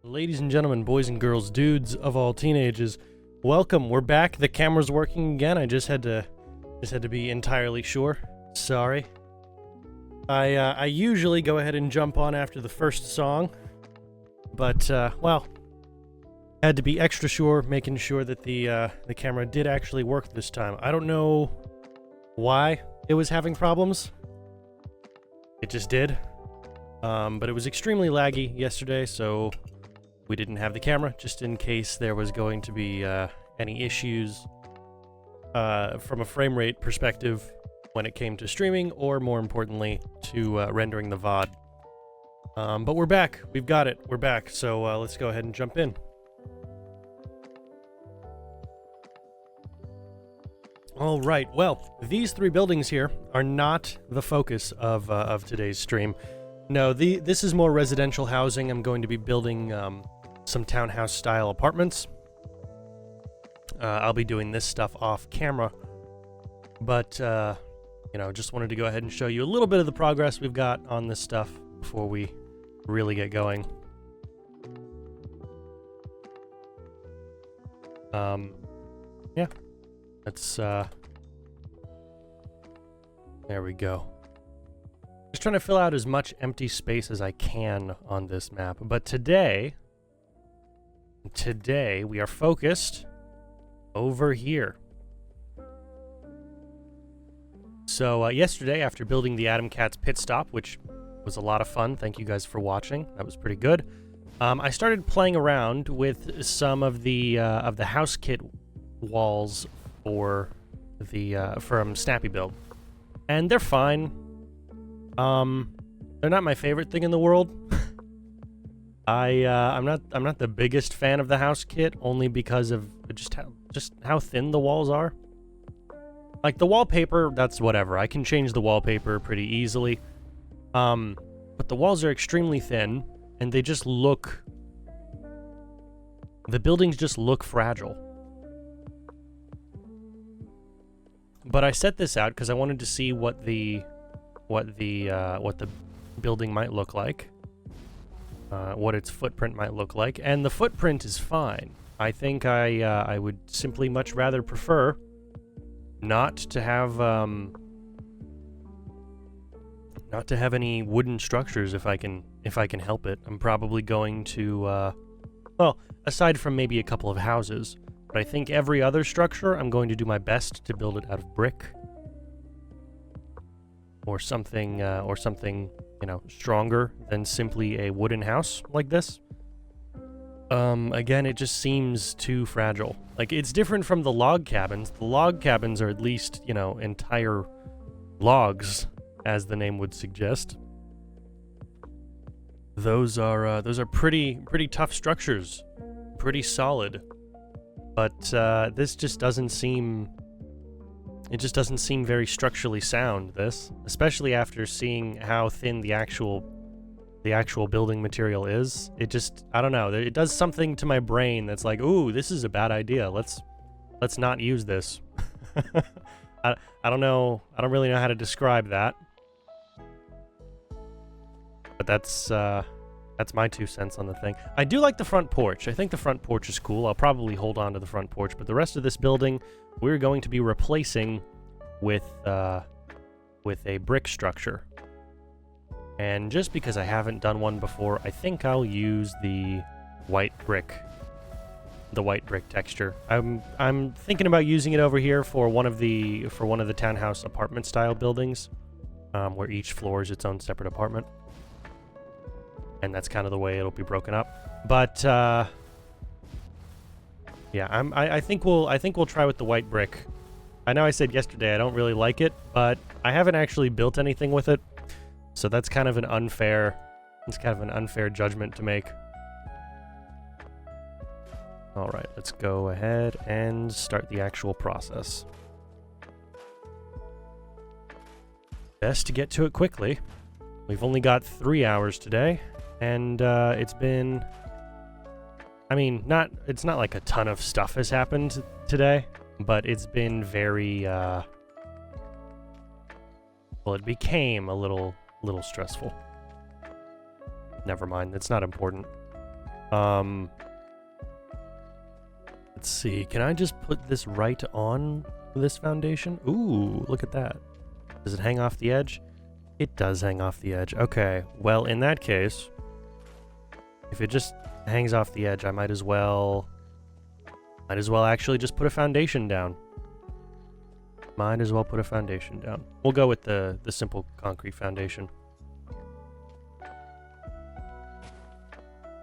Ladies and gentlemen, boys and girls, dudes of all teenagers, welcome. We're back. The camera's working again. I just had to be entirely sure. Sorry. I usually go ahead and jump on after the first song, but well, had to be extra sure, making sure that the camera did actually work this time. I don't know why it was having problems. It just did. But it was extremely laggy yesterday, so we didn't have the camera, just in case there was going to be any issues from a frame rate perspective when it came to streaming, or more importantly, to rendering the VOD. But we're back. We've got it. We're back. So let's go ahead and jump in. All right. Well, these three buildings here are not the focus of today's stream. No, this is more residential housing. I'm going to be building some townhouse-style apartments. I'll be doing this stuff off camera, but you know, just wanted to go ahead and show you a little bit of the progress we've got on this stuff before we really get going. Yeah, that's there we go. Just trying to fill out as much empty space as I can on this map. But today we are focused over here. So yesterday, after building the Adam Cat's pit stop, which was a lot of fun, thank you guys for watching. That was pretty good. I started playing around with some of the house kit walls for the from Snappy Build, and they're fine. They're not my favorite thing in the world. I'm not the biggest fan of the house kit, only because of just how thin the walls are. Like the wallpaper, that's whatever. I can change the wallpaper pretty easily. But the walls are extremely thin, and they just look. The buildings just look fragile. But I set this out because I wanted to see what the building might look like, what its footprint might look like, and the footprint is fine. I think I would simply much rather prefer not to have any wooden structures if I can help it. I'm probably going to well, aside from maybe a couple of houses, but I think every other structure I'm going to do my best to build it out of brick. Or something, you know, stronger than simply a wooden house like this. Again, it just seems too fragile. Like, it's different from the log cabins. The log cabins are at least, you know, entire logs, as the name would suggest. Those are pretty tough structures, pretty solid. But this just doesn't seem. It just doesn't seem very structurally sound, this, especially after seeing how thin the actual building material is. It just, I don't know, it does something to my brain that's like, ooh, this is a bad idea. Let's not use this. I don't know, I don't really know how to describe that. But that's my 2 cents on the thing. I do like the front porch. I think the front porch is cool. I'll probably hold on to the front porch, but the rest of this building we're going to be replacing with a brick structure. And just because I haven't done one before, I think I'll use the white brick texture. I'm thinking about using it over here for one of the townhouse apartment style buildings, where each floor is its own separate apartment. And that's kind of the way it'll be broken up. But yeah, I think we'll try with the white brick. I know I said yesterday I don't really like it, but I haven't actually built anything with it, so that's kind of an unfair judgment to make. All right, let's go ahead and start the actual process. Best to get to it quickly. We've only got 3 hours today, and it's been. I mean, it's not like a ton of stuff has happened today, but it's been very, well, it became a little stressful. Never mind, it's not important. Let's see. Can I just put this right on this foundation? Ooh, look at that. Does it hang off the edge? It does hang off the edge. Okay. Well, in that case, if it just hangs off the edge, I might as well actually just put a foundation down. Might as well put a foundation down. We'll go with the simple concrete foundation.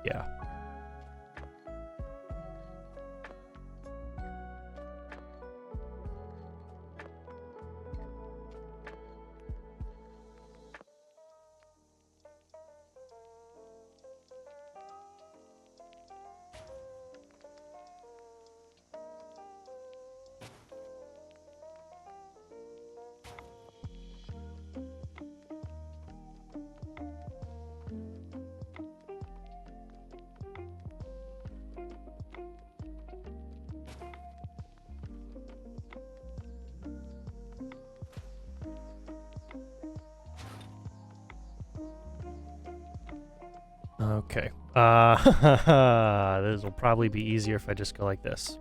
Yeah. Okay. This will probably be easier if I just go like this.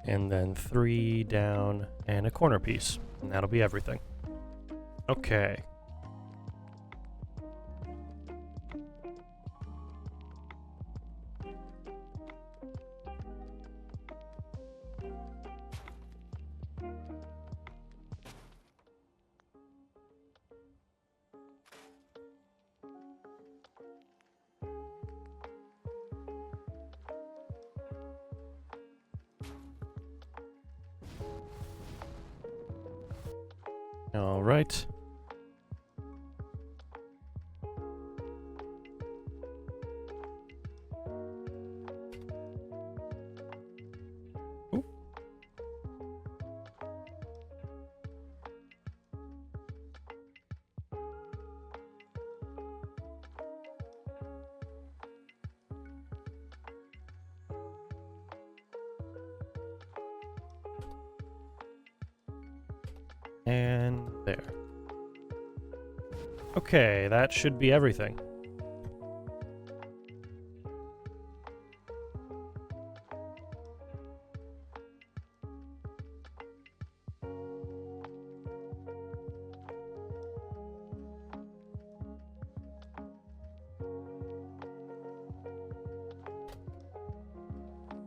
And then 3 down and a corner piece. And that'll be everything. Okay. All right. Ooh. And there. Okay, that should be everything.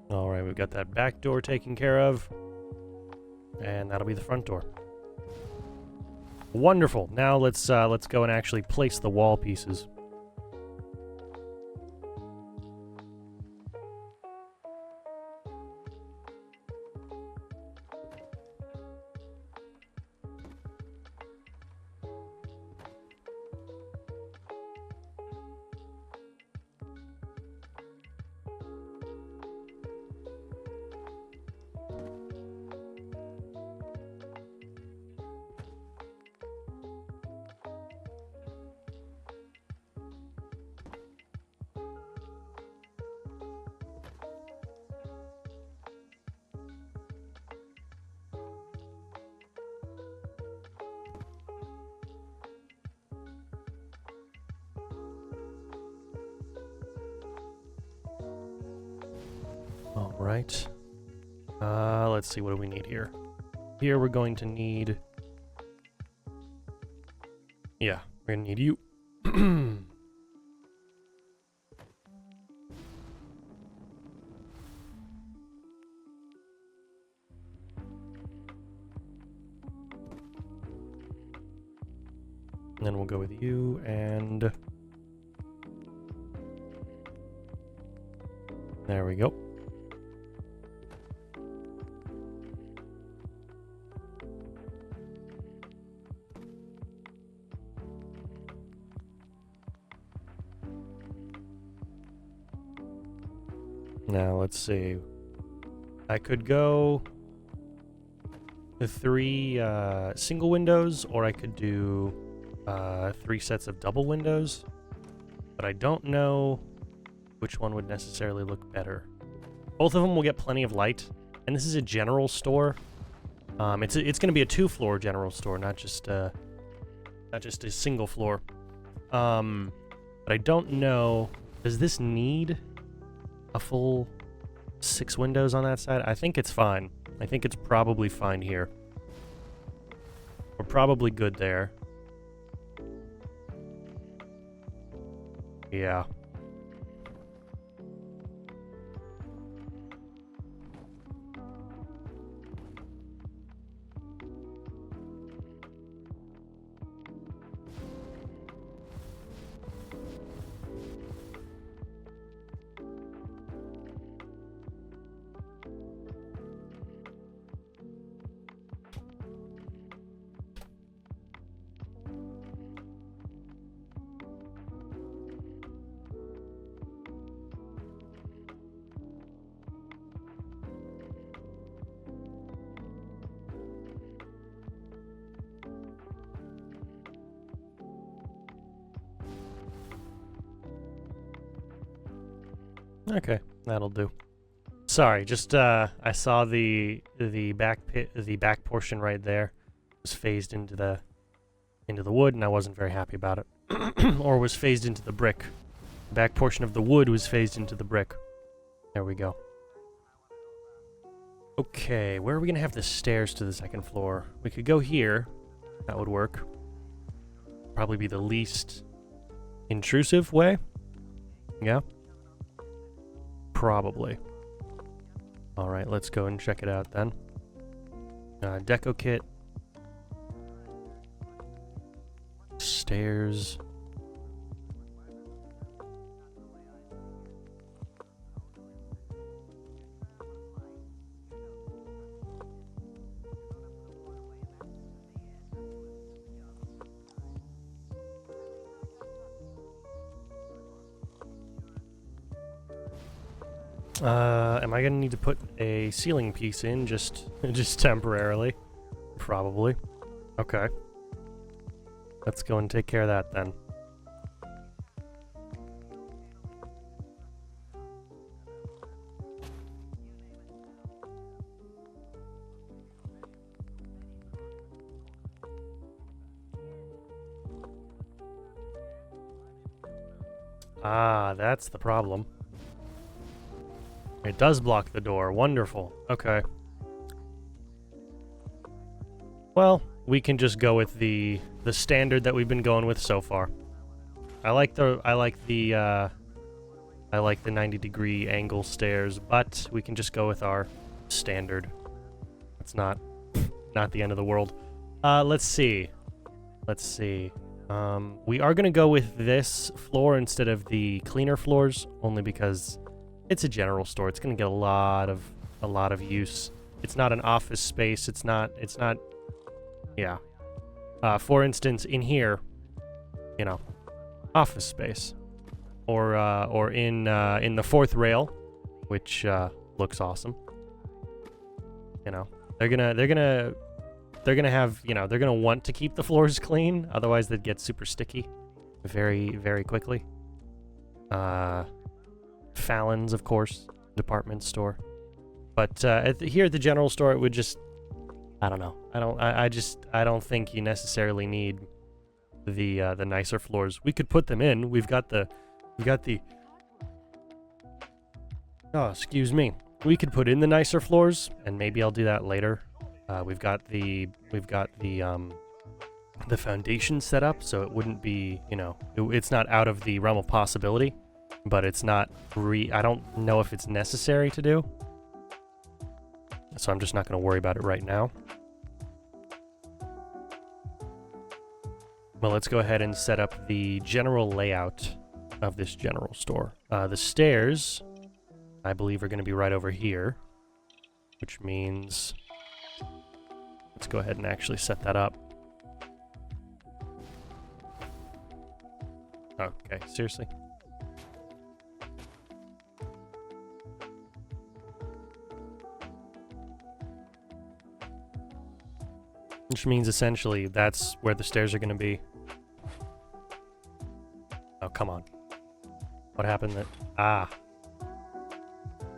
All right, we've got that back door taken care of, and that'll be the front door. Wonderful. Now let's go and actually place the wall pieces. All right. Let's see, what do we need here? Here we're going to need... Yeah, we're gonna need you. And then we'll go with you and... There we go. Now, let's see. I could go the 3 single windows, or I could do 3 sets of double windows. But I don't know which one would necessarily look better. Both of them will get plenty of light, and this is a general store. It's going to be a 2-floor general store, not just a single floor. But I don't know. Does this need a full 6 windows on that side? I think it's fine. I think it's probably fine here. We're probably good there. Yeah. Okay, that'll do. Sorry, just I saw the back portion right there was phased into the wood, and I wasn't very happy about it. Or was phased into the brick. The back portion of the wood was phased into the brick. There we go. Okay, where are we gonna have the stairs to the 2nd floor? We could go here. That would work. Probably be the least intrusive way. Yeah. Probably. Alright, let's go and check it out then. Deco kit. Stairs. Am I gonna need to put a ceiling piece in just temporarily? Probably. Okay. Let's go and take care of that then. Ah, that's the problem. It does block the door. Wonderful. Okay. Well, we can just go with the standard that we've been going with so far. I like the 90-degree angle stairs, but we can just go with our standard. It's not the end of the world. Let's see. We are gonna go with this floor instead of the cleaner floors, only because it's a general store. It's gonna get a lot of use. It's not an office space. It's not. Yeah. For instance, in here, you know, office space, or in the 4th rail, which looks awesome. You know, they're gonna have, you know, they're gonna want to keep the floors clean, otherwise they'd get super sticky very, very quickly. Fallon's, of course, department store. But here at the general store, it would just, I don't know. I don't think you necessarily need the nicer floors. We could put them in. We've got the. Oh, excuse me. We could put in the nicer floors, and maybe I'll do that later. We've got the foundation set up, so it wouldn't be, you know, it's not out of the realm of possibility, but it's not I don't know if it's necessary to do. So I'm just not going to worry about it right now. Well, let's go ahead and set up the general layout of this general store. The stairs, I believe, are going to be right over here, which means let's go ahead and actually set that up. Okay, seriously? Which means essentially that's where the stairs are going to be. Oh, come on. What happened that... Ah.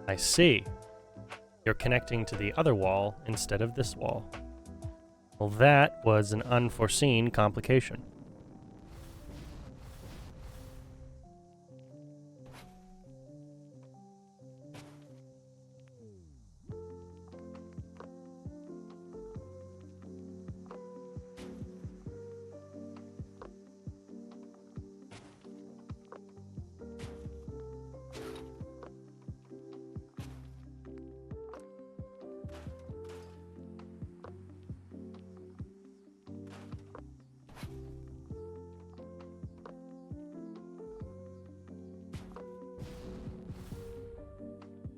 I see. You're connecting to the other wall instead of this wall. Well, that was an unforeseen complication.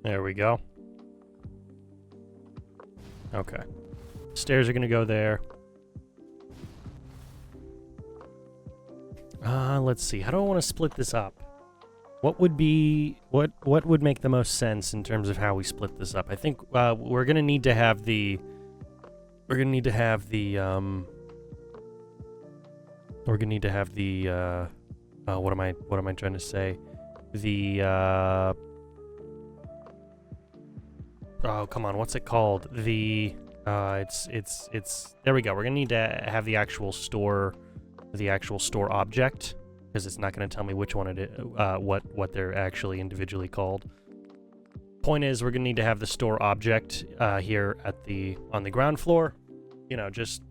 There we go. Okay. Stairs are gonna go there. Let's see. How do I want to split this up? What would be what would make the most sense in terms of how we split this up? I think we're gonna need to have the what am I trying to say? The oh, come on, what's it called? The it's there we go. We're gonna need to have the actual store object, because it's not gonna tell me which one it is, what they're actually individually called. Point is, we're gonna need to have the store object here on the ground floor, you know, just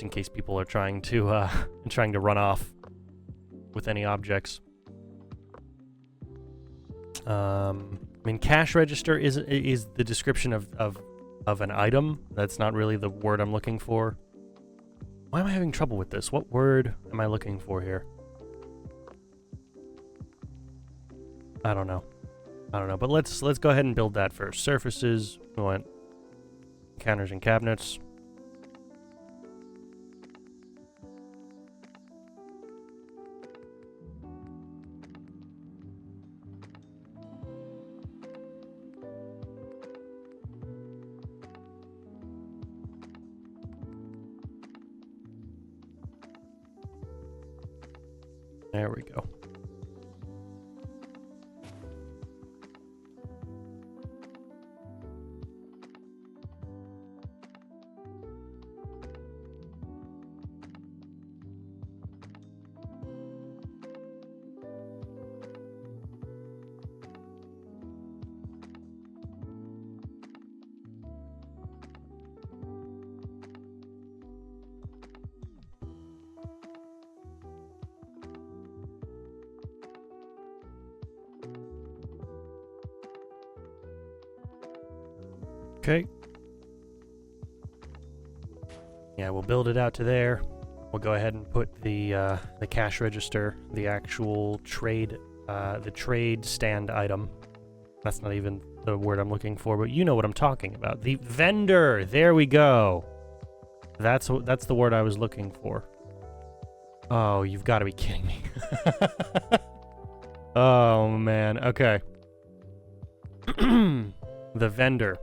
in case people are trying to run off with any objects. I mean, cash register is the description of an item. That's not really the word I'm looking for. Why am I having trouble with this? What word am I looking for here? I don't know. But let's go ahead and build that first. Surfaces. We want counters and cabinets. There we go. Okay. Yeah, we'll build it out to there. We'll go ahead and put the cash register, the actual trade, the trade stand item. That's not even the word I'm looking for, but you know what I'm talking about. The vendor. There we go. That's the word I was looking for. Oh, you've got to be kidding me. Oh man. Okay. The vendor.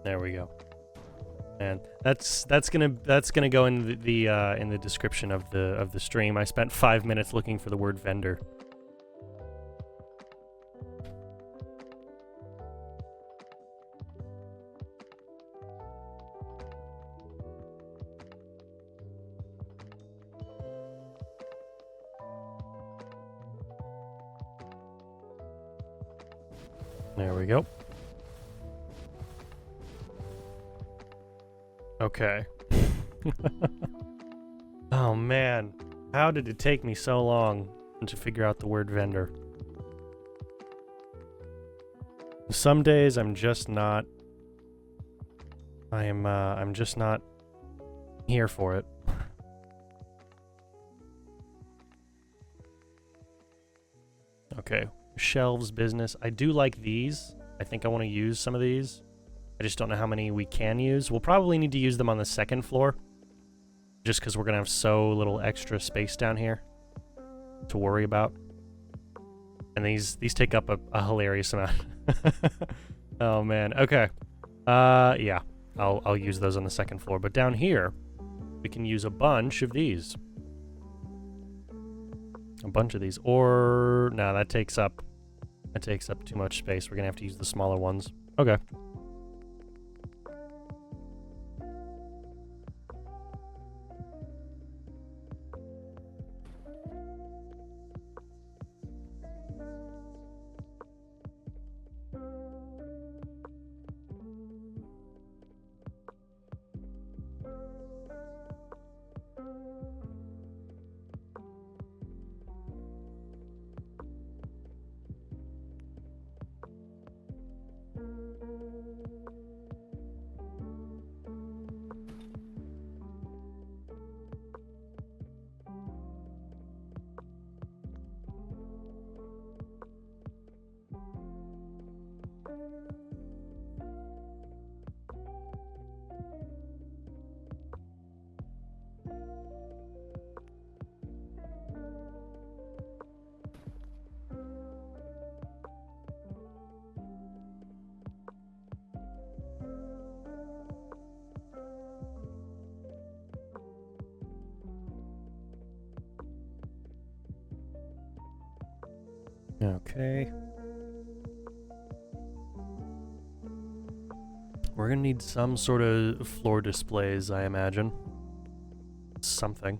There we go. And that's gonna go in the description of the stream. I spent 5 minutes looking for the word vendor. There we go. Okay. Oh man, how did it take me so long to figure out the word vendor? Some days I'm just not I'm just not here for it. Okay, shelves business. I do like these. I think I want to use some of these. I just don't know how many we can use. We'll probably need to use them on the second floor, just because we're going to have so little extra space down here to worry about. And these take up a hilarious amount. Oh, man. Okay. Yeah. I'll use those on the second floor. But down here, we can use a bunch of these. A bunch of these. Or no, that takes up too much space. We're gonna have to use the smaller ones. Okay. Okay. We're gonna need some sort of floor displays, I imagine. Something.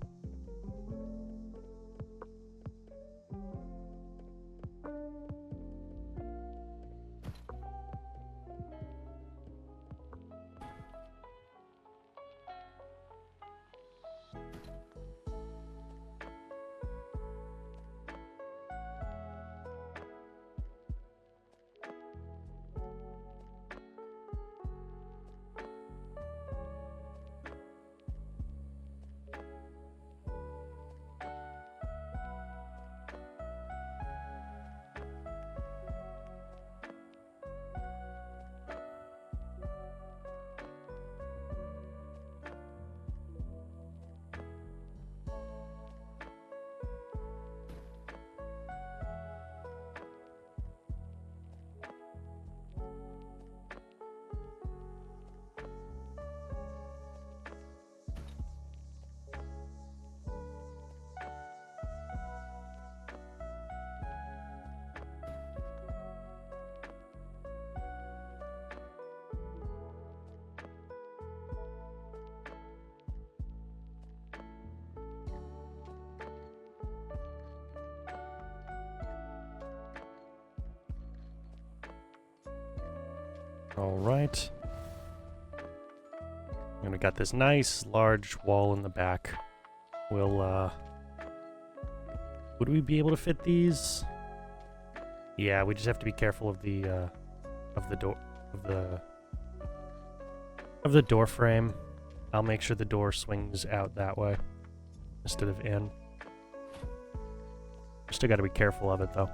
All right. And we got this nice large wall in the back. We'll, would we be able to fit these? Yeah, we just have to be careful of the door, of the door frame. I'll make sure the door swings out that way instead of in. Still got to be careful of it though.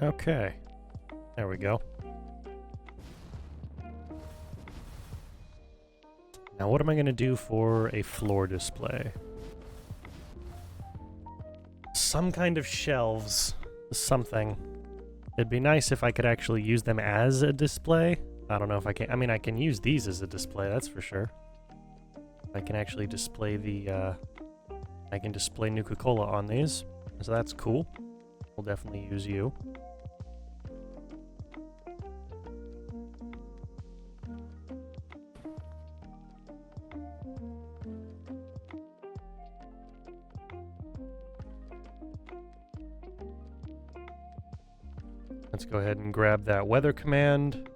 Okay, there we go. Now what am I going to do for a floor display? Some kind of shelves, something. It'd be nice if I could actually use them as a display. I don't know if I can. I mean, I can use these as a display, that's for sure. I can actually display the, I can display Nuka-Cola on these, so that's cool. We'll definitely use you. Let's go ahead and grab that weather command.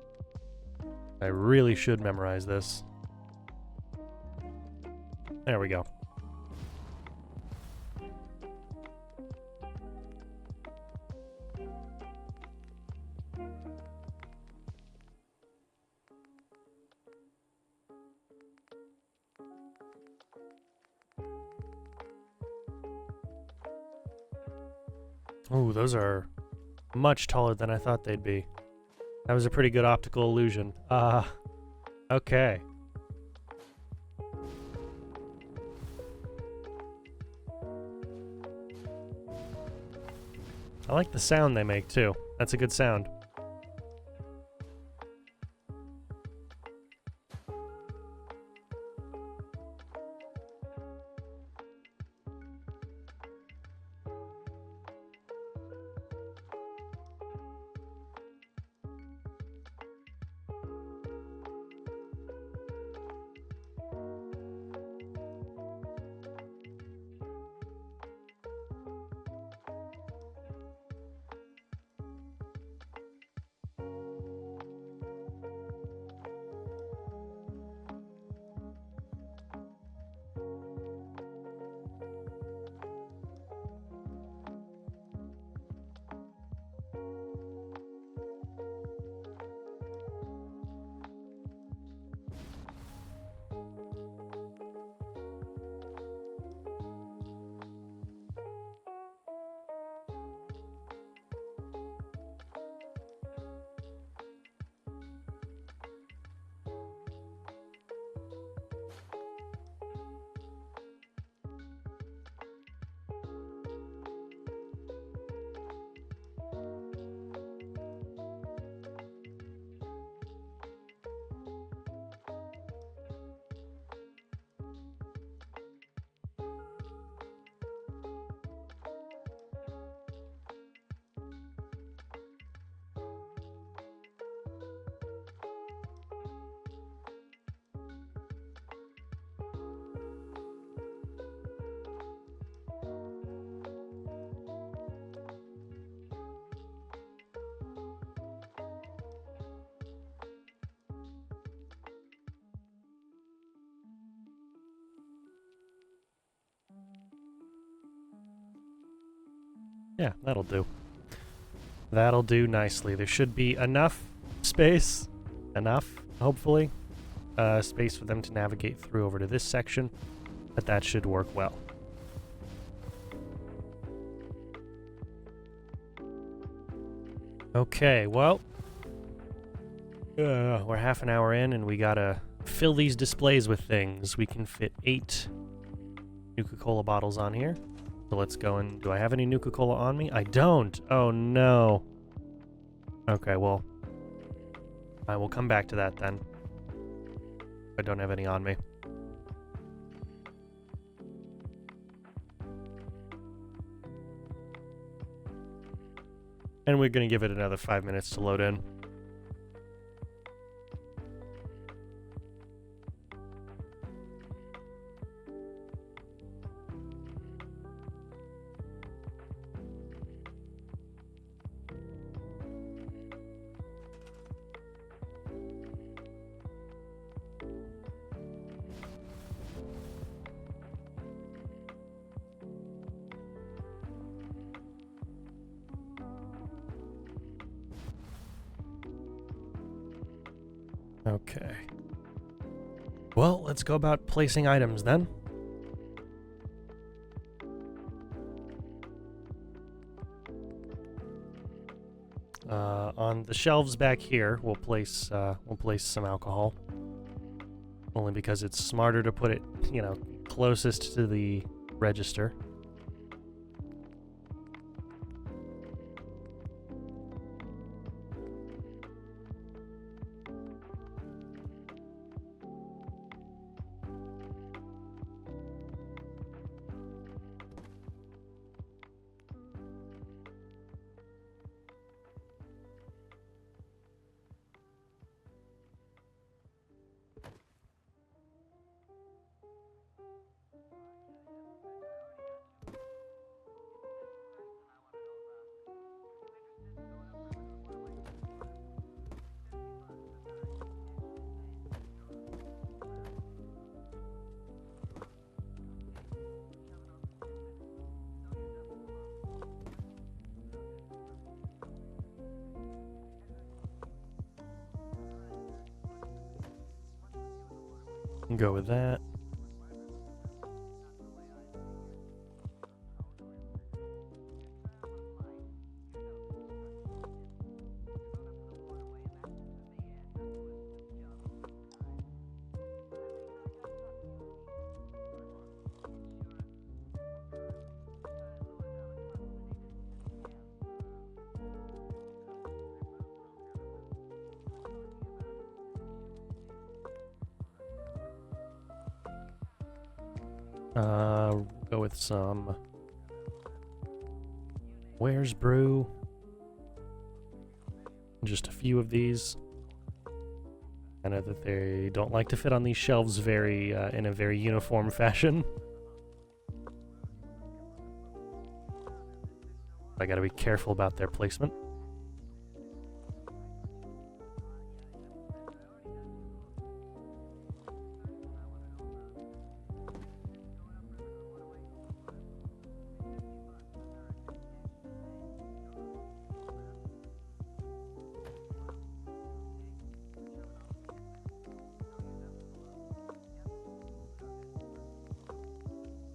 I really should memorize this. There we go. Ooh, those are much taller than I thought they'd be. That was a pretty good optical illusion. Okay. I like the sound they make, too. That's a good sound. Yeah, that'll do. That'll do nicely. There should be enough space, hopefully, space for them to navigate through over to this section, but that should work well. Okay, well, we're half an hour in and we gotta fill these displays with things. We can fit 8 Nuka-Cola bottles on here. So let's go and... Do I have any Nuka-Cola on me? I don't! Oh no! Okay, well... I will come back to that then. I don't have any on me. And we're gonna give it another 5 minutes to load in. Okay. Well, let's go about placing items then. On the shelves back here, we'll place some alcohol. Only because it's smarter to put it, you know, closest to the register. Go with that. Go with some Where's Brew? Just a few of these. I know that they don't like to fit on these shelves in a very uniform fashion. I gotta be careful about their placement.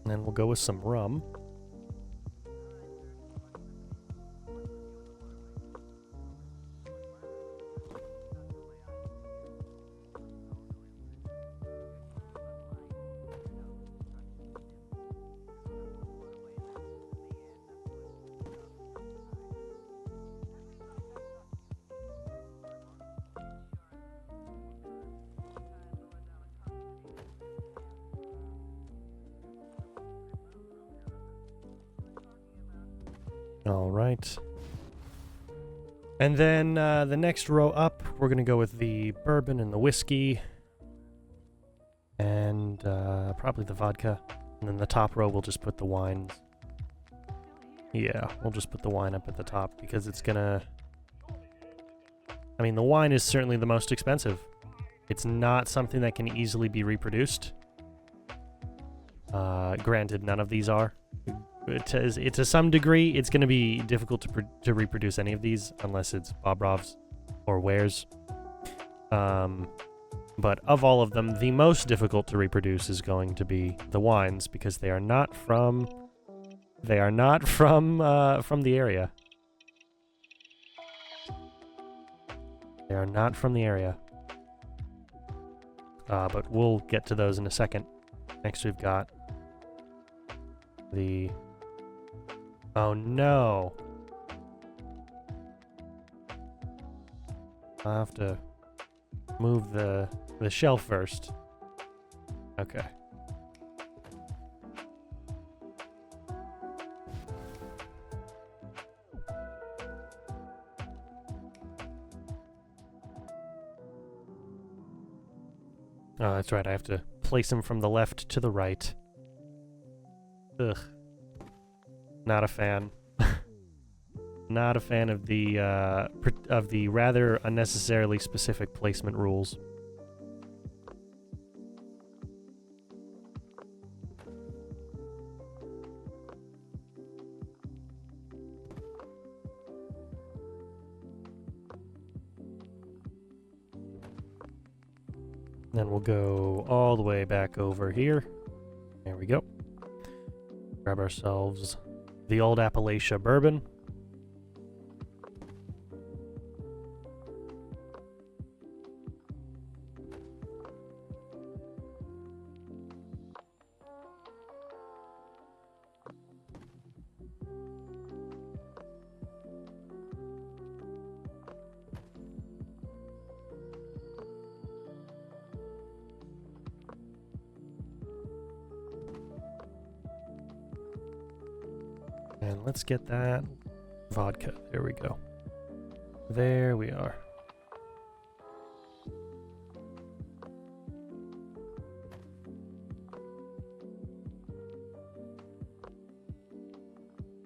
And then we'll go with some rum. All right. And then the next row up, we're going to go with the bourbon and the whiskey. And probably the vodka. And then the top row, we'll just put the wines. Yeah, we'll just put the wine up at the top because it's going to... I mean, the wine is certainly the most expensive. It's not something that can easily be reproduced. Granted, none of these are. To some degree, it's going to be difficult to reproduce any of these unless it's Bobrov's or Ware's. But of all of them, the most difficult to reproduce is going to be the wines because they are not from the area. They are not from the area. But we'll get to those in a second. Next, we've got the... Oh no! I'll have to move the shelf first. Okay. Oh, that's right, I have to place them from the left to the right. Ugh. Not a fan. Not a fan of the rather unnecessarily specific placement rules. Then we'll go all the way back over here. There we go. Grab ourselves the Old Appalachia Bourbon. And let's get that vodka. There we go. There we are.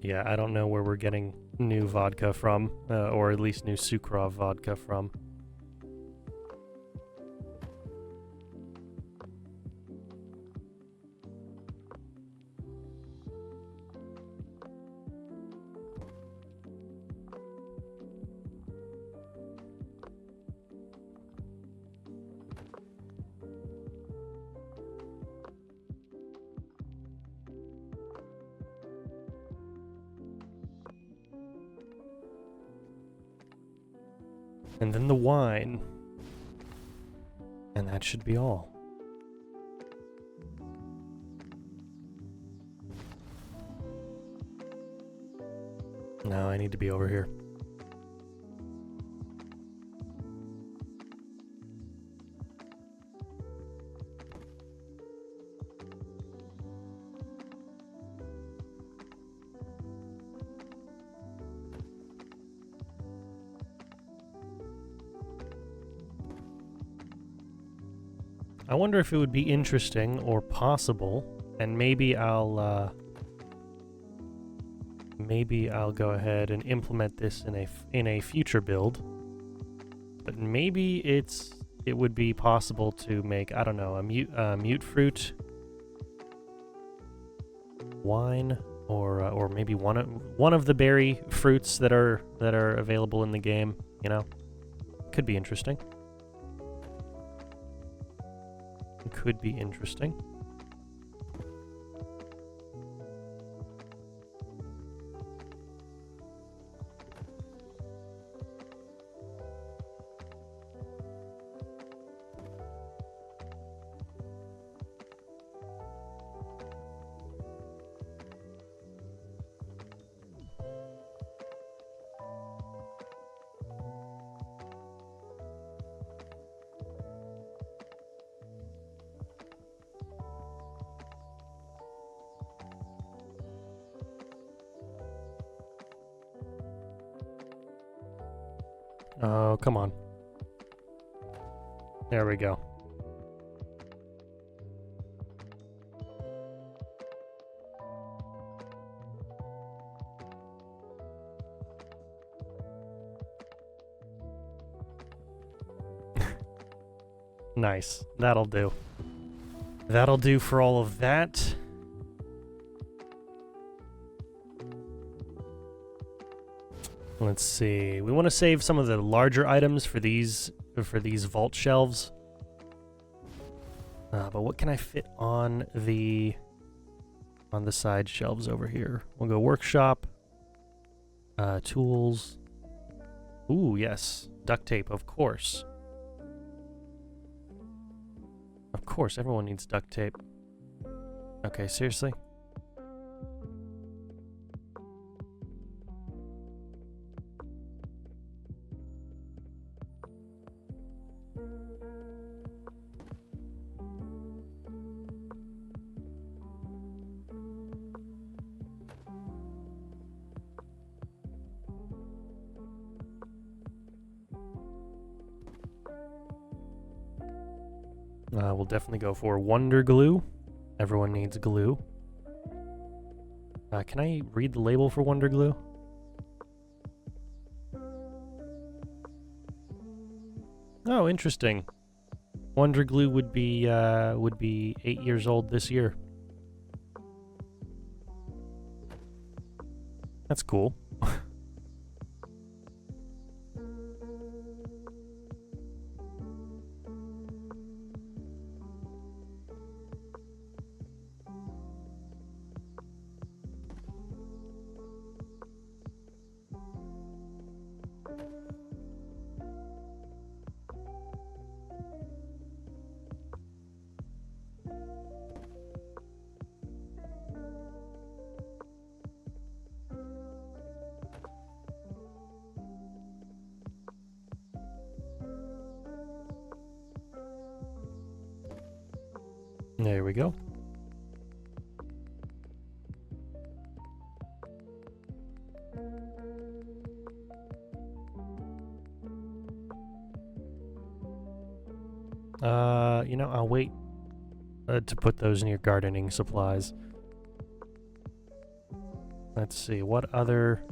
Yeah, I don't know where we're getting new vodka from, or at least new Sucrov vodka from. And then the wine. And that should be all. No, I need to be over here. I wonder if it would be interesting or possible, and maybe I'll go ahead and implement this in a future build. But maybe it would be possible to make, I don't know, a mute fruit wine, or maybe one of the berry fruits that are available in the game. You know, could be interesting. Could be interesting. Oh, come on. There we go. Nice. That'll do. That'll do for all of that. Let's see. We want to save some of the larger items for these vault shelves. But what can I fit on the side shelves over here? We'll go workshop, tools. Ooh, yes, duct tape, of course. Of course, everyone needs duct tape. Okay, seriously? We'll definitely go for Wonder Glue. Everyone needs glue. Can I read the label for Wonder Glue? Oh, interesting. Wonder Glue would be 8 years old this year. That's cool. There we go. You know, I'll wait to put those in your gardening supplies. Let's see, what other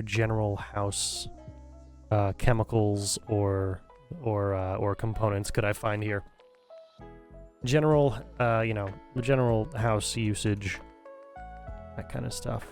general house chemicals or components could I find here? General, you know, the general house usage, that kind of stuff.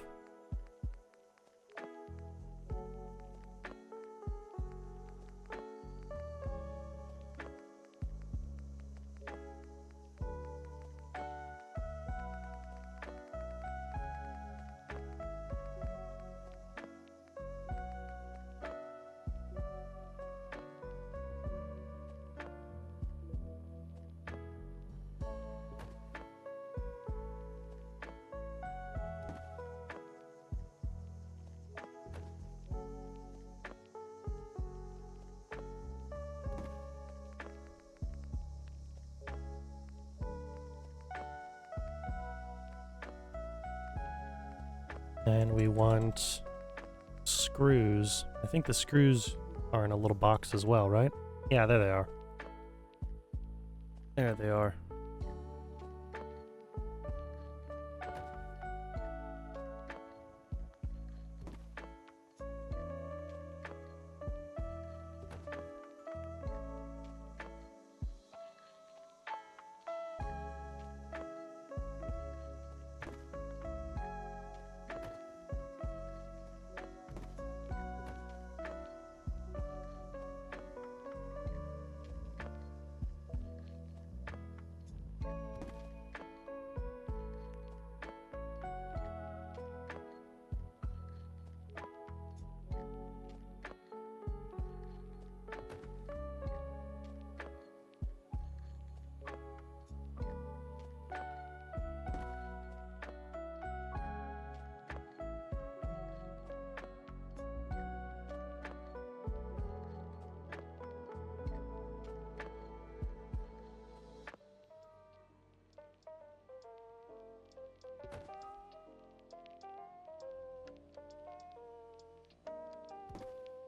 And we want screws. I think the screws are in a little box as well, right? Yeah, there they are. There they are.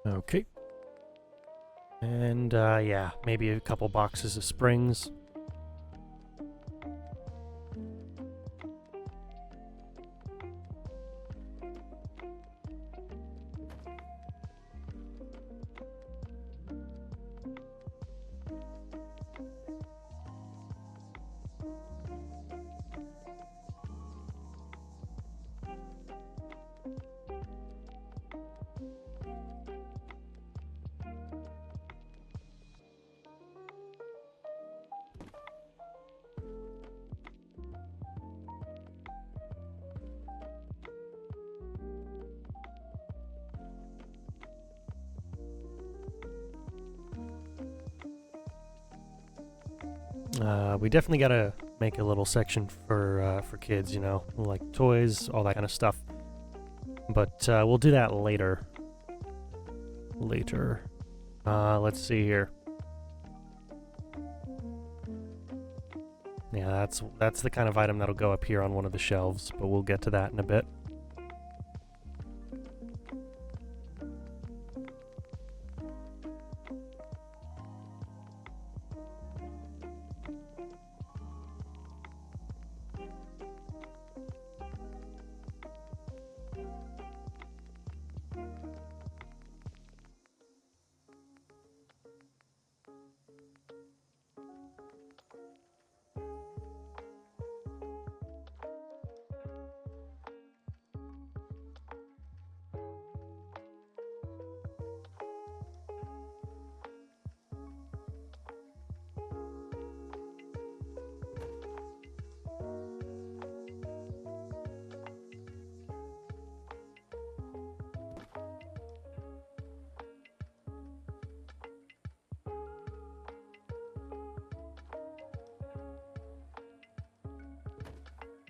Okay. And, yeah, maybe a couple boxes of springs. We definitely gotta make a little section for kids, you know, like toys, all that kind of stuff. But we'll do that later. Let's see here. Yeah, that's the kind of item that'll go up here on one of the shelves, but we'll get to that in a bit.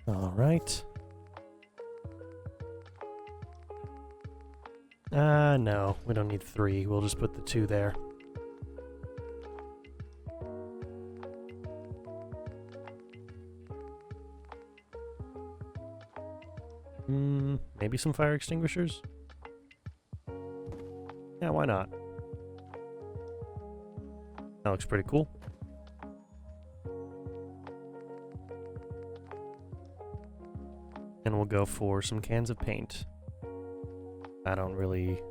All right. No, we don't need 3. We'll just put the 2 there. Maybe some fire extinguishers? Yeah, why not? That looks pretty cool. And we'll go for some cans of paint. I don't really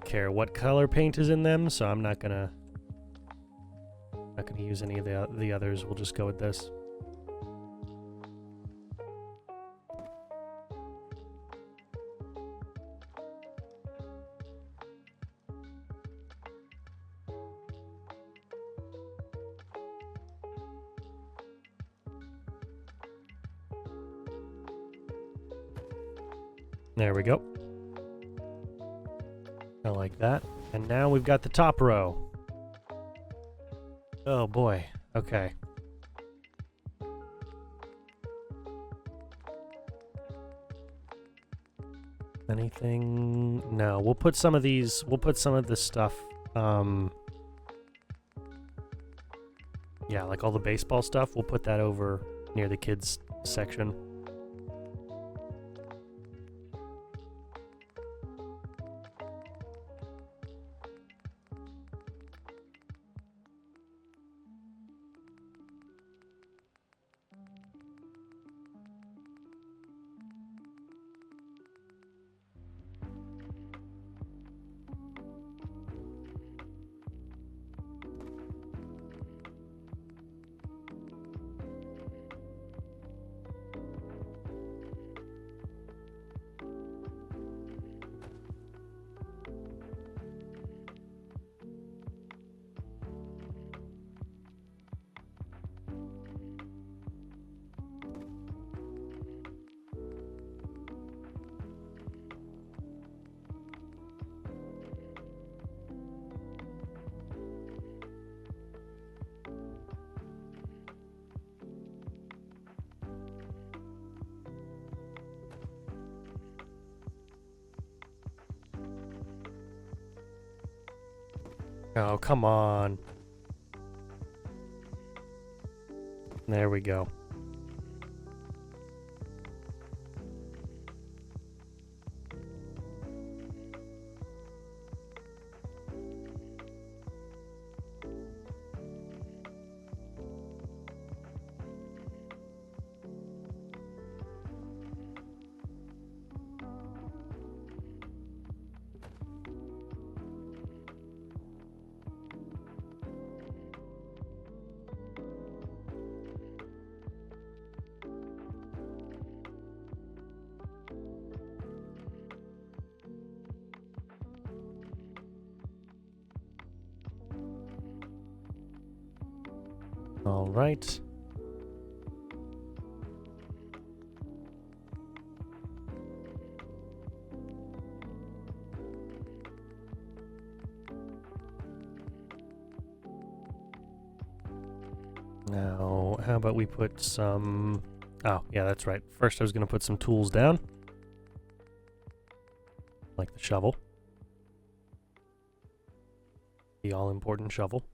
care what color paint is in them, so I'm not gonna use any of the others. We'll just go with this. There we go. I like that. And now we've got the top row. Oh boy. Okay. Anything? No, we'll put some of these, we'll put some of this stuff, yeah, like all the baseball stuff, we'll put that over near the kids section. Oh, come on. There we go. All right. Now, how about we put some... Oh, yeah, that's right. First I was going to put some tools down. Like the shovel. The all-important shovel.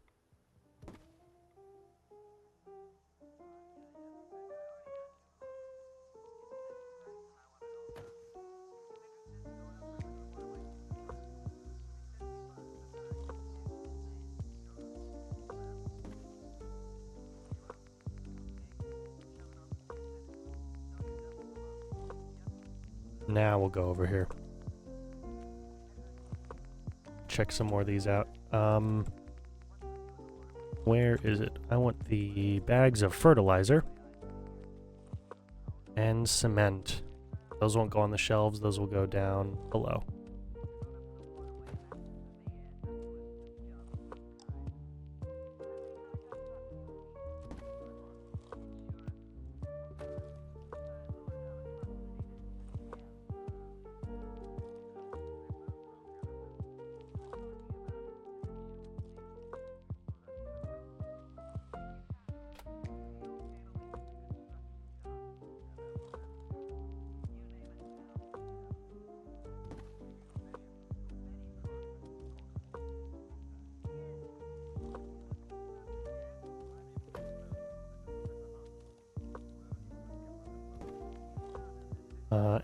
Now we'll go over here. Check some more of these out. Where is it? I want the bags of fertilizer and cement. Those won't go on the shelves, those will go down below.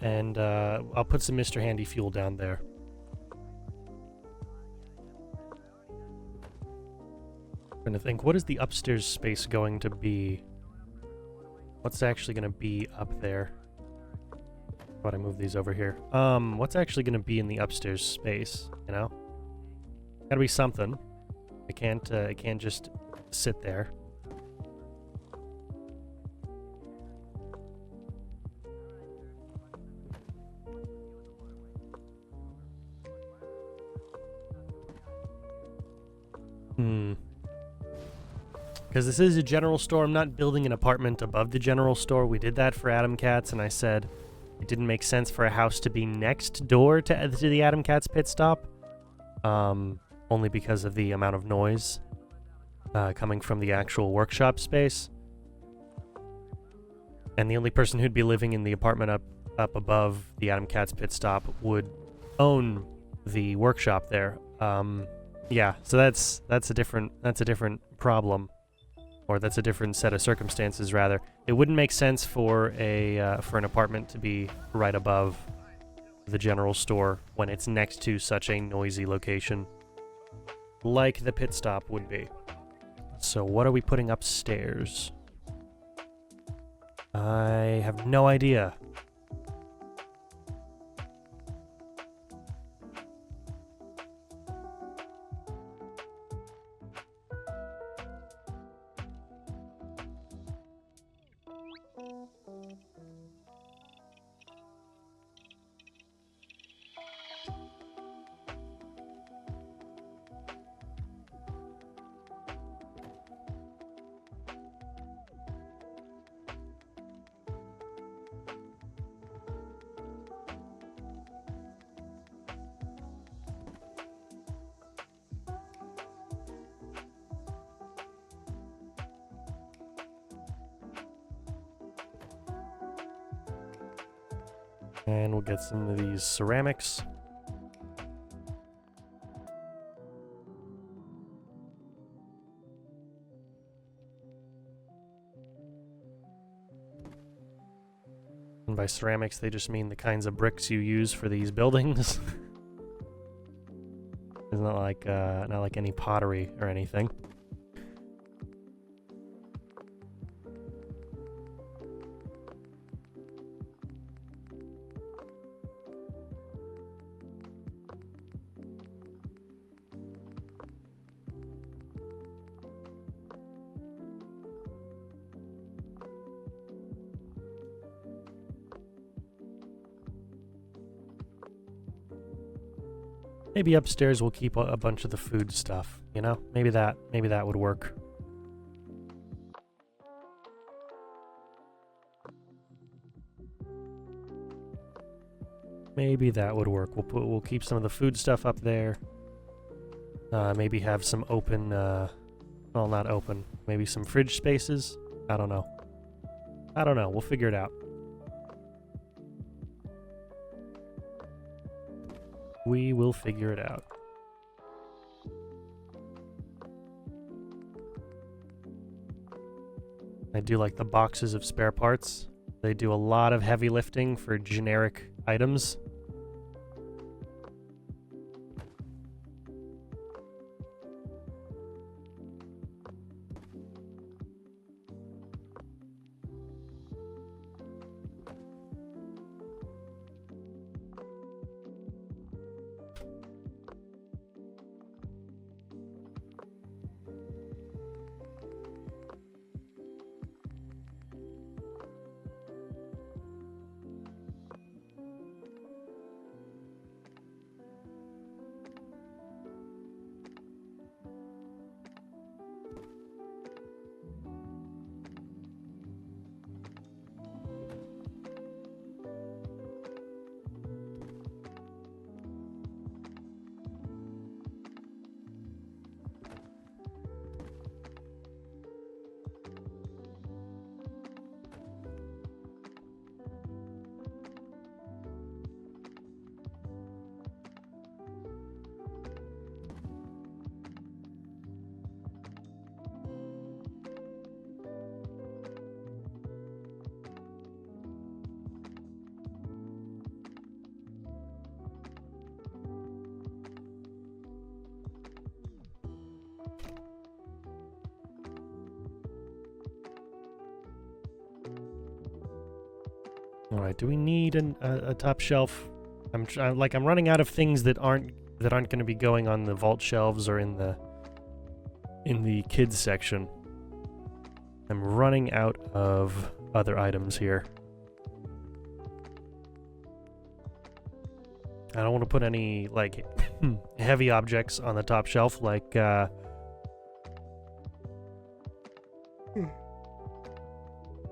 And I'll put some Mr. Handy fuel down there. Trying to think, what is the upstairs space going to be? What's actually going to be up there? How about I move these over here? What's actually going to be in the upstairs space? You know, gotta be something. It can't just sit there. Because this is a general store, I'm not building an apartment above the general store. We did that for Adam Cats, and I said it didn't make sense for a house to be next door to the Adam Cats pit stop. Only because of the amount of noise coming from the actual workshop space. And the only person who'd be living in the apartment up above the Adam Cats pit stop would own the workshop there. Yeah, so that's a different problem, or that's a different set of circumstances rather. It wouldn't make sense for an apartment to be right above the general store when it's next to such a noisy location, like the pit stop would be. So what are we putting upstairs? I have no idea. And we'll get some of these ceramics. And by ceramics, they just mean the kinds of bricks you use for these buildings. It's not like any pottery or anything. Maybe upstairs we'll keep a bunch of the food stuff, you know? Maybe that would work. Maybe that would work. We'll keep some of the food stuff up there. Maybe have some open, well, not open. Maybe some fridge spaces. I don't know. We'll figure it out. We will figure it out. I do like the boxes of spare parts. They do a lot of heavy lifting for generic items. All right, do we need a top shelf? I'm running out of things that aren't going to be going on the vault shelves or in the kids section. I'm running out of other items here. I don't want to put any like heavy objects on the top shelf, like you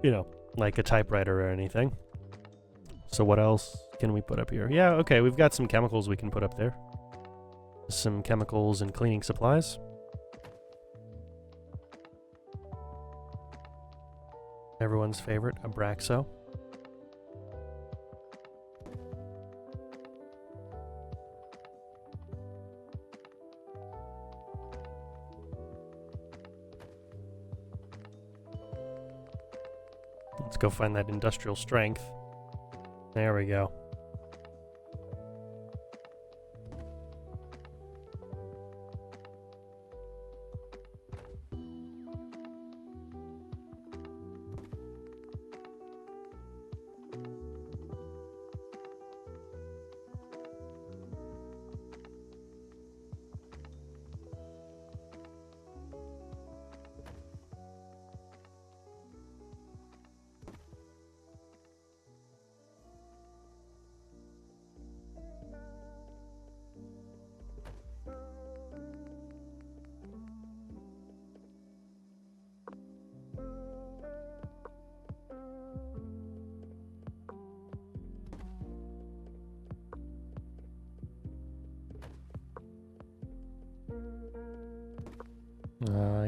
know, like a typewriter or anything. So what else can we put up here? Yeah, okay, we've got some chemicals we can put up there. Some chemicals and cleaning supplies. Everyone's favorite, Abraxo. Let's go find that industrial strength. There we go.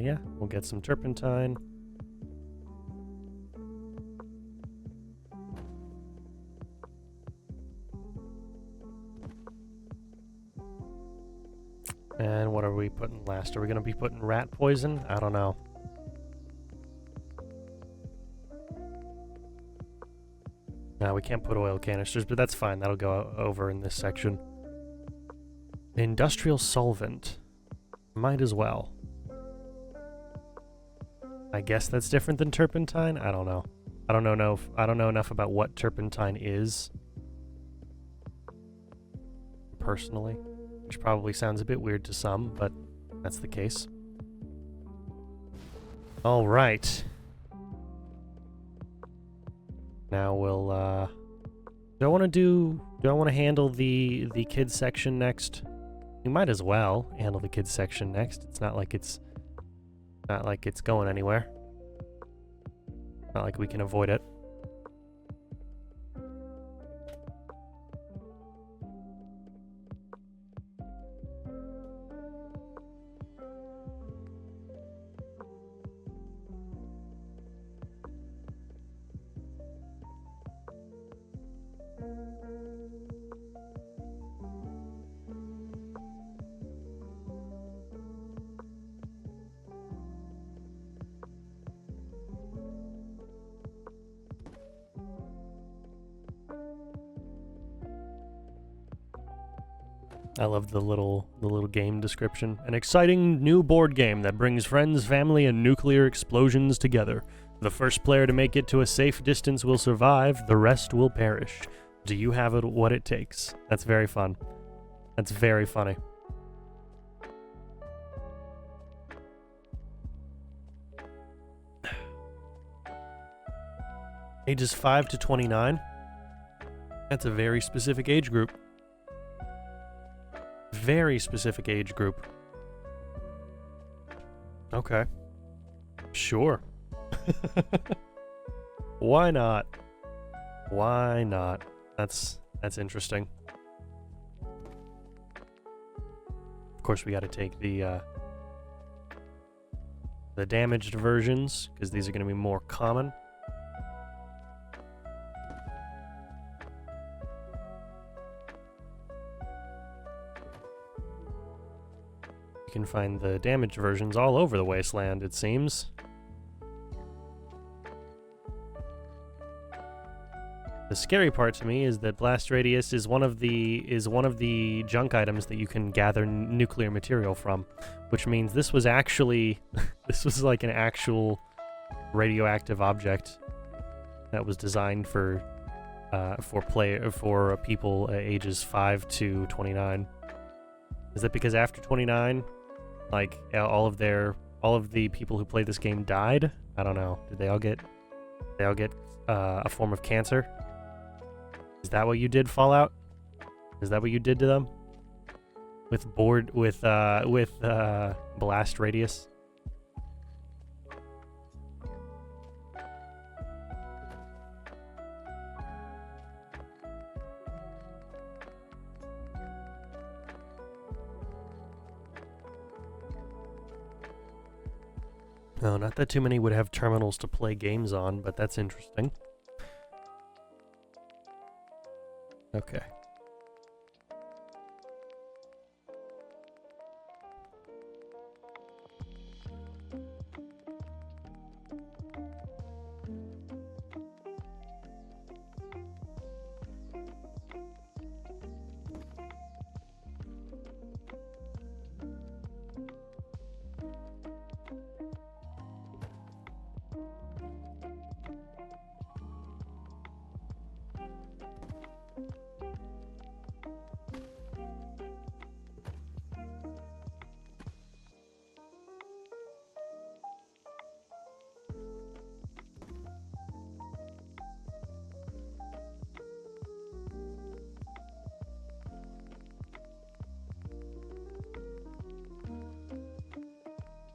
Yeah, we'll get some turpentine. And what are we putting last? Are we going to be putting rat poison? I don't know. No, we can't put oil canisters, but that's fine. That'll go over in this section. Industrial solvent. Might as well. I guess that's different than turpentine? I don't know. I don't know enough about what turpentine is. Personally. Which probably sounds a bit weird to some, but that's the case. Alright. Now we'll, do I want to handle the kids section next? We might as well handle the kids section next. It's not like it's going anywhere. Not like we can avoid it. I love the little game description. An exciting new board game that brings friends, family, and nuclear explosions together. The first player to make it to a safe distance will survive, the rest will perish. Do you have it what it takes? That's very fun. That's very funny. Ages 5 to 29. That's a very specific age group. Very specific age group. Okay. Sure. Why not? Why not? That's interesting. Of course, we got to take the damaged versions because these are going to be more common. You can find the damaged versions all over the Wasteland, it seems. The scary part to me is that blast radius is one of the junk items that you can gather nuclear material from, which means this was actually this was like an actual radioactive object that was designed for people ages 5 to 29. Is that because after 29, like all of the people who played this game died? I don't know. Did they all get a form of cancer? Is that what you did, Fallout? Is that what you did to them? With blast radius? No, not that too many would have terminals to play games on, but that's interesting. Okay.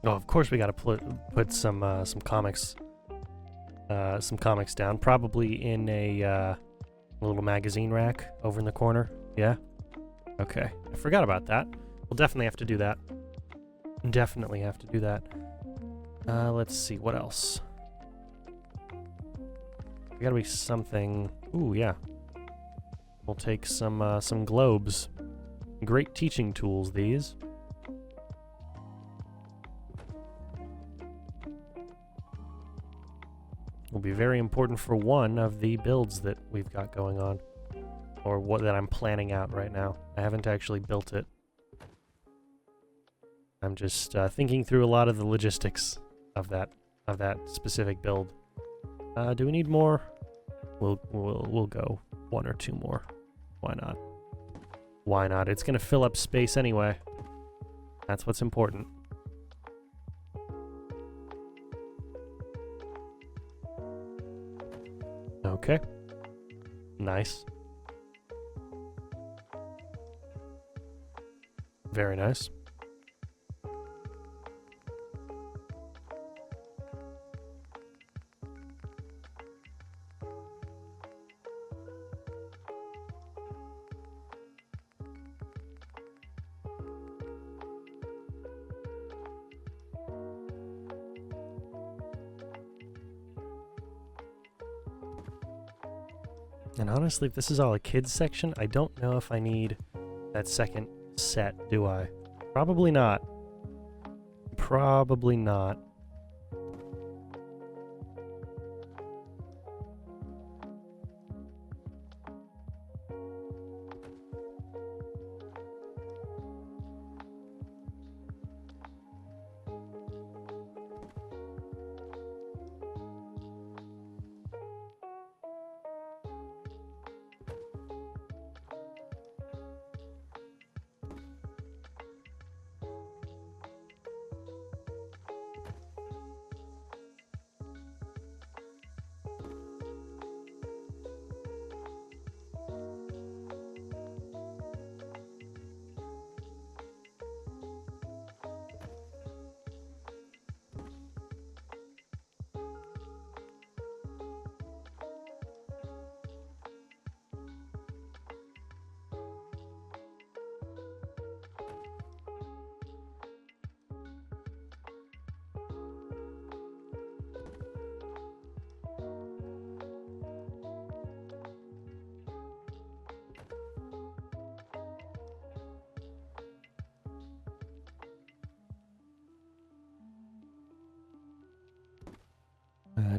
Oh, of course we gotta put some comics down, probably in a little magazine rack over in the corner. Yeah? Okay. I forgot about that. We'll definitely have to do that. Definitely have to do that. Let's see, what else? There gotta be something. Ooh, yeah. We'll take some globes. Great teaching tools, these. will be very important for one of the builds that we've got going on. Or what that I'm planning out right now. I haven't actually built it. I'm just thinking through a lot of the logistics of that specific build. Do we need more? We'll go 1 or 2 more. Why not? Why not? It's gonna fill up space anyway. That's what's important. Okay. Nice. Very nice. And honestly, if this is all a kids section, I don't know if I need that second set, do I? Probably not. Probably not.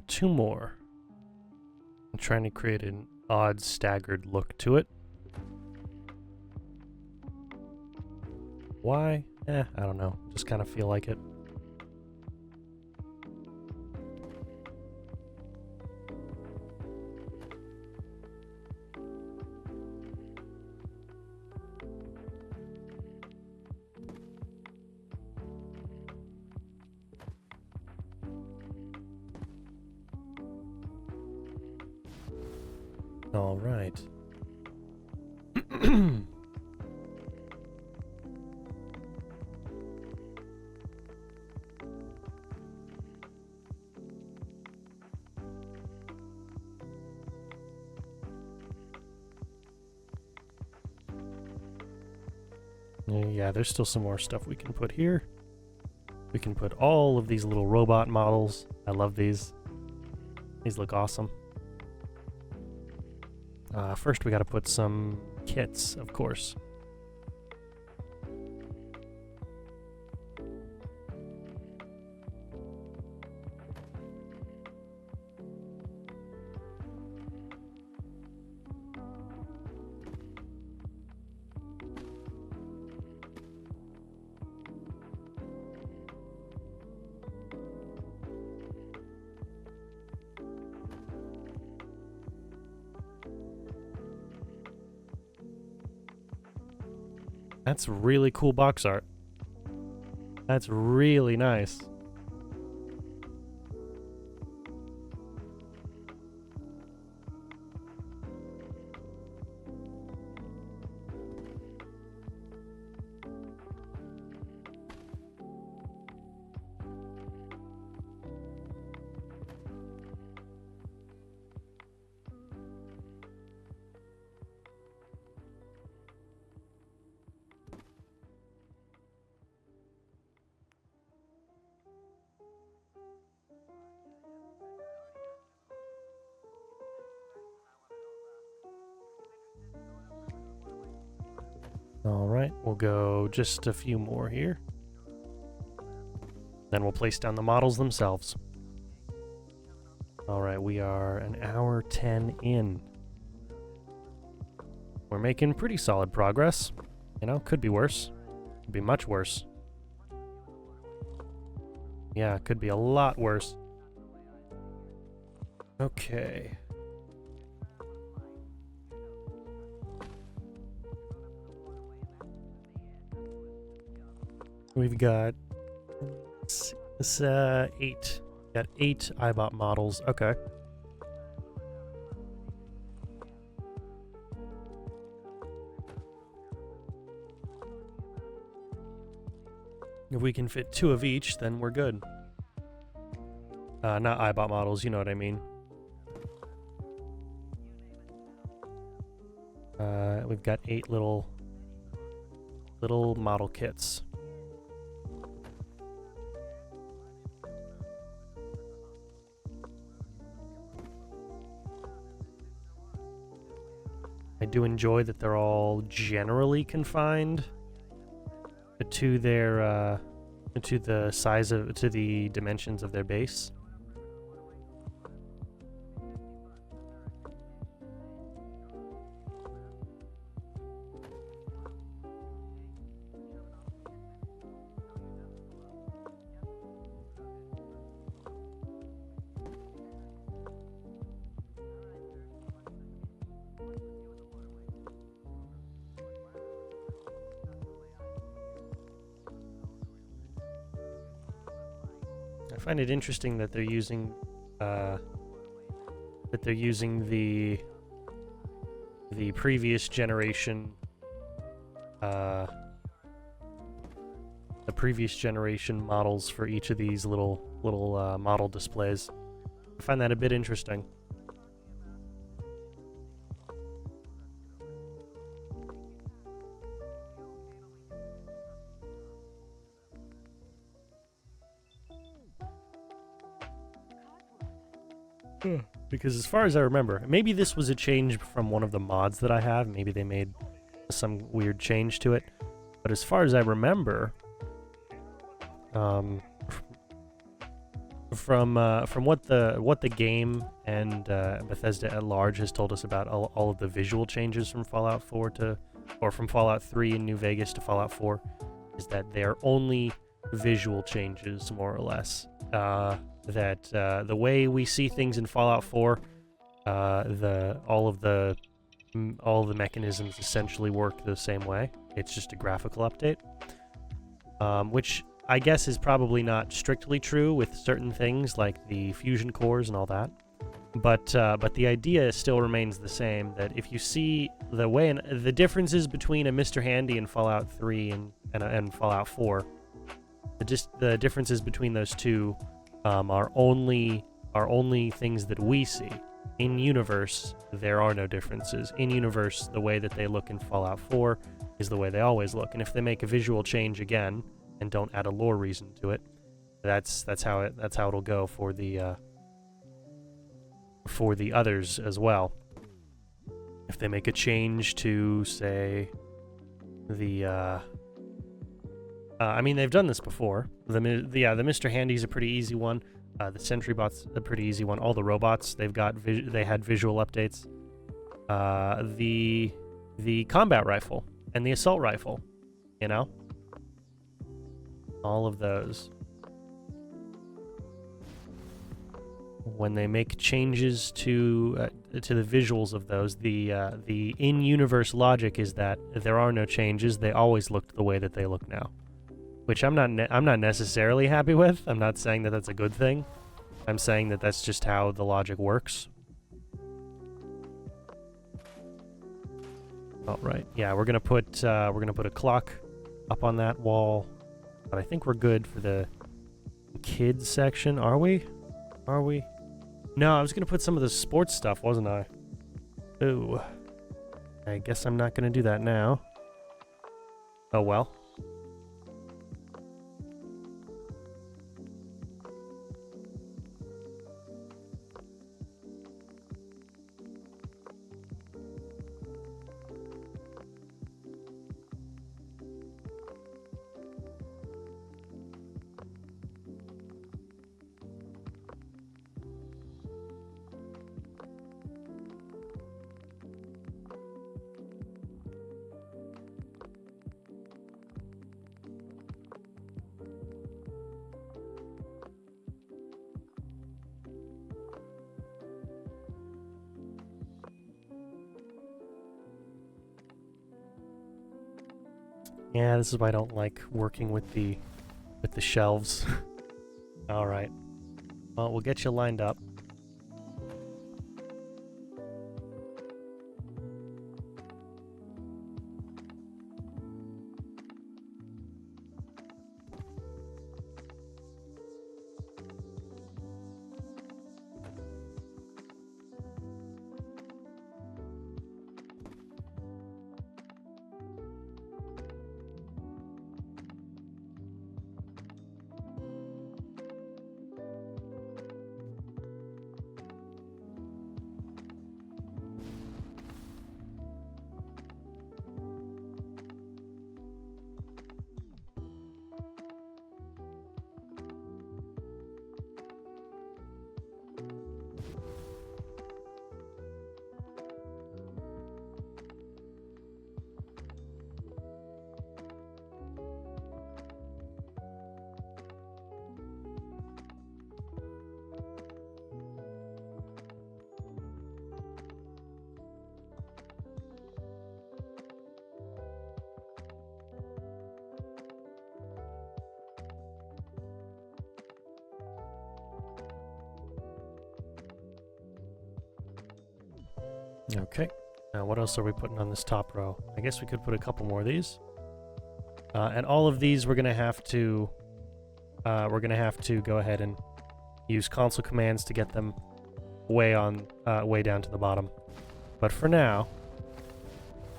Two more. I'm trying to create an odd, staggered look to it. Why? I don't know. Just kind of feel like it. All right. Yeah, there's still some more stuff we can put here. We can put all of these little robot models. I love these. These look awesome. First, we gotta put some kits, of course. That's really cool box art. That's really nice. Alright, we'll go just a few more here. Then we'll place down the models themselves. Alright, we are an hour 10 in. We're making pretty solid progress. You know, could be worse. Could be much worse. Yeah, could be a lot worse. Okay. We've got 8. Got 8 iBot models. Okay. If we can fit 2 of each, then we're good. Not iBot models, you know what I mean. We've got 8 little model kits. I do enjoy that they're all generally confined to their to the dimensions of their base. I find it interesting that they're using the previous generation models for each of these little model displays. I find that a bit interesting. Because as far as I remember, maybe this was a change from one of the mods that I have. Maybe they made some weird change to it. But as far as I remember, from what the game and Bethesda at large has told us about all of the visual changes from Fallout 4 from Fallout 3 in New Vegas to Fallout 4, is that they're only visual changes, more or less. That the way we see things in Fallout 4, all of the mechanisms essentially work the same way. It's just a graphical update, which I guess is probably not strictly true with certain things like the fusion cores and all that. But the idea still remains the same. That if you see the way and the differences between a Mr. Handy in Fallout 3 and Fallout 4, the differences between those two are only things that we see. In universe, there are no differences. In universe, the way that they look in Fallout 4 is the way they always look. And if they make a visual change again and don't add a lore reason to it, that's how it'll go for the others as well. If they make a change to, say, I mean, they've done this before. The Mr. Handy's a pretty easy one. The Sentry Bot's a pretty easy one. All the robots, they had visual updates. The combat rifle and the assault rifle, you know, all of those. When they make changes to the visuals of those, the in-universe logic is that there are no changes. They always looked the way that they look now. Which I'm not necessarily happy with. I'm not saying that that's a good thing. I'm saying that that's just how the logic works. All right, yeah, we're gonna put a clock up on that wall, but I think we're good for the kids section. Are we? Are we? No, I was gonna put some of the sports stuff, wasn't I? Ooh, I guess I'm not gonna do that now. Oh well. Yeah, this is why I don't like working with the shelves. Alright. Well, we'll get you lined up. Okay. Now what else are we putting on this top row? I guess we could put a couple more of these. And all of these we're gonna have to go ahead and use console commands to get them way down to the bottom. But for now,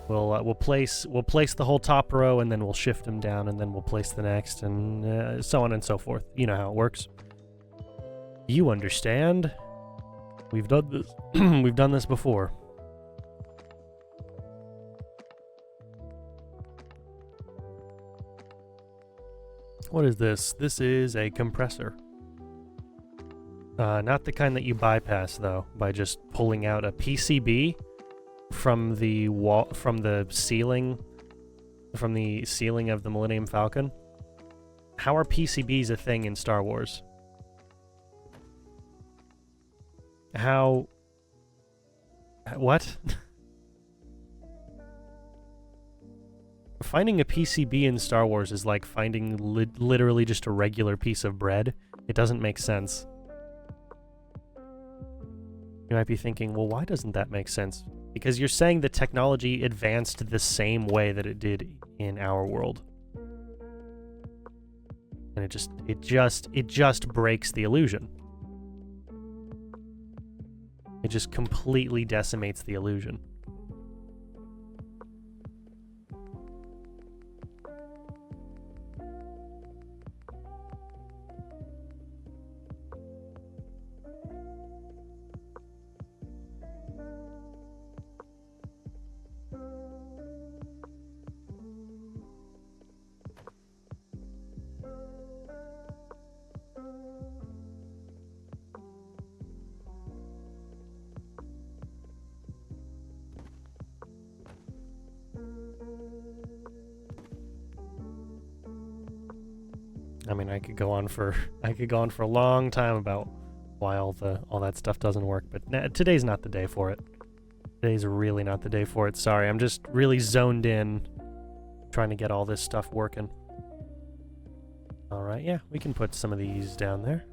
we'll place the whole top row, and then we'll shift them down, and then we'll place the next, and so on and so forth. You know how it works. You understand? We've done this. We've done this before. What is this? This is a compressor. Not the kind that you bypass, though, by just pulling out a PCB from the wall, from the ceiling of the Millennium Falcon. How are PCBs a thing in Star Wars? How? What? Finding a PCB in Star Wars is like finding literally just a regular piece of bread. It doesn't make sense. You might be thinking, well, why doesn't that make sense? Because you're saying the technology advanced the same way that it did in our world. And it just breaks the illusion. It just completely decimates the illusion. I mean, I could go on for a long time about why all that stuff doesn't work, but today's not the day for it. Today's really not the day for it. Sorry, I'm just really zoned in trying to get all this stuff working. All right, yeah, we can put some of these down there.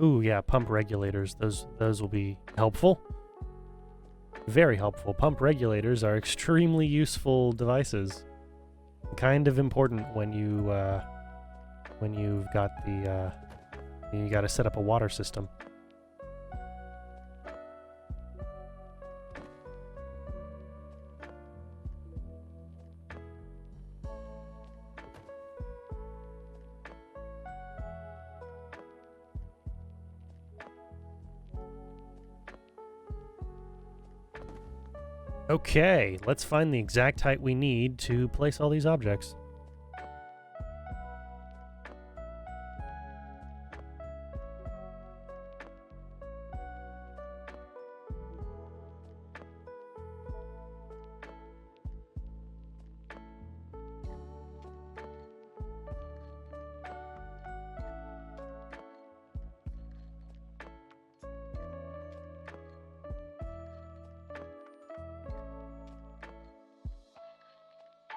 Ooh, yeah, pump regulators. Those will be helpful. Very helpful. Pump regulators are extremely useful devices. Kind of important when you've got the you got to set up a water system. Okay, let's find the exact height we need to place all these objects.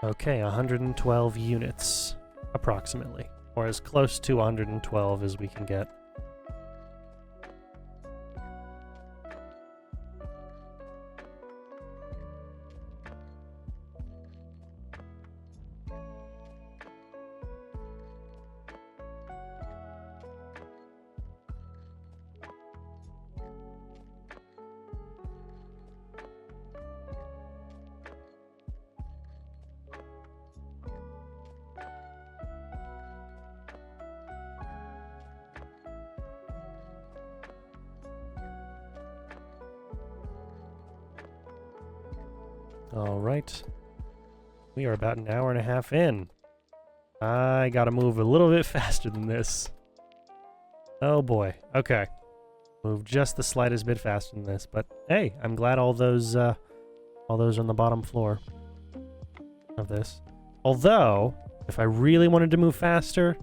Okay, 112 units, approximately, or as close to 112 as we can get. All right. We are about an hour and a half in. I gotta move a little bit faster than this. Oh boy. Okay. Move just the slightest bit faster than this, but hey, I'm glad all those are on the bottom floor of this. Although, if I really wanted to move faster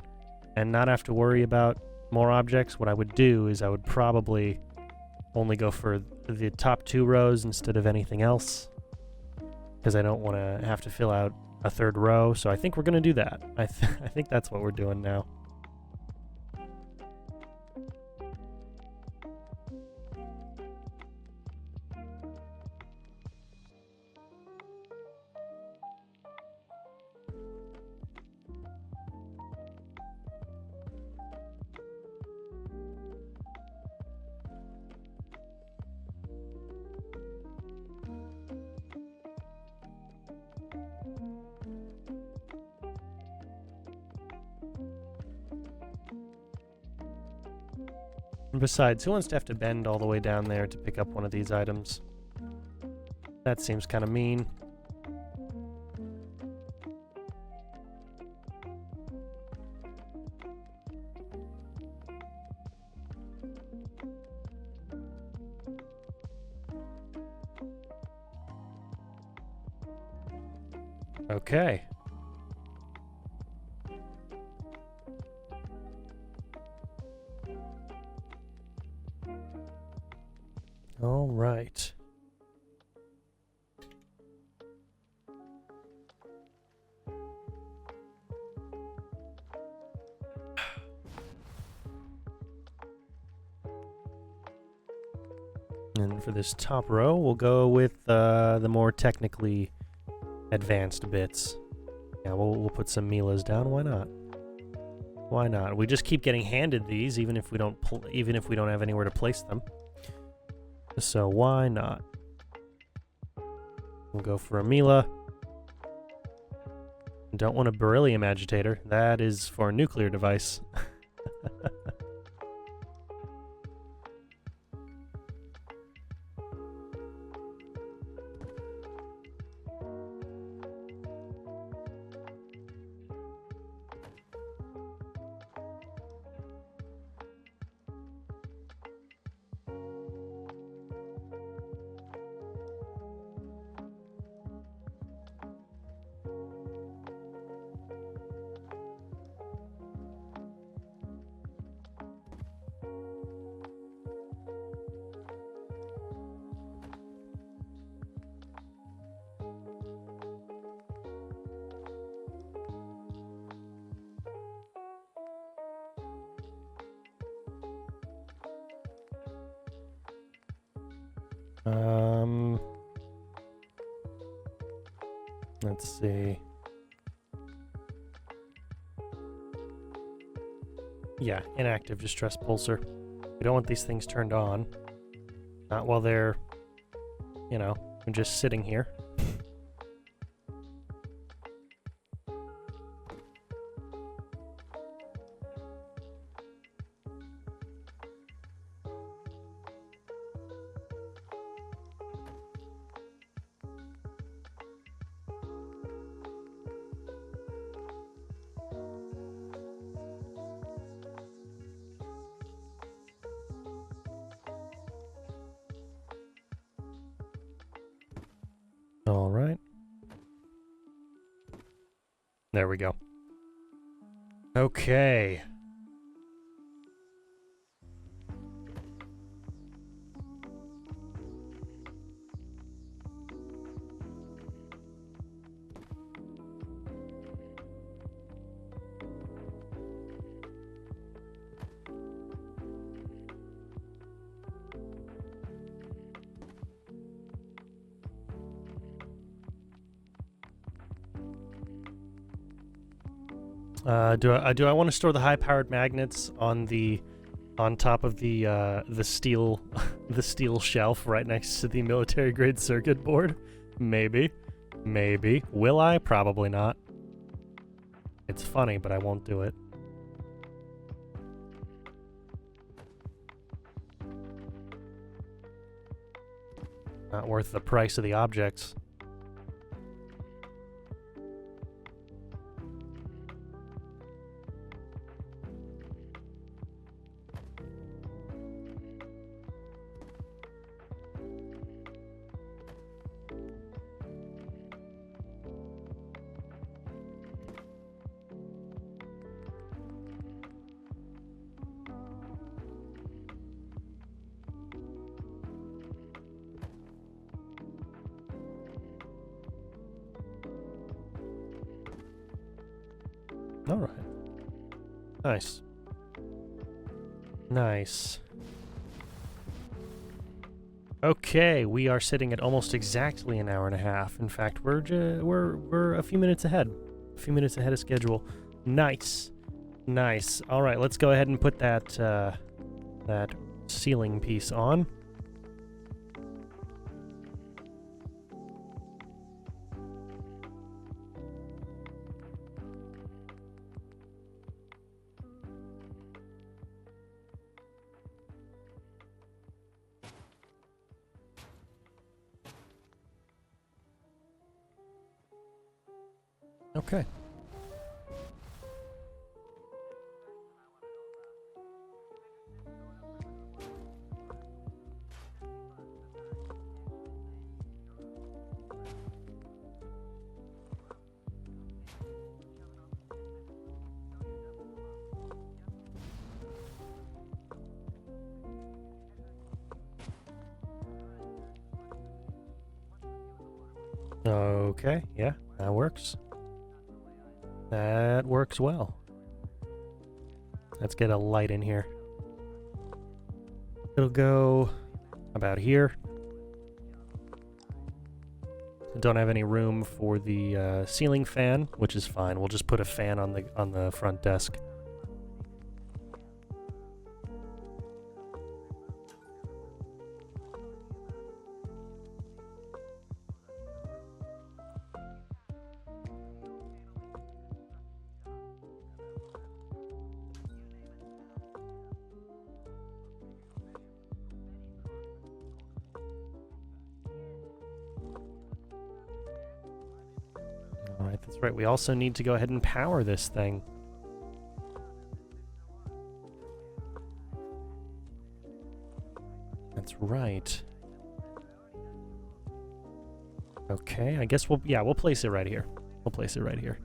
and not have to worry about more objects, what I would do is I would probably only go for the top 2 rows instead of anything else, because I don't want to have to fill out a 3rd row. So I think we're going to do that. I think that's what we're doing now. And besides, who wants to have to bend all the way down there to pick up one of these items? That seems kind of mean. Okay. All right. And for this top row, we'll go with the more technically advanced bits. Yeah, we'll put some Milas down. Why not? Why not? We just keep getting handed these, even if we don't have anywhere to place them. So why not? We'll go for a Mila. Don't want a beryllium agitator. That is for a nuclear device. Let's see. Yeah, inactive distress pulsar. We don't want these things turned on. Not while they're, you know, just sitting here. All right. There we go. Okay. Do I want to store the high-powered magnets on top of the steel the steel shelf right next to the military grade circuit board? Maybe. Will I? Probably not. It's funny, but I won't do it. Not worth the price of the objects. All right. Nice. Nice. Okay, we are sitting at almost exactly an hour and a half. In fact, we're a few minutes ahead. A few minutes ahead of schedule. Nice. Nice. All right, let's go ahead and put that that ceiling piece on. Okay. Okay, yeah, that works. That works well. Let's get a light in here. It'll go about here. Don't have any room for the ceiling fan, which is fine. We'll just put a fan on the front desk. Alright, that's right. We also need to go ahead and power this thing. That's right. Okay, I guess we'll place it right here. We'll place it right here.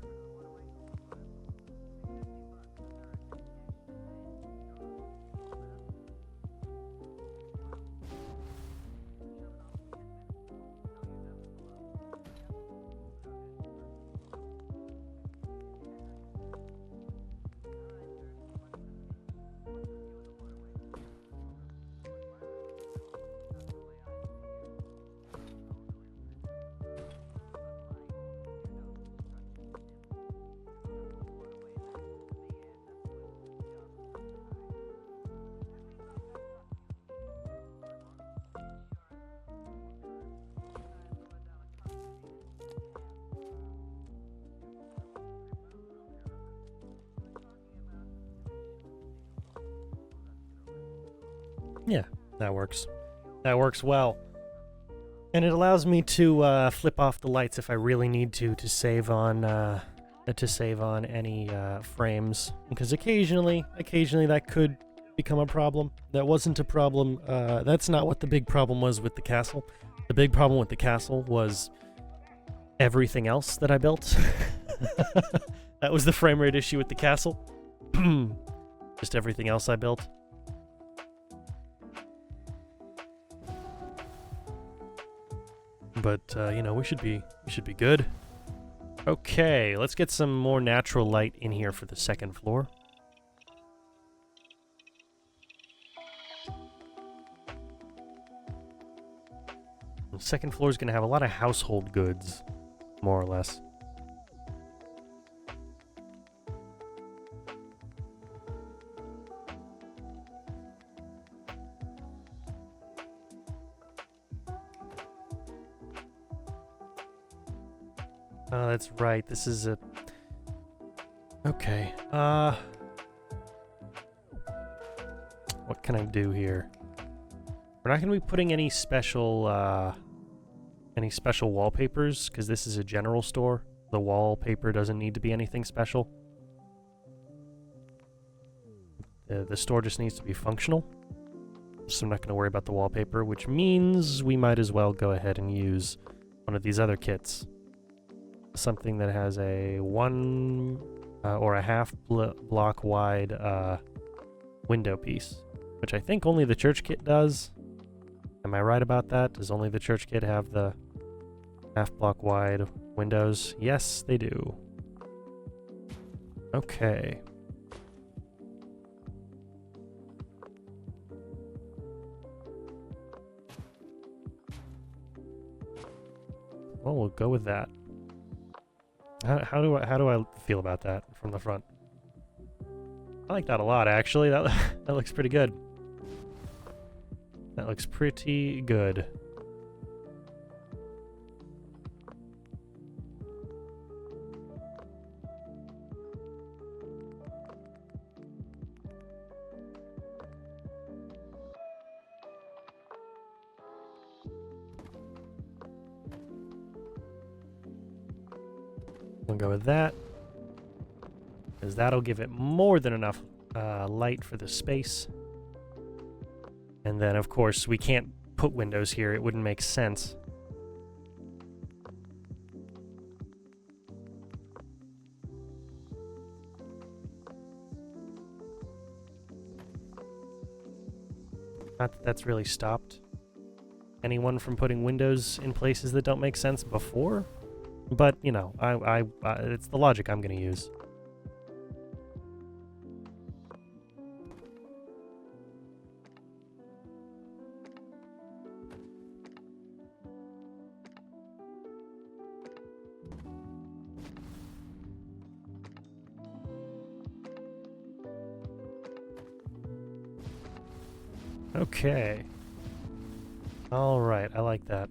Yeah, that works. That works well. And it allows me to flip off the lights if I really need to save on any frames, because occasionally that could become a problem. That wasn't a problem. That's not what the big problem was with the castle. The big problem with the castle was everything else that I built. That was the frame rate issue with the castle. Just everything else I built. But you know, we should be good. Okay, let's get some more natural light in here for the second floor. The second floor is going to have a lot of household goods, more or less. Oh, that's right. This is a... Okay. What can I do here? We're not going to be putting any special wallpapers, because this is a general store. The wallpaper doesn't need to be anything special. The store just needs to be functional. So I'm not going to worry about the wallpaper, which means we might as well go ahead and use one of these other kits. Something that has a 1 or a half block wide window piece, which I think only the church kit does. Am I right about that? Does only the church kit have the half block wide windows? Yes, they do. Okay. Well, we'll go with that. How do I feel about that from the front? I like that a lot, actually. That looks pretty good. That looks pretty good. We'll go with that, because that'll give it more than enough light for the space. And then, of course, we can't put windows here. It wouldn't make sense. Not that that's really stopped anyone from putting windows in places that don't make sense before. But, you know, it's the logic I'm going to use. Okay. All right, I like that.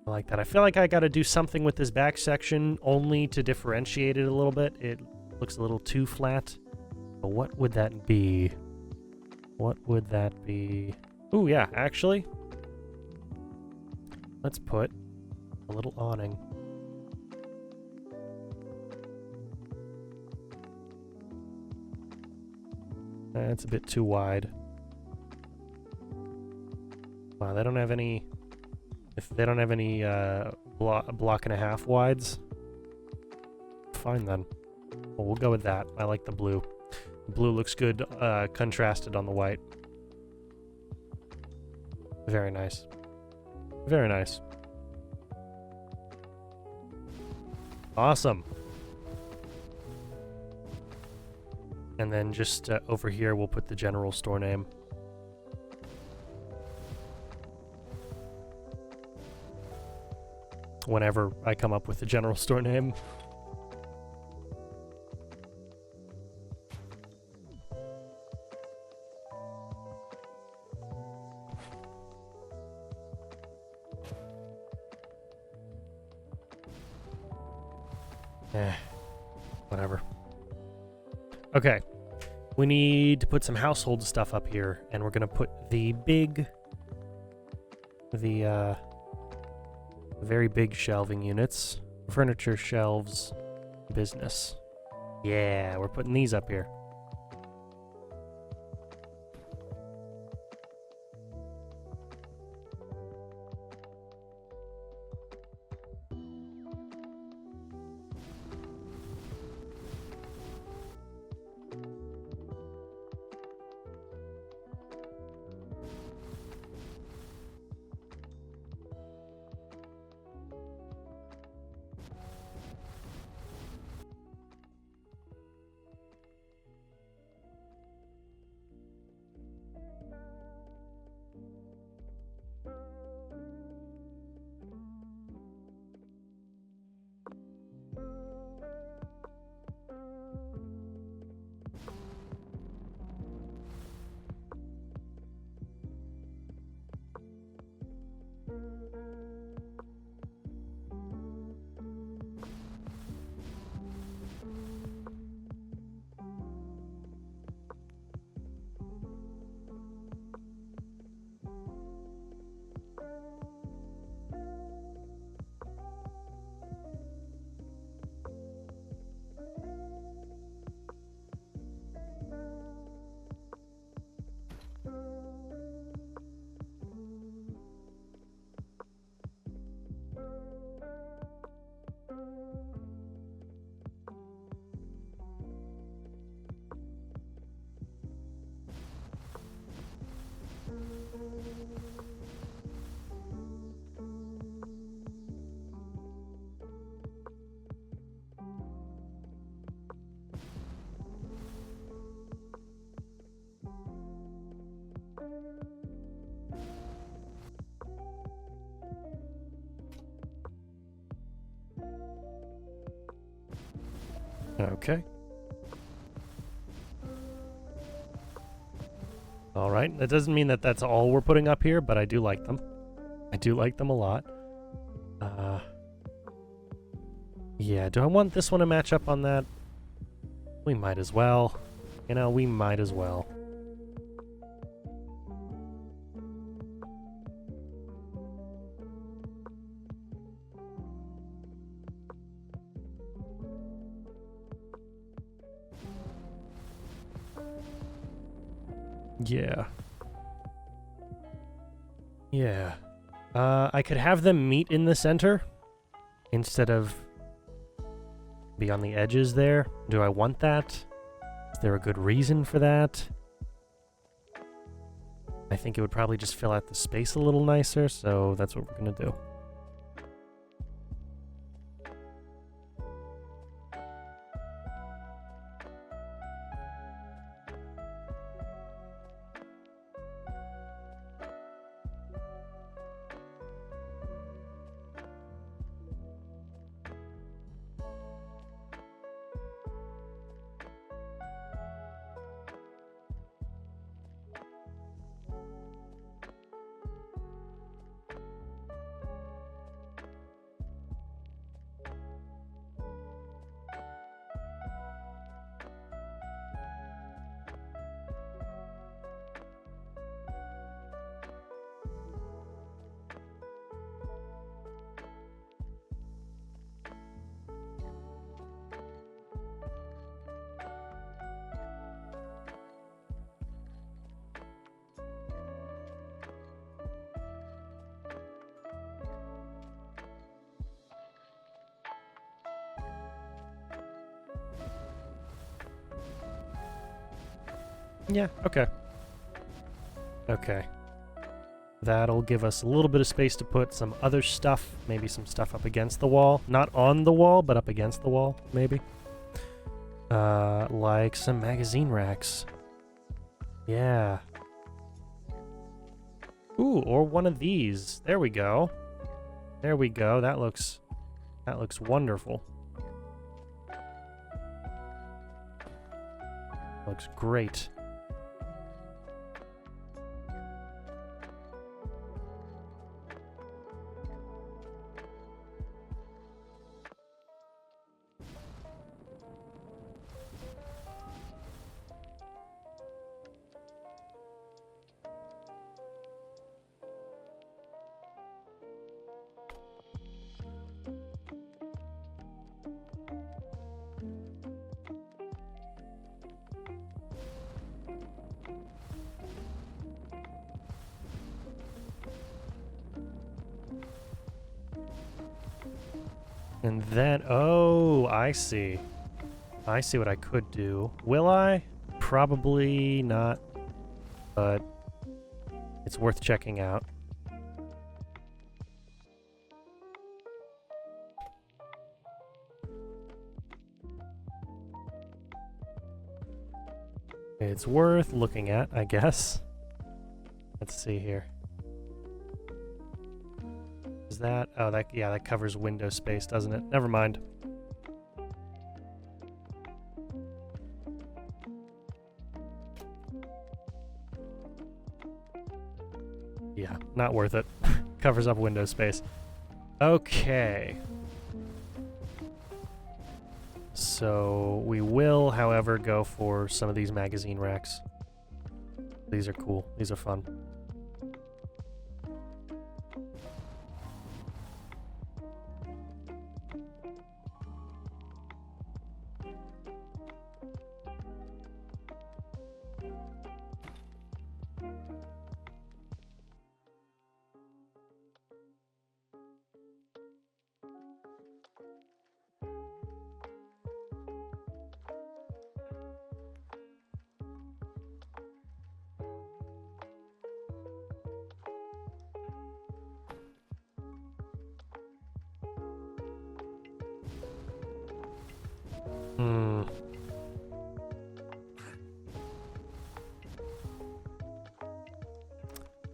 I like that. I feel like I got to do something with this back section only to differentiate it a little bit. It looks a little too flat. But what would that be? What would that be? Ooh, yeah, actually. Let's put a little awning. That's a bit too wide. Wow, they don't have any... If they don't have any block and a half wides, fine then. Well, we'll go with that. I like the blue. The blue looks good contrasted on the white. Very nice. Very nice. Awesome. And then just over here, we'll put the general store name. Whenever I come up with the general store name. Whatever. Okay. We need to put some household stuff up here, and we're gonna put the very big shelving units. Furniture shelves, business. Yeah, we're putting these up here. Okay. Alright, that doesn't mean that that's all we're putting up here, but I do like them. I do like them a lot. Yeah, do I want this one to match up on that? We might as well. You know, we might as well. Yeah. Yeah. I could have them meet in the center instead of be on the edges there. Do I want that? Is there a good reason for that? I think it would probably just fill out the space a little nicer, so that's what we're gonna do. Yeah, okay. Okay. That'll give us a little bit of space to put some other stuff, maybe some stuff up against the wall. Not on the wall, but up against the wall, maybe. Like some magazine racks. Yeah. Ooh, or one of these. There we go. There we go. That looks wonderful. Looks great. And then, oh, I see. I see what I could do. Will I? Probably not, but it's worth checking out. It's worth looking at, I guess. Let's see here. Is that? Oh, that, yeah, that covers window space, doesn't it? Never mind. Yeah, not worth it. Covers up window space. Okay. So we will, however, go for some of these magazine racks. These are cool. These are fun.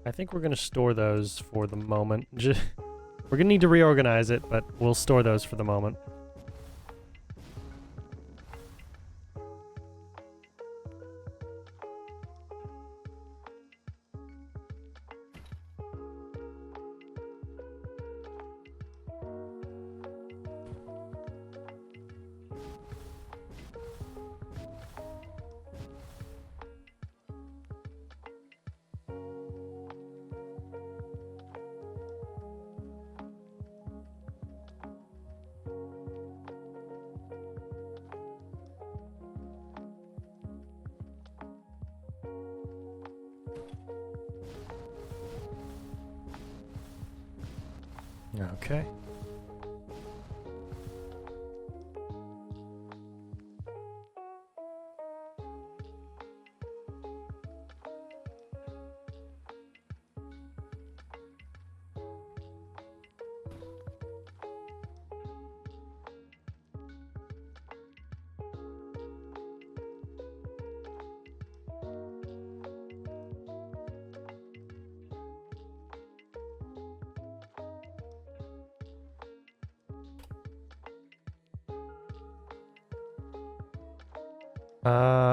I think we're going to store those for the moment. We're going to need to reorganize it, but we'll store those for the moment. Okay.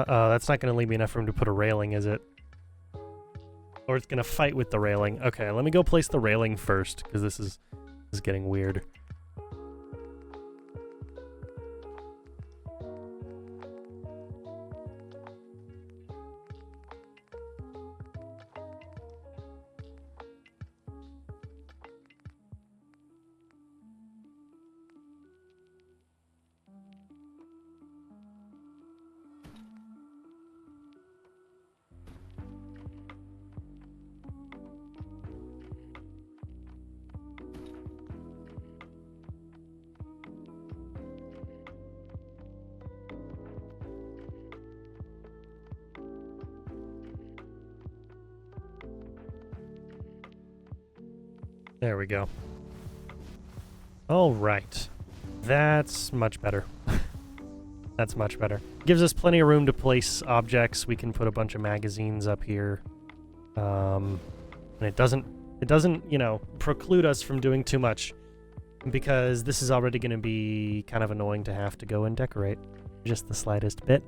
Oh, that's not going to leave me enough room to put a railing, is it? Or it's going to fight with the railing. Okay, let me go place the railing first, because this is getting weird. There we go. All right. That's much better. That's much better. Gives us plenty of room to place objects. We can put a bunch of magazines up here. And it doesn't, you know, preclude us from doing too much, because this is already going to be kind of annoying to have to go and decorate just the slightest bit.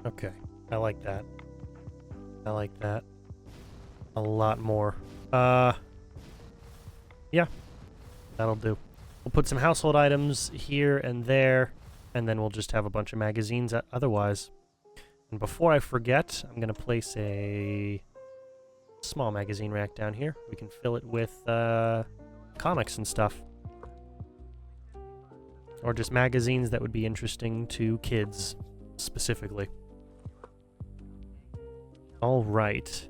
Okay, I like that. I like that a lot more. Yeah, that'll do. We'll put some household items here and there, and then we'll just have a bunch of magazines otherwise. And before I forget, I'm going to place a small magazine rack down here. We can fill it with comics and stuff. Or just magazines that would be interesting to kids, specifically. All right.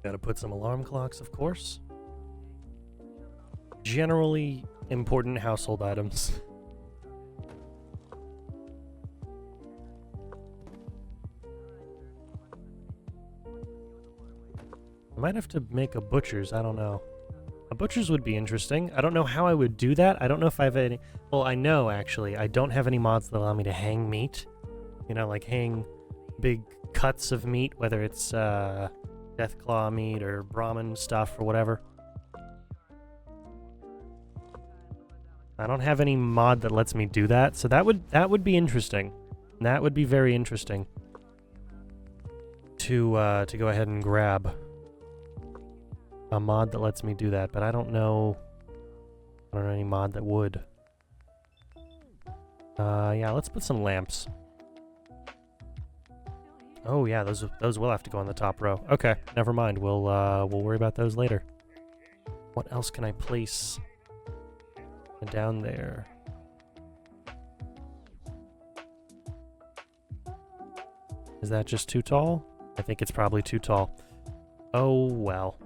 Gotta put some alarm clocks, of course. Generally, important household items. I might have to make a butcher's, I don't know. A butcher's would be interesting. I don't know how I would do that. I don't know if I have any... Well, I know, actually. I don't have any mods that allow me to hang meat. You know, like hang big cuts of meat, whether it's Deathclaw meat or Brahmin stuff or whatever. I don't have any mod that lets me do that, so that would be interesting. That would be very interesting to go ahead and grab a mod that lets me do that, but I don't know any mod that would. Yeah, let's put some lamps. Oh yeah, those will have to go on the top row. Okay, never mind. We'll worry about those later. What else can I place down there? Is that just too tall? I think it's probably too tall. Oh well.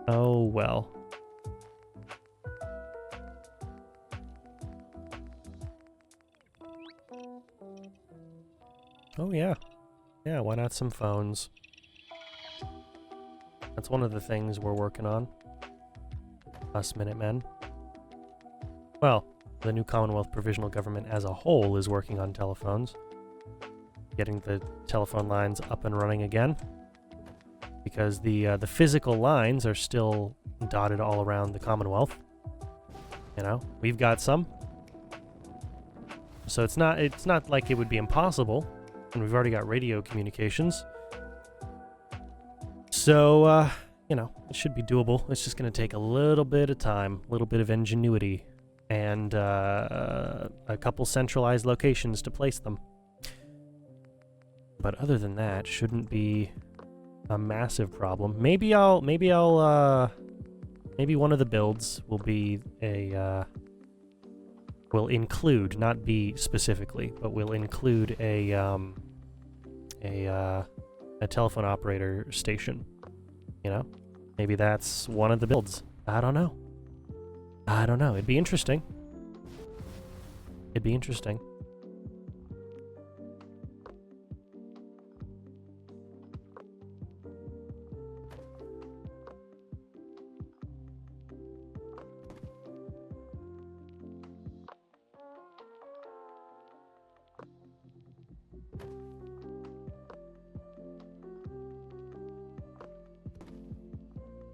Oh well. Oh yeah. Yeah, why not some phones? That's one of the things we're working on. Us Minutemen. Well, the new Commonwealth Provisional Government as a whole is working on telephones. Getting the telephone lines up and running again. Because the physical lines are still dotted all around the Commonwealth. You know, we've got some. So it's not like it would be impossible. And we've already got radio communications. So, you know, it should be doable. It's just going to take a little bit of time, a little bit of ingenuity, and a couple centralized locations to place them. But other than that, shouldn't be a massive problem. Maybe maybe one of the builds will be will include, not be specifically, but will include a telephone operator station. You know, maybe that's one of the builds. I don't know. It'd be interesting.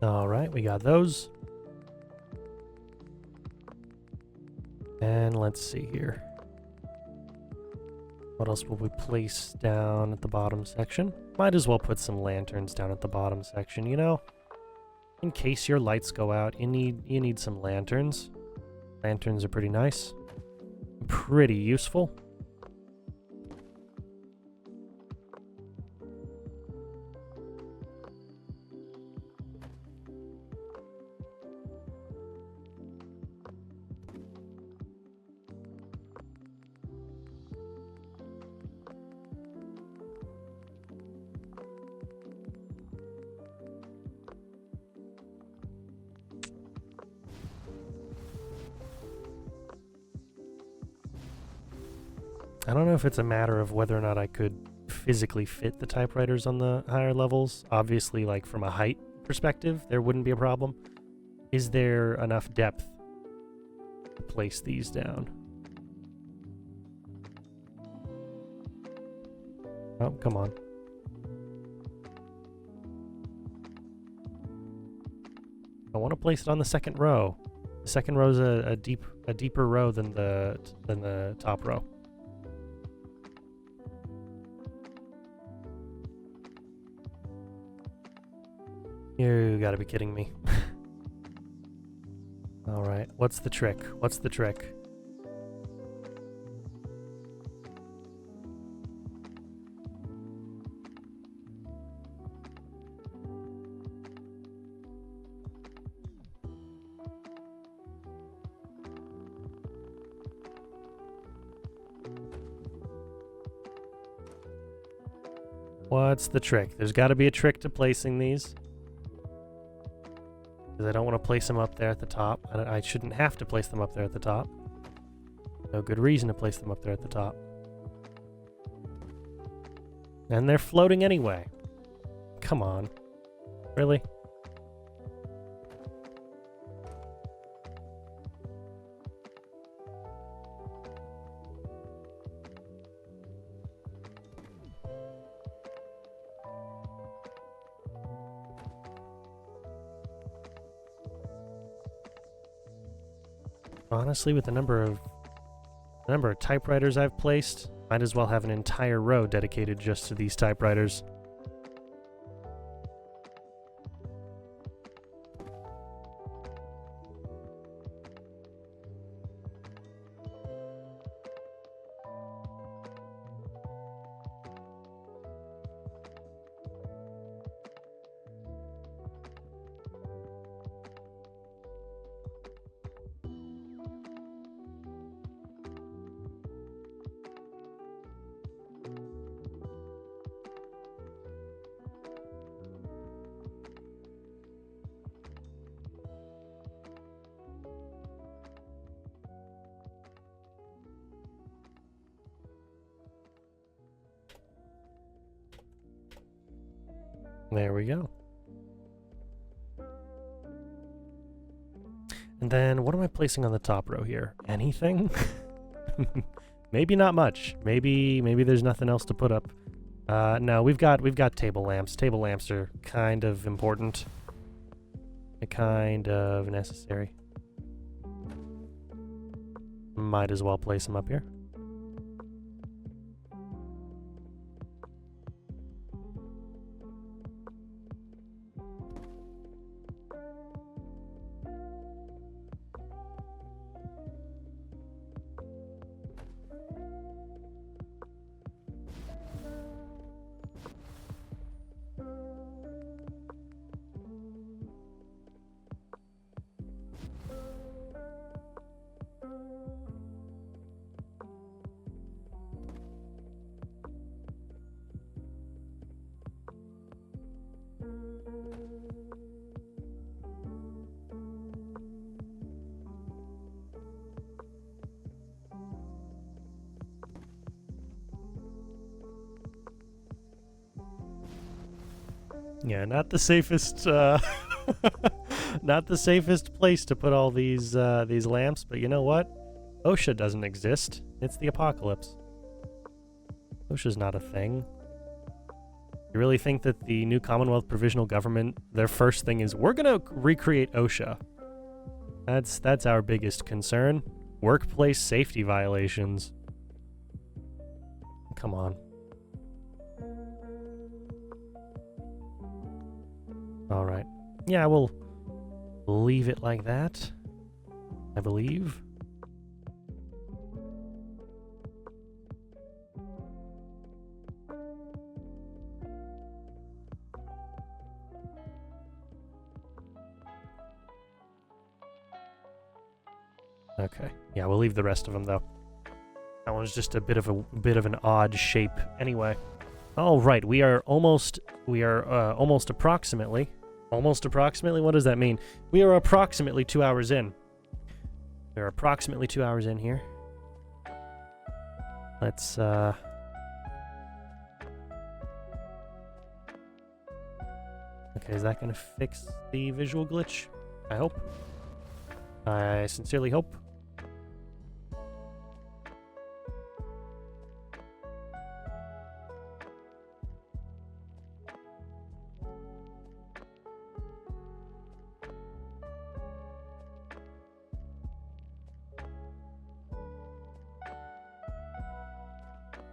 All right, we got those. And let's see here. What else will we place down at the bottom section? Might as well put some lanterns down at the bottom section, you know? In case your lights go out, you need some lanterns. Lanterns are pretty nice. Pretty useful. I don't know if it's a matter of whether or not I could physically fit the typewriters on the higher levels. Obviously, like from a height perspective, there wouldn't be a problem. Is there enough depth to place these down? Oh, come on. I want to place it on the second row. The second row is a deeper row than the top row. You gotta be kidding me. Alright, what's the trick? What's the trick? What's the trick? There's gotta be a trick to placing these. Because I don't want to place them up there at the top. I shouldn't have to place them up there at the top. No good reason to place them up there at the top. And they're floating anyway. Come on. Really? Honestly, with the number of typewriters I've placed, might as well have an entire row dedicated just to these typewriters. There we go. And then what am I placing on the top row here? Anything? Maybe not much. Maybe there's nothing else to put up. No, we've got table lamps. Table lamps are kind of important. Kind of necessary. Might as well place them up here. Yeah, not the safest, not the safest place to put all these lamps, but you know what? OSHA doesn't exist. It's the apocalypse. OSHA's not a thing. You really think that the new Commonwealth Provisional Government, their first thing is, we're gonna recreate OSHA? That's our biggest concern. Workplace safety violations. Come on. All right. Yeah, we'll leave it like that, I believe. Okay. Yeah, we'll leave the rest of them though. That one's just a bit of an odd shape anyway. All right, we are almost approximately. Almost approximately? What does that mean? We are approximately 2 hours in. We're approximately 2 hours in here. Let's, Okay, is that gonna fix the visual glitch? I hope. I sincerely hope.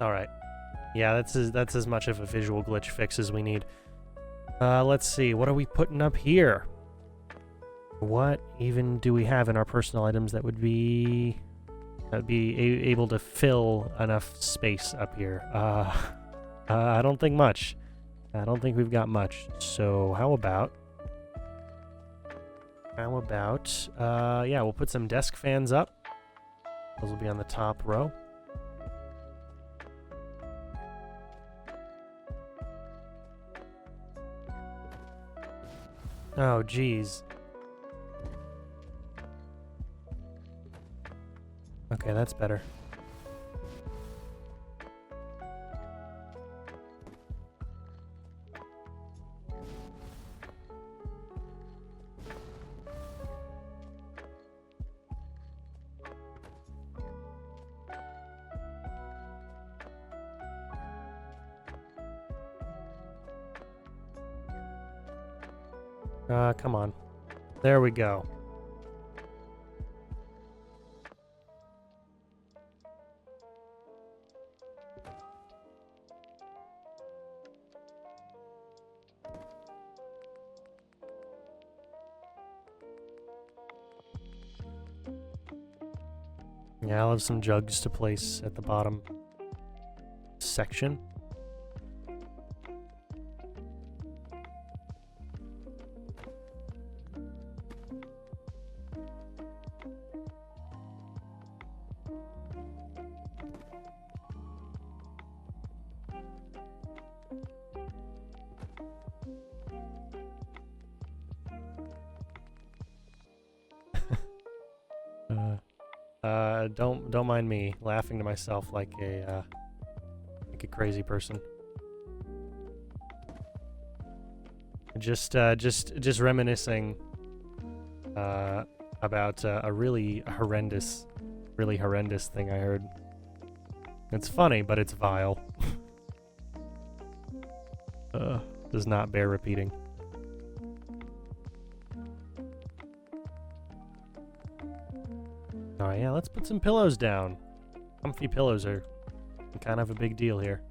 All right. Yeah, that's as much of a visual glitch fix as we need. Let's see. What are we putting up here? What even do we have in our personal items that would be able to fill enough space up here? I don't think much. I don't think we've got much. So how about yeah, we'll put some desk fans up. Those will be on the top row. Oh, geez. Okay, that's better. Come on. There we go. Yeah, I'll have some jugs to place at the bottom section. Don't mind me laughing to myself like a crazy person. Just reminiscing about a really horrendous thing I heard. It's funny, but it's vile. Does not bear repeating. Alright, yeah, let's put some pillows down. Comfy pillows are kind of a big deal here.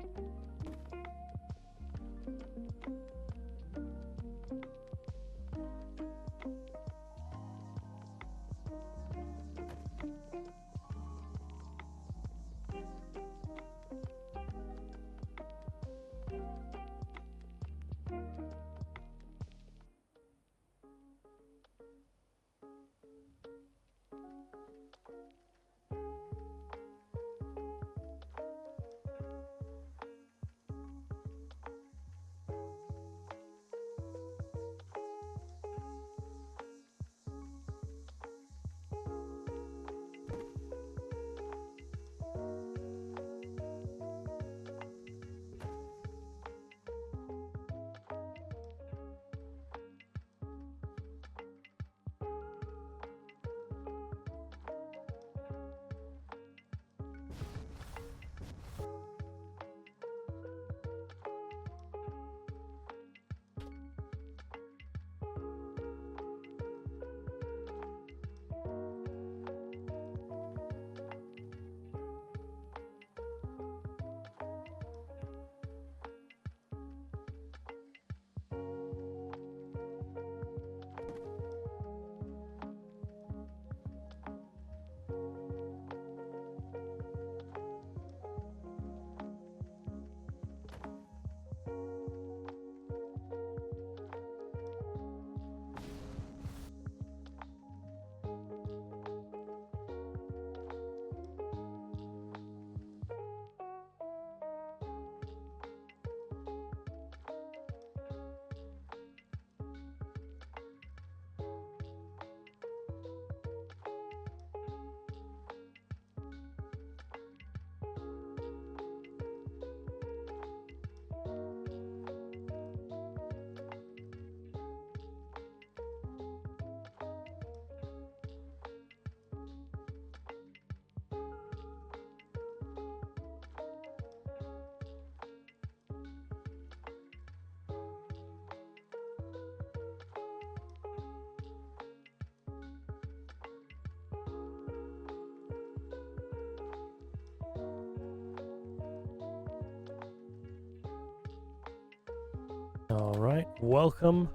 All right, welcome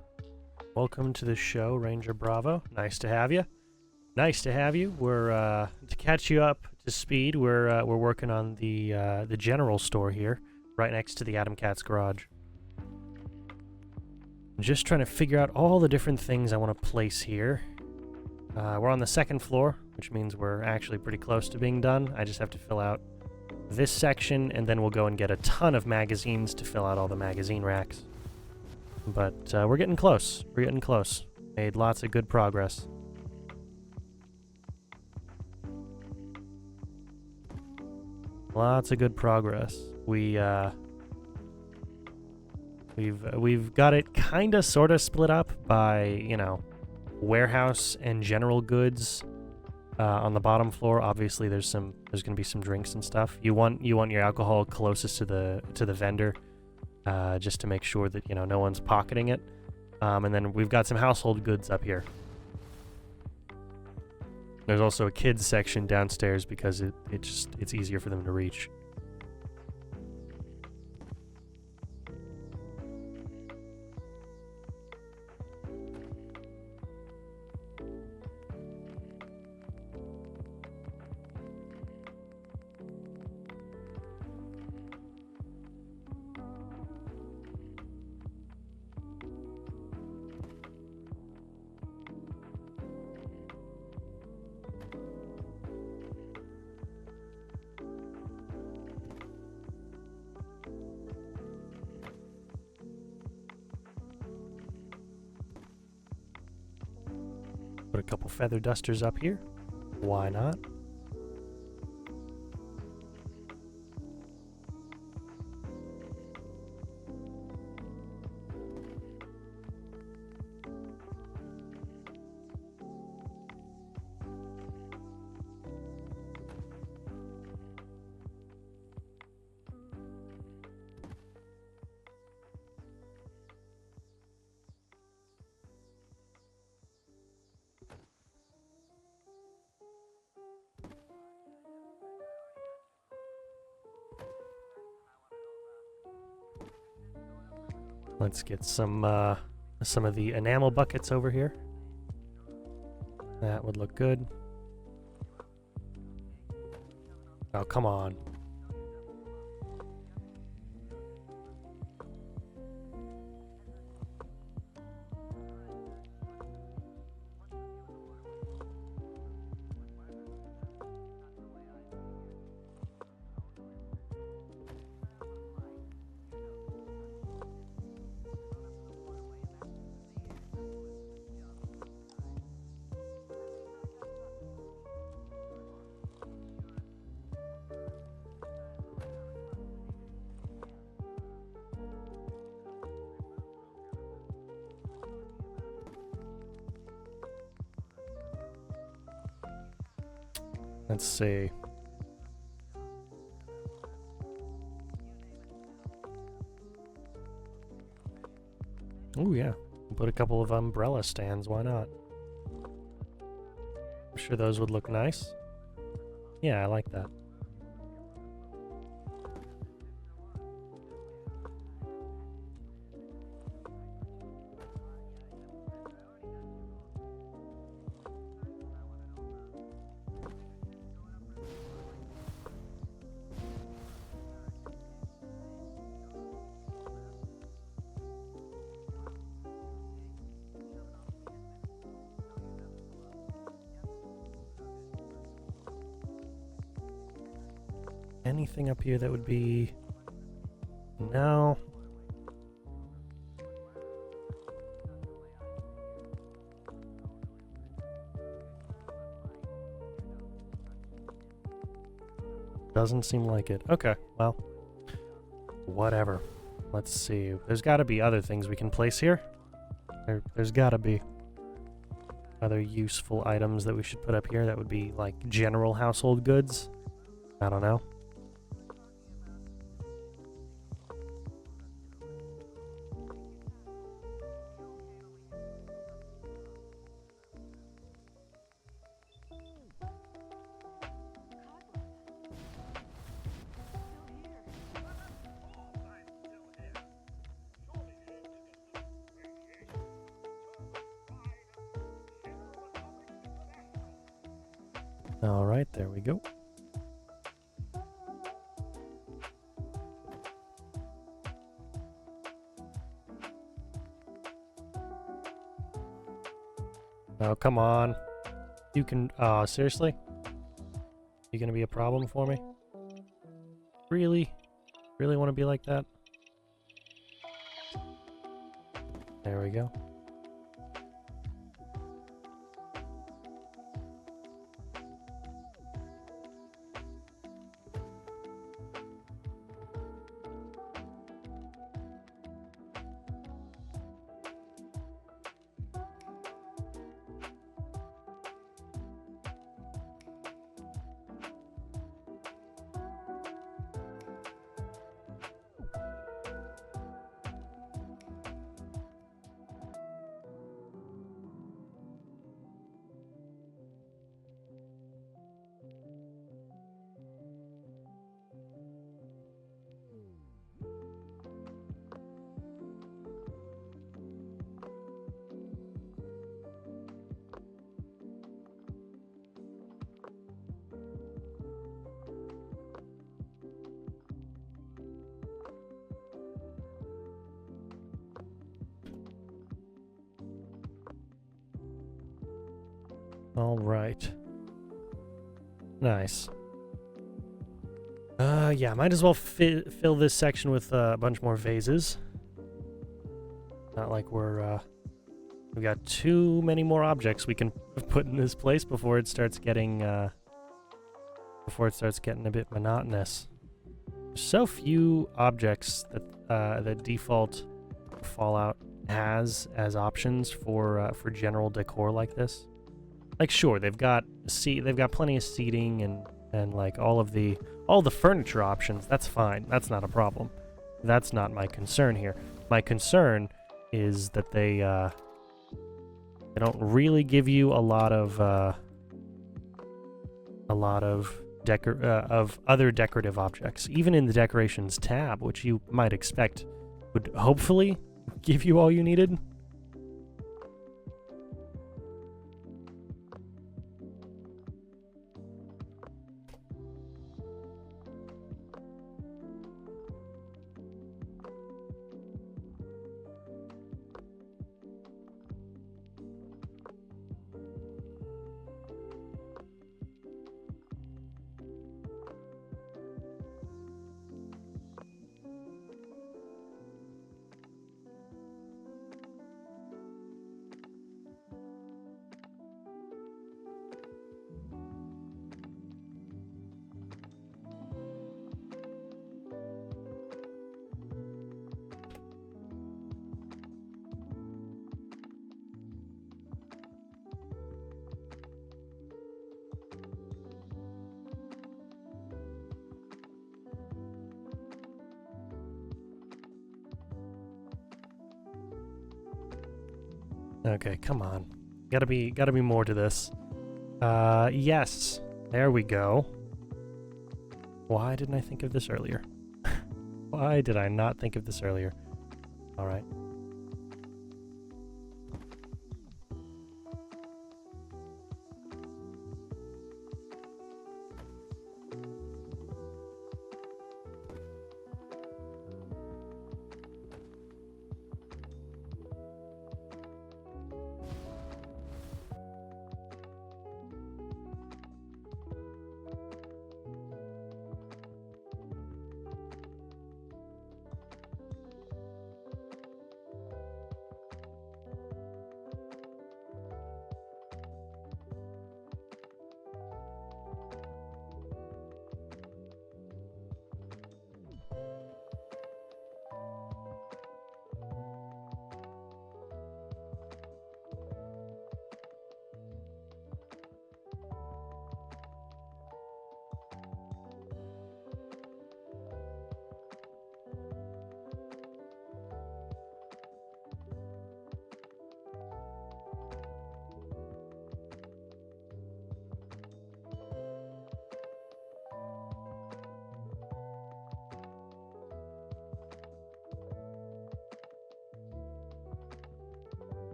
to the show, Ranger Bravo. Nice to have you. We're to catch you up to speed. We're working on the general store here, right next to the Adam Cat's garage. Just trying to figure out all the different things I want to place here. We're on the second floor, which means we're actually pretty close to being done. I just have to fill out this section, and then we'll go and get a ton of magazines to fill out all the magazine racks. But we're getting close. Made lots of good progress. Lots of good progress. We've got it kind of sort of split up by, you know, warehouse and general goods. On the bottom floor, obviously there's gonna be some drinks and stuff. You want your alcohol closest to the vendor, just to make sure that, you know, no one's pocketing it. And then we've got some household goods up here. There's also a kids section downstairs because it's easier for them to reach. Put a couple feather dusters up here. Why not? Let's get some of the enamel buckets over here. That would look good. Oh, come on. Let's see. Oh yeah, put a couple of umbrella stands, why not? I'm sure those would look nice. Yeah, I like that. Anything up here that would be... No. Doesn't seem like it. Okay, well, whatever. Let's see. There's got to be other things we can place here. There's got to be other useful items that we should put up here that would be like general household goods. I don't know. All right, there we go. Oh, come on. You can, seriously? You gonna be a problem for me? Really? Really want to be like that? There we go. All right. Nice. Yeah, might as well fill this section with a bunch more vases. Not like we got too many more objects we can put in this place before it starts getting a bit monotonous. There's so few objects that the default Fallout has as options for general decor like this. Like, sure, they've got plenty of seating and like all the furniture options. That's fine. That's not a problem. That's not my concern here. My concern is that they don't really give you a lot of other decorative objects, even in the decorations tab, which you might expect would hopefully give you all you needed. Okay, come on. Gotta be more to this. Yes. There we go. Why didn't I think of this earlier? Why did I not think of this earlier? All right.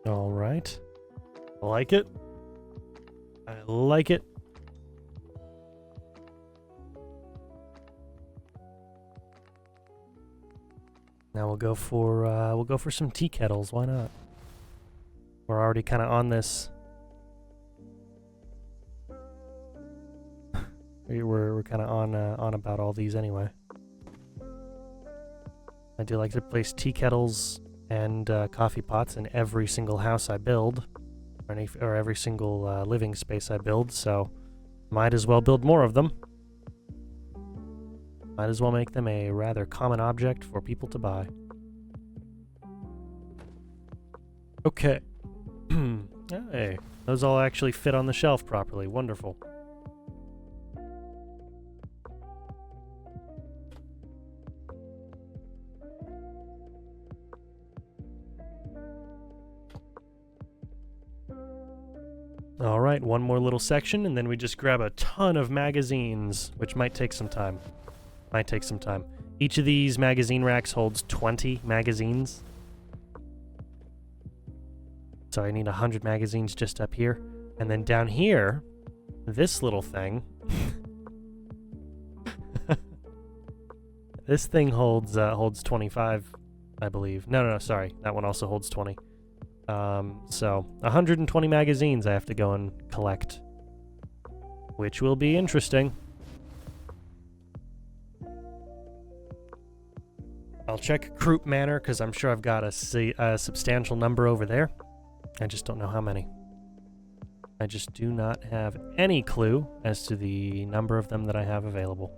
All right. I like it. I like it. Now we'll go for some tea kettles. Why not? We're already kind of on this. we're kind of on about all these anyway. I do like to place tea kettles and coffee pots in every single house I build, or every single living space I build, so might as well build more of them. Might as well make them a rather common object for people to buy. Okay. Hey, those all actually fit on the shelf properly. Wonderful. All right, one more little section, and then we just grab a ton of magazines, which might take some time. Each of these magazine racks holds 20 magazines. So I need 100 magazines just up here. And then down here, this little thing This thing holds 25, I believe. No, sorry. That one also holds 20. So 120 magazines I have to go and collect, which will be interesting. I'll check Croup Manor, because I'm sure I've got a substantial number over there. I just don't know how many. I just do not have any clue as to the number of them that I have available.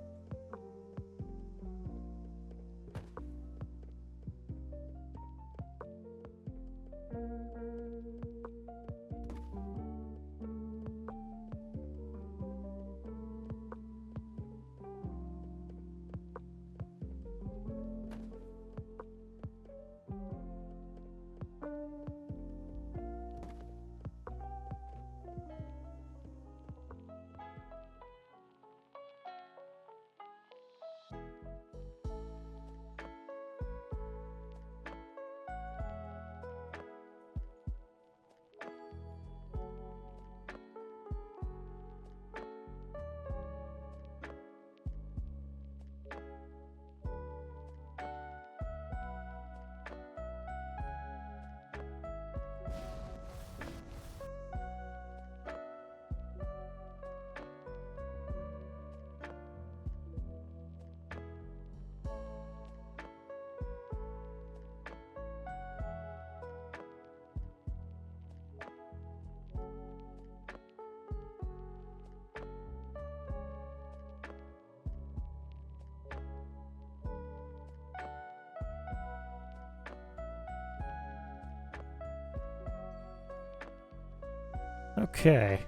Okay.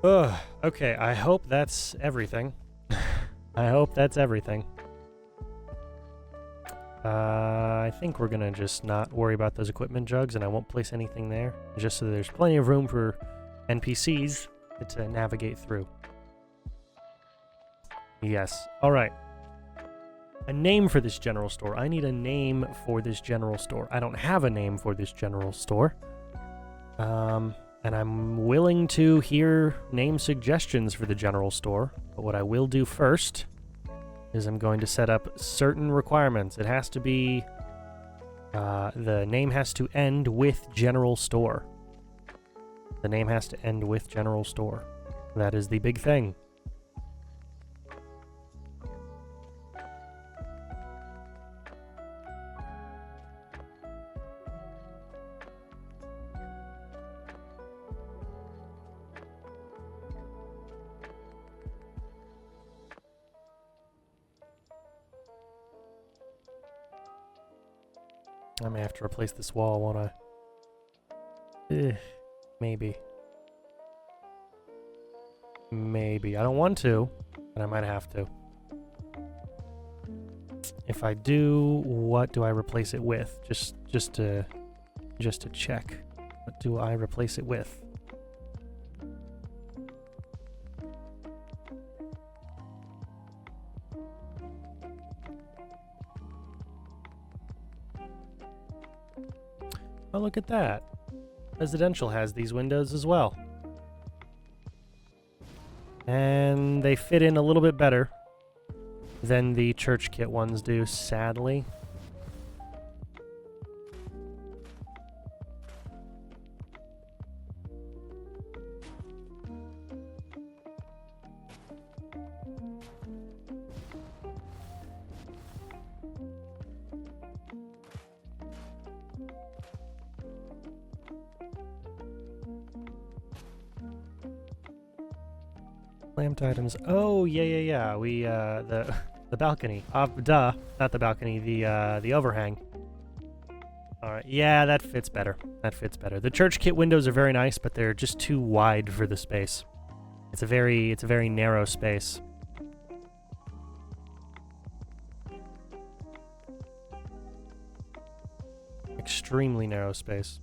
Ugh. Okay, I hope that's everything. I hope that's everything. I think we're gonna just not worry about those equipment jugs, and I won't place anything there, just so there's plenty of room for NPCs to navigate through. Yes. Alright. A name for this general store. I need a name for this general store. I don't have a name for this general store. And I'm willing to hear name suggestions for the general store, but what I will do first is I'm going to set up certain requirements. It has to be, the name has to end with general store. The name has to end with general store. That is the big thing. I may have to replace this wall, won't I? Maybe. Maybe. I don't want to, but I might have to. If I do, what do I replace it with? Just to check. What do I replace it with? Oh, look at that. Residential has these windows as well. And they fit in a little bit better than the church kit ones do, sadly. Lamped items. Oh, yeah. We, the balcony. Duh. Not the balcony, the overhang. Alright, yeah, that fits better. That fits better. The church kit windows are very nice, but they're just too wide for the space. It's a very narrow space. Extremely narrow space.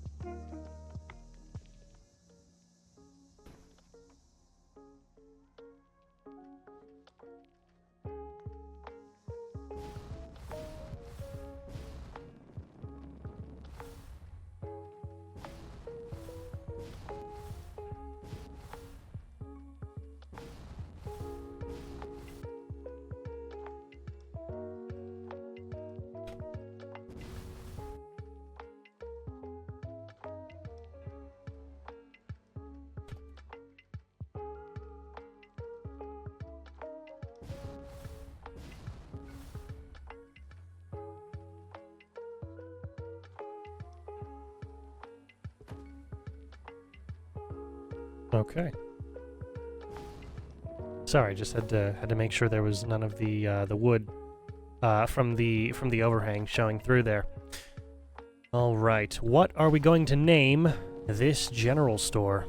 Okay. Sorry, just had to make sure there was none of the wood from the overhang showing through there. All right, what are we going to name this general store?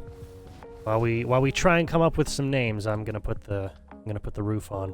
While we try and come up with some names, I'm gonna put the roof on.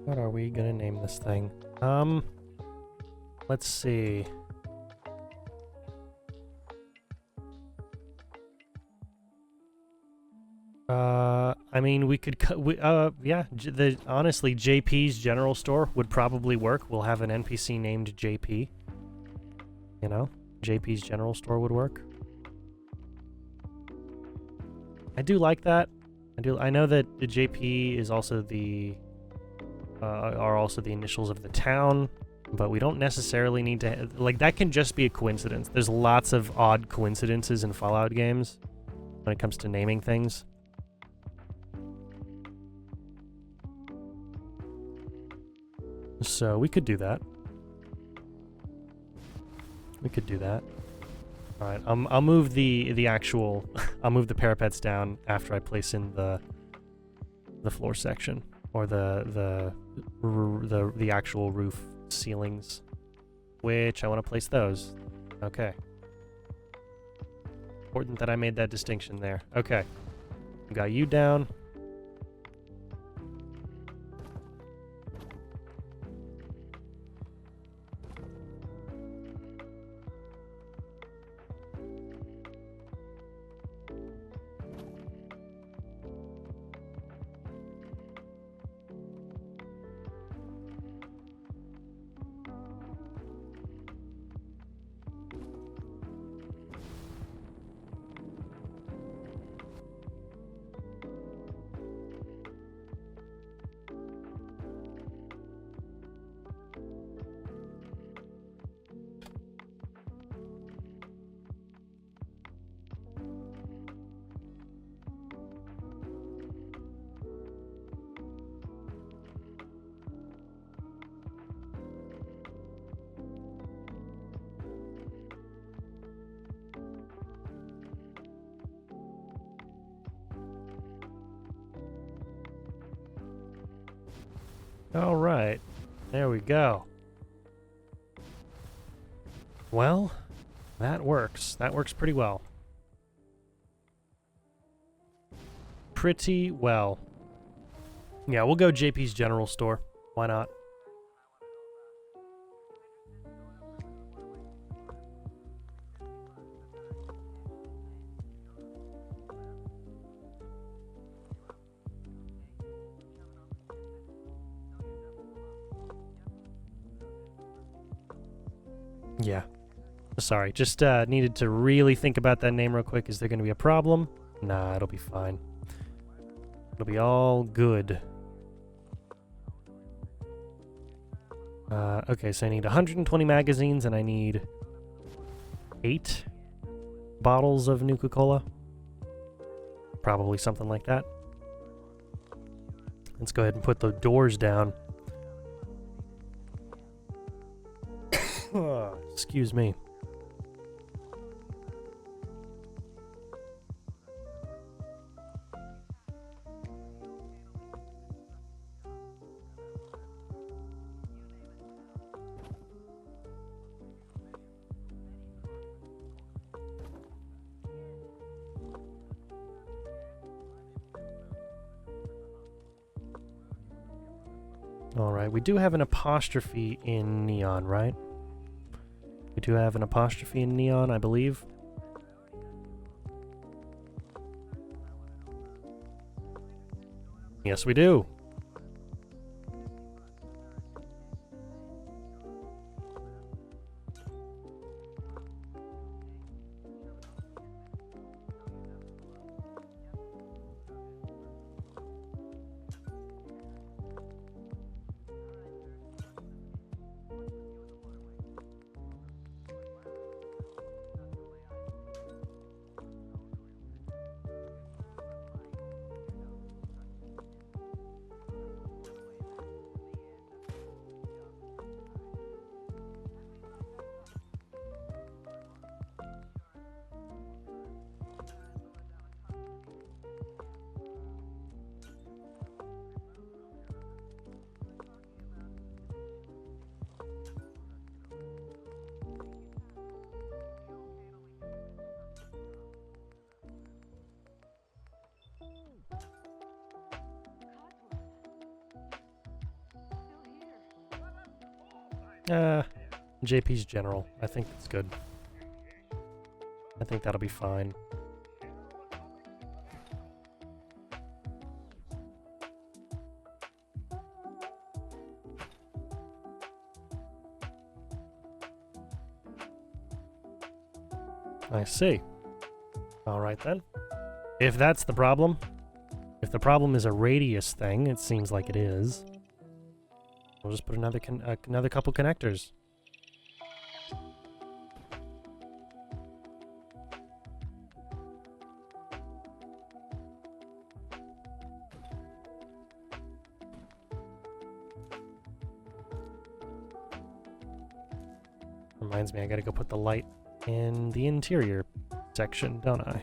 What are we gonna name this thing? Let's see. I mean, we could yeah, honestly, JP's General Store would probably work. We'll have an NPC named JP. You know, JP's General Store would work. I do like that. I know that the JP is also are also the initials of the town, but we don't necessarily need to, like, that can just be a coincidence. There's lots of odd coincidences in Fallout games when it comes to naming things. So we could do that. We could do that. All right, I'll move the actual I'll move the parapets down after I place in the floor section, or the actual roof ceilings, which I want to place those. Okay. Important that I made that distinction there. Okay. Got you down. All right, there we go. Well, that works. That works pretty well. Pretty well. Yeah, we'll go JP's General Store. Why not? Yeah. Sorry, just needed to really think about that name real quick. Is there going to be a problem? Nah, it'll be fine. It'll be all good. Okay, so I need 120 magazines, and I need 8 bottles of Nuka-Cola. Probably something like that. Let's go ahead and put the doors down. Excuse me. Alright, we do have an apostrophe in neon, right? We do have an apostrophe in neon, I believe. Yes, we do. JP's general. I think that's good. I think that'll be fine. I see. Alright then. If that's the problem, if the problem is a radius thing, it seems like it is, we'll just put another couple connectors. Reminds me, I gotta go put the light in the interior section, don't I?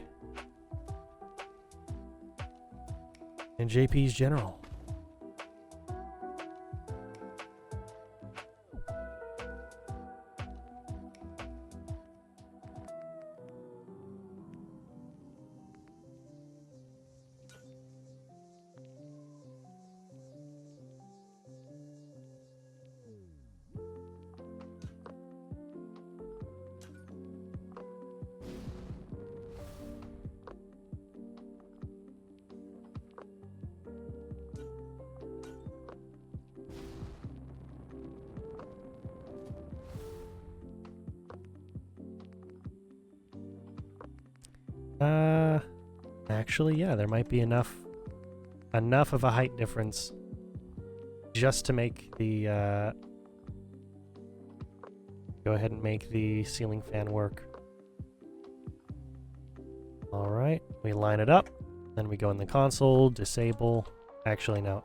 And JP's general. Actually, yeah, there might be enough of a height difference just to make the, go ahead and make the ceiling fan work. Alright, we line it up, then we go in the console, disable, actually no,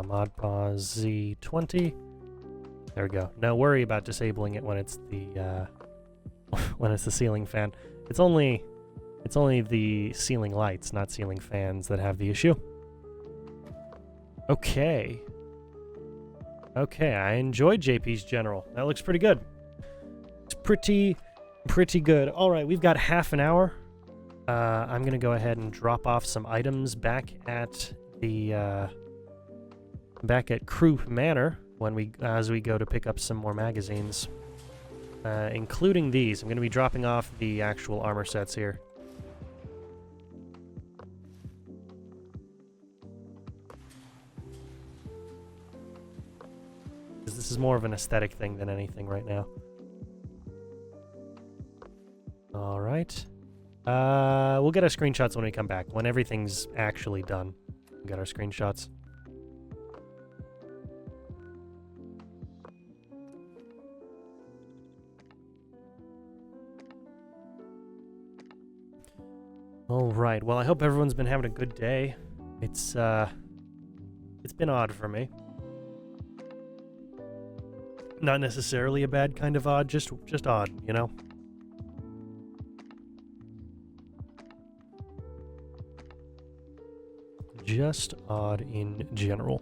mod pause Z20, there we go. No worry about disabling it when it's the, when it's the ceiling fan. It's only the ceiling lights, not ceiling fans, that have the issue. Okay. Okay, I enjoyed JP's general. That looks pretty good. It's pretty good. All right, we've got half an hour. I'm gonna go ahead and drop off some items back at the back at Croup Manor as we go to pick up some more magazines, including these. I'm gonna be dropping off the actual armor sets here. This is more of an aesthetic thing than anything right now. All right. We'll get our screenshots when we come back. When everything's actually done, we'll get our screenshots. All right. Well, I hope everyone's been having a good day. It's been odd for me. Not necessarily a bad kind of odd, just odd, you know? Just odd in general.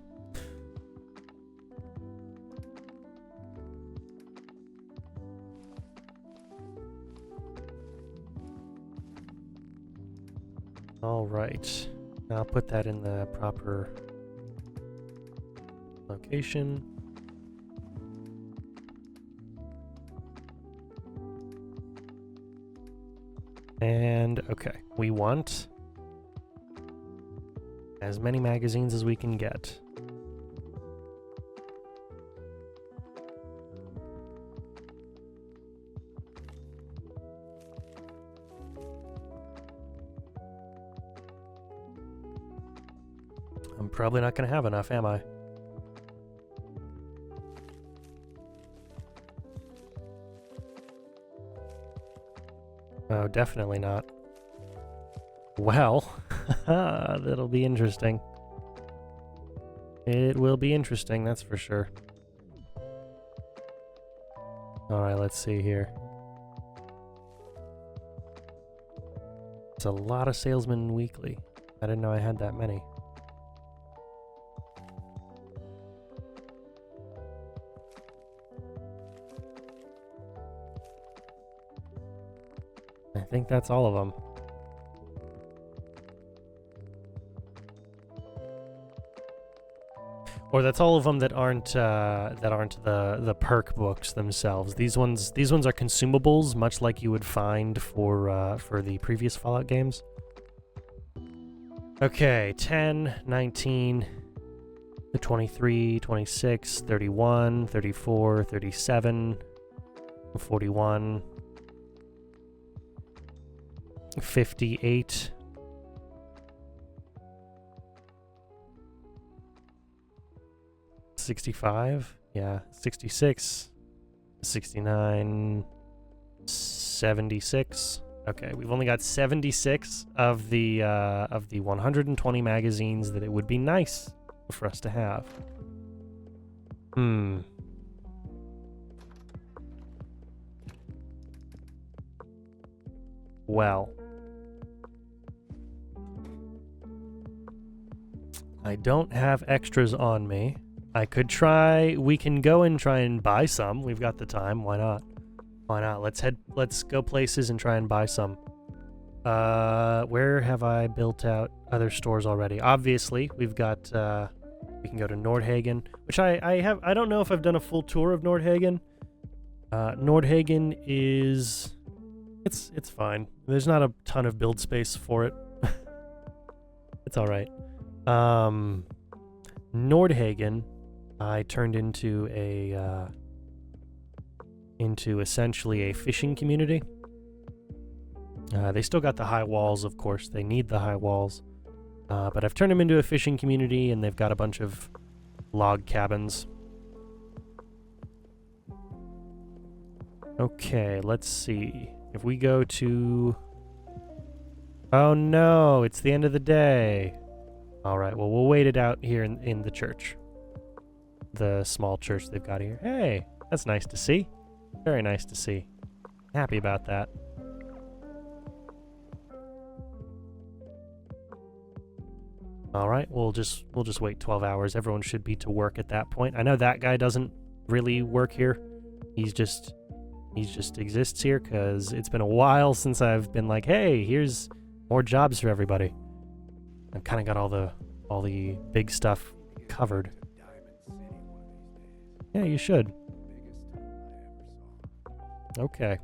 All right. I'll put that in the proper location. And, okay, we want as many magazines as we can get. I'm probably not going to have enough, am I? Oh, definitely not. Well, that'll be interesting. It will be interesting, that's for sure. Alright, let's see here. It's a lot of salesmen weekly. I didn't know I had that many. I think that's all of them. Or that's all of them that aren't the perk books themselves. These ones are consumables, much like you would find for the previous Fallout games. Okay, 10, 19, 23, 26, 31, 34, 37, 41, 58. 65, yeah, 66, 69, 76. Okay, we've only got 76 of the 120 magazines that it would be nice for us to have. Well, I don't have extras on me. I could try, we can go and try and buy some. We've got the time, why not? Why not? Let's go places and try and buy some. Where have I built out other stores already? Obviously, we've got, we can go to Nordhagen, which I don't know if I've done a full tour of Nordhagen. Nordhagen is, it's fine. There's not a ton of build space for it. It's alright. Nordhagen, I turned into essentially a fishing community. They still got the high walls, of course. They need the high walls. But I've turned them into a fishing community, and they've got a bunch of log cabins. Okay, let's see. If we go to... Oh no, it's the end of the day. Alright, well, we'll wait it out here in the church. The small church they've got here. Hey, that's nice to see. Very nice to see. Happy about that. Alright, we'll just wait 12 hours. Everyone should be to work at that point. I know that guy doesn't really work here. He just exists here because it's been a while since I've been like, hey, here's more jobs for everybody. I've kind of got all the big stuff covered. Yeah, you should. Okay.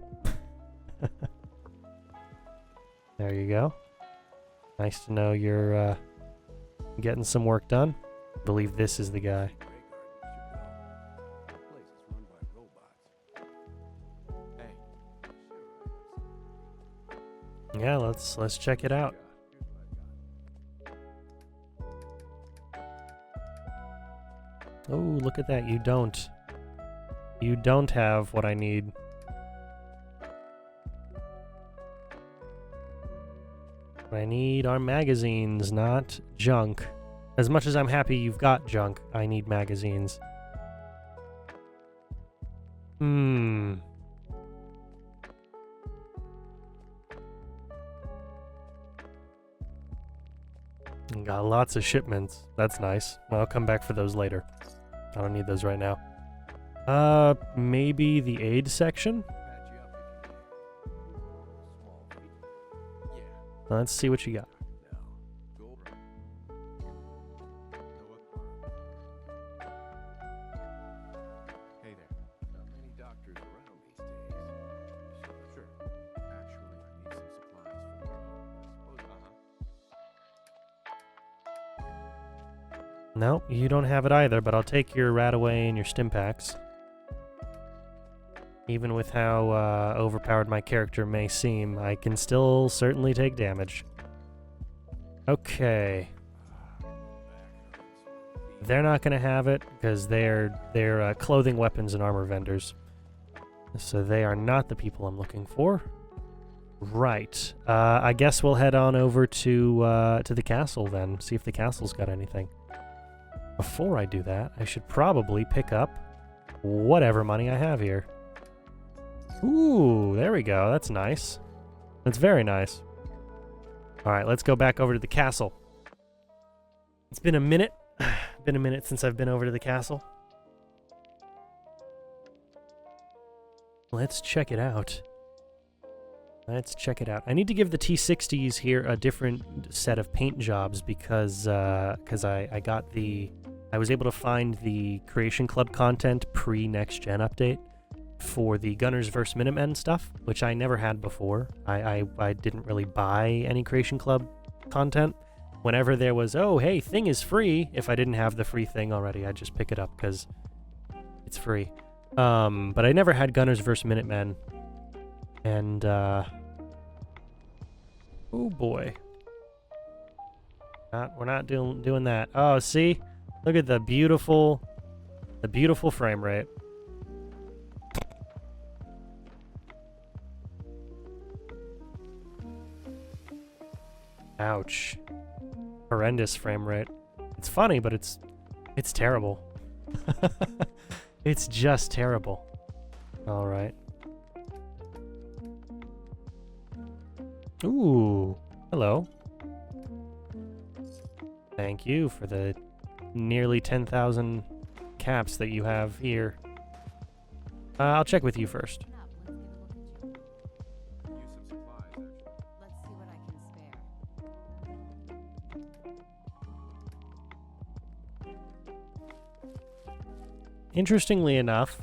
There you go. Nice to know you're getting some work done. I believe this is the guy. Yeah, let's check it out. Oh, look at that. You don't have what I need. What I need are magazines, not junk. As much as I'm happy you've got junk, I need magazines. Got lots of shipments. That's nice. Well, I'll come back for those later. I don't need those right now. Maybe the aid section? Let's see what you got. Hey there. Not many doctors around these days. Sure. Actually, I need some supplies. No, you don't have it either, but I'll take your Radaway and your stim packs. Even with how overpowered my character may seem, I can still certainly take damage. Okay. They're not going to have it because they're clothing, weapons, and armor vendors. So they are not the people I'm looking for. Right. I guess we'll head on over to the castle then, see if the castle's got anything. Before I do that, I should probably pick up whatever money I have here. Ooh, there we go. That's nice. That's very nice. All right, let's go back over to the castle. It's been a minute. Been a minute since I've been over to the castle. Let's check it out. Let's check it out. I need to give the T60s here a different set of paint jobs because I was able to find the Creation Club content pre-Next Gen update for the Gunners vs. Minutemen stuff, which I never had before. I didn't really buy any Creation Club content. Whenever there was, oh, hey, thing is free, if I didn't have the free thing already, I'd just pick it up because it's free. But I never had Gunners vs. Minutemen. And, oh boy. We're not doing that. Oh, see? Look at the beautiful frame rate. Ouch. Horrendous frame rate. It's funny, but it's terrible. It's just terrible. All right. Ooh, hello. Thank you for the nearly 10,000 caps that you have here. I'll check with you first. Interestingly enough,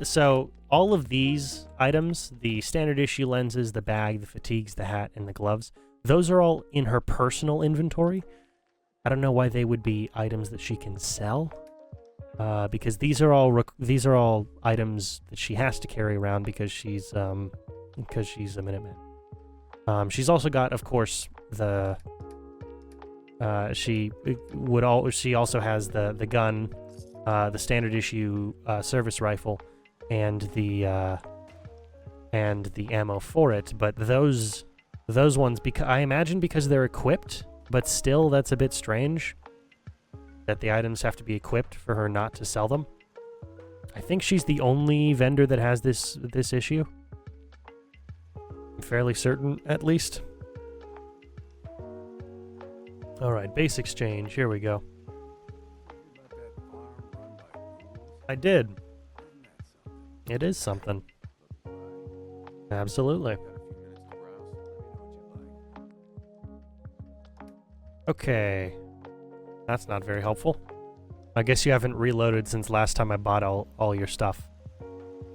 so all of these items, the standard issue lenses, the bag, the fatigues, the hat, and the gloves, those are all in her personal inventory. I don't know why they would be items that she can sell, because these are all items that she has to carry around because she's a Minuteman. She's also got, of course, she also has the gun. The standard issue service rifle, and the ammo for it, but those ones, I imagine because they're equipped, but still that's a bit strange that the items have to be equipped for her not to sell them. I think she's the only vendor that has this issue. I'm fairly certain, at least. All right, base exchange. Here we go. I did. It is something. Absolutely. Okay. That's not very helpful. I guess you haven't reloaded since last time I bought all your stuff.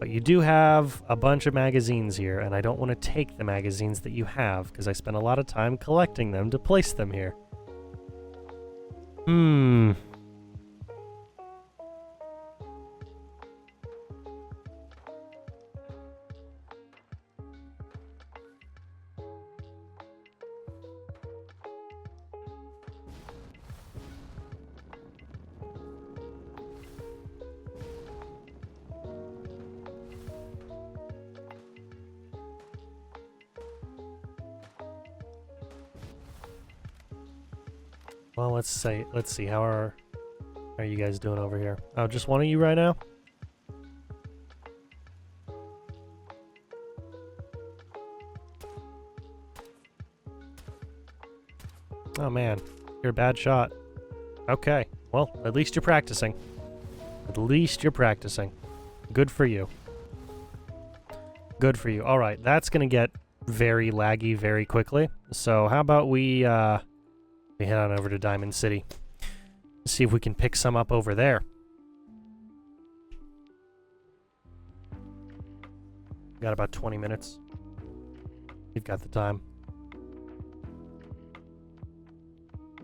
But you do have a bunch of magazines here, and I don't want to take the magazines that you have, because I spent a lot of time collecting them to place them here. Well, let's see, how are you guys doing over here? Oh, just one of you right now? Oh man, you're a bad shot. Okay, well, at least you're practicing. At least you're practicing. Good for you. Good for you. All right, that's gonna get very laggy very quickly. So how about we head on over to Diamond City. See if we can pick some up over there. Got about 20 minutes. We've got the time.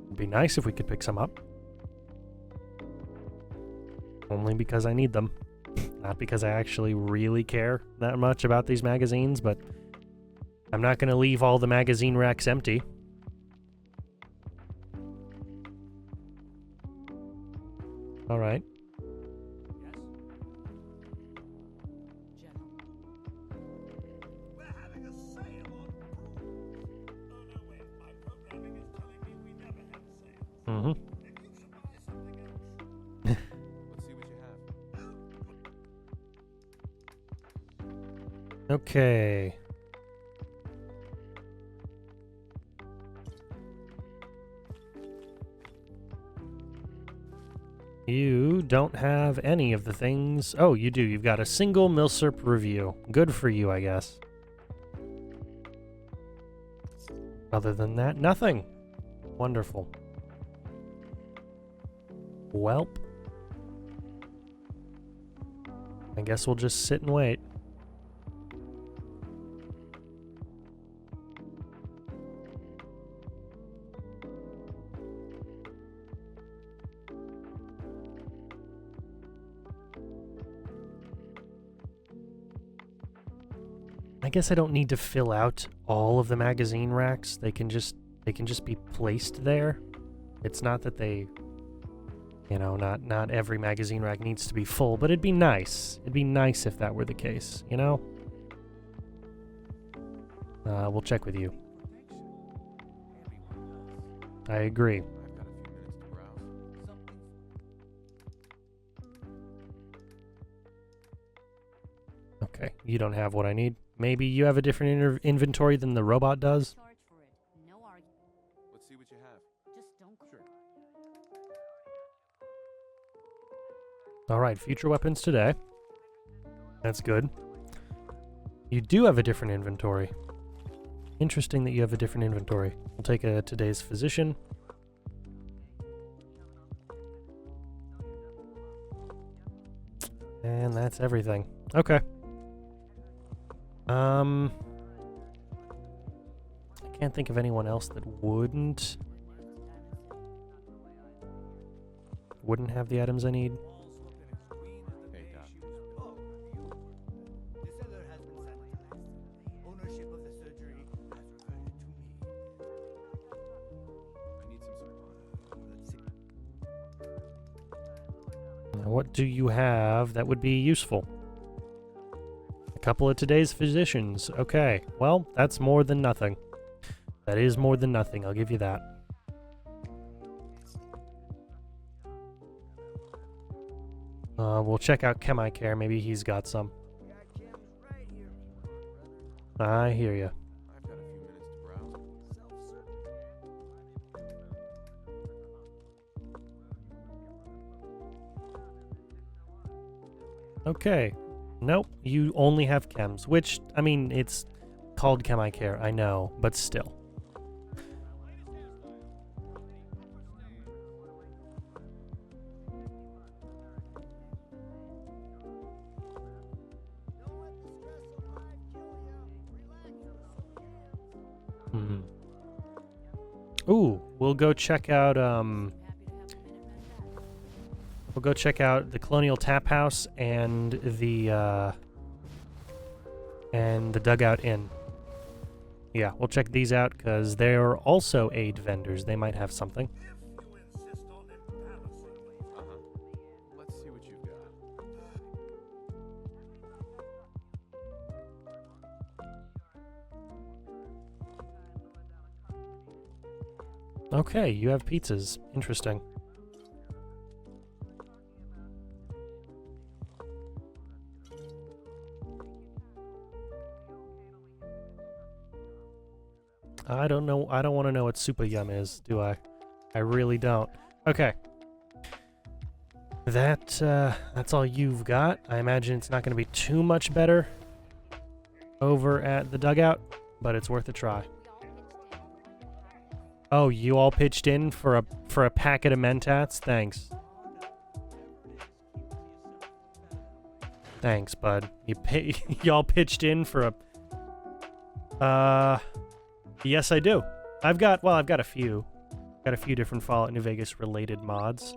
It'd be nice if we could pick some up. Only because I need them. Not because I actually really care that much about these magazines, but I'm not going to leave all the magazine racks empty. All right. We're having a sale on brooms. Oh no, wait, my programming is telling me we never have sales. Mm-hmm. Maybe you should buy something else. Let's see what you have. Okay. You don't have any of the things. Oh, you do. You've got a single milsurp review. Good for you, I guess. Other than that, nothing. Wonderful. Welp. I guess we'll just sit and wait. I guess I don't need to fill out all of the magazine racks. They can just be placed there. It's not that they, you know, not every magazine rack needs to be full, but it'd be nice. It'd be nice if that were the case, you know? We'll check with you. I agree. I've got a few minutes to browse. Okay, you don't have what I need. Maybe you have a different inventory than the robot does? Charge for it. No argument. Let's see what you have. Just don't Sure. Alright, future weapons today. That's good. You do have a different inventory. Interesting that you have a different inventory. We'll take a today's physician. And that's everything. Okay. I can't think of anyone else that wouldn't have the items I need. Hey, Doc. Oh, you. The seller has been sanitized. Ownership of the surgery has reverted to me. I need some supplies. Let's see. Now, what do you have that would be useful? A couple of today's physicians. Okay, well, that's more than nothing. That is more than nothing, I'll give you that. We'll check out Chemicare, maybe he's got some. Got Kim's right here. I hear you. I've got a few minutes to browse. Okay. Nope, you only have chems, which, I mean, it's called Chemicare, I know, but still. Don't let the stress of life kill you. Relax for some Kim's. Ooh, we'll go check out, we'll go check out the Colonial Tap House and the Dugout Inn. Yeah, we'll check these out because they're also aid vendors. They might have something. If you insist on embarrassing me. Uh-huh. Let's see what you've got. Okay, you have pizzas. Interesting. I don't know. I don't want to know what Super Yum is, do I? I really don't. Okay. That's all you've got. I imagine it's not going to be too much better over at the Dugout, but it's worth a try. Oh, you all pitched in for a packet of Mentats? Thanks. Thanks, bud. Y'all pitched in for a yes, I do. I've got a few. Got a few different Fallout New Vegas related mods.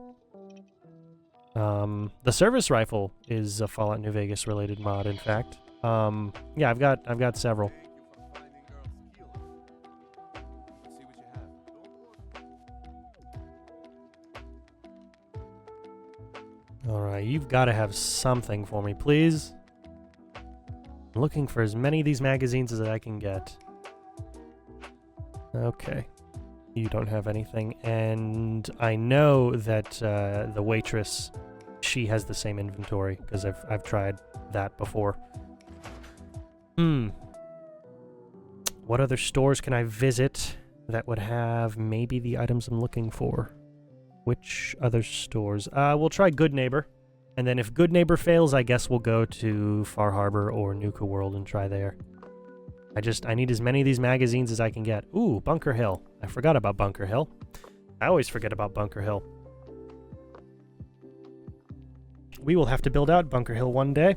The service rifle is a Fallout New Vegas related mod, in fact. Yeah, I've got several. Thank you for finding Earl's skills. All right, you've got to have something for me, please. I'm looking for as many of these magazines as I can get. Okay. You don't have anything, and I know that the waitress, she has the same inventory because I've tried that before. What other stores can I visit that would have maybe the items I'm looking for? Which other stores? We'll try Good Neighbor, and then if Good Neighbor fails, I guess we'll go to Far Harbor or Nuka World and try there. I need as many of these magazines as I can get. Ooh, Bunker Hill. I forgot about Bunker Hill. I always forget about Bunker Hill. We will have to build out Bunker Hill one day.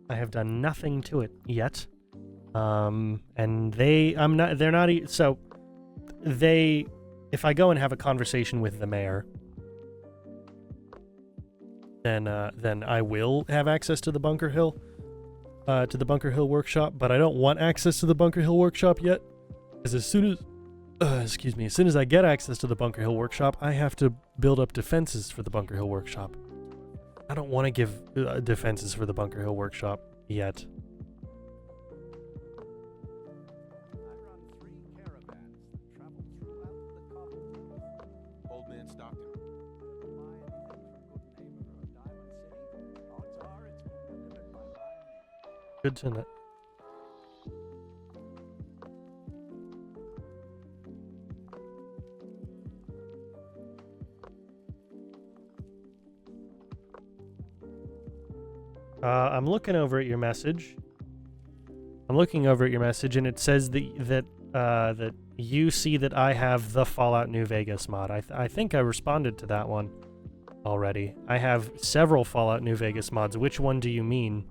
I have done nothing to it yet. And if I go and have a conversation with the mayor, then I will have access to the Bunker Hill. To the Bunker Hill workshop, but I don't want access to the Bunker Hill workshop yet, because as soon as I get access to the Bunker Hill workshop, I have to build up defenses for the Bunker Hill workshop. I don't want to give defenses for the Bunker Hill workshop yet. I run 3 caravans that travel throughout the Commonwealth. Old Man Stockton. Good to know. I'm looking over at your message. And it says that you see that I have the Fallout New Vegas mod. I think I responded to that one already. I have several Fallout New Vegas mods. Which one do you mean?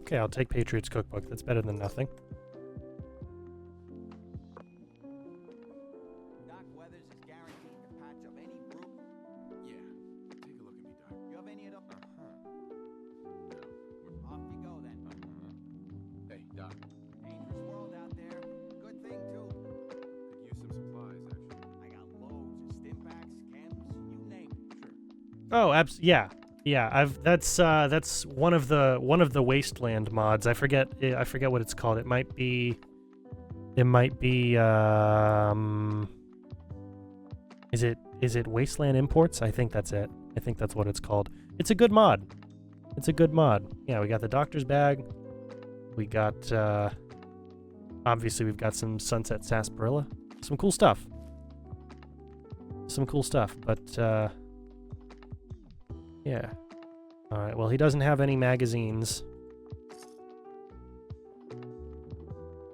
Okay, I'll take Patriot's Cookbook. That's better than nothing. Doc Weathers is guaranteed to patch up any brook. Yeah. Take a look at me, Doc. You have any of those? No. Off you go then. Hey, Doc. Dangerous world out there. Good thing too. Could use some supplies, actually. I got loads of stim packs, chems, you name it. Sure. Oh, yeah. Yeah, that's one of the Wasteland mods. I forget what it's called. It might be is it Wasteland Imports? I think that's it. I think that's what it's called. It's a good mod. Yeah, we got the doctor's bag. We got obviously we've got some Sunset Sarsaparilla. Some cool stuff. But yeah. Alright, well, he doesn't have any magazines.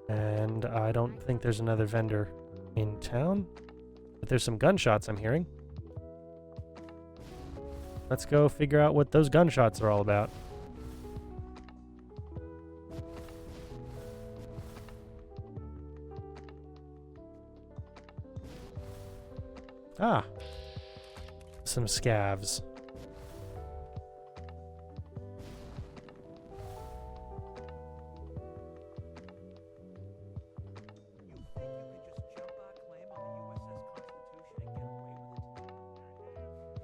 And I don't think there's another vendor in town. But there's some gunshots I'm hearing. Let's go figure out what those gunshots are all about. Ah. Some scavs.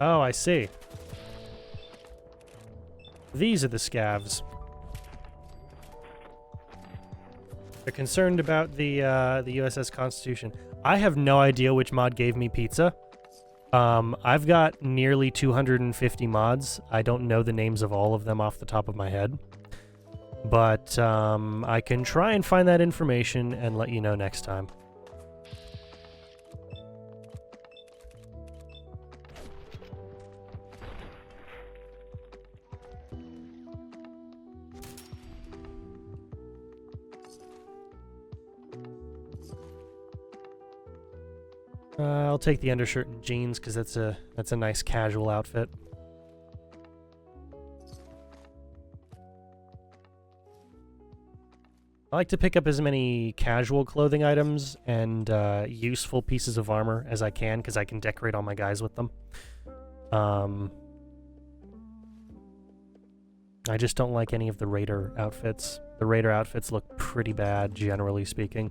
Oh, I see. These are the scavs. They're concerned about the USS Constitution. I have no idea which mod gave me pizza. I've got nearly 250 mods. I don't know the names of all of them off the top of my head. But I can try and find that information and let you know next time. I'll take the undershirt and jeans because that's a nice casual outfit. I like to pick up as many casual clothing items and useful pieces of armor as I can, because I can decorate all my guys with them. I just don't like any of the raider outfits. The raider outfits look pretty bad, generally speaking.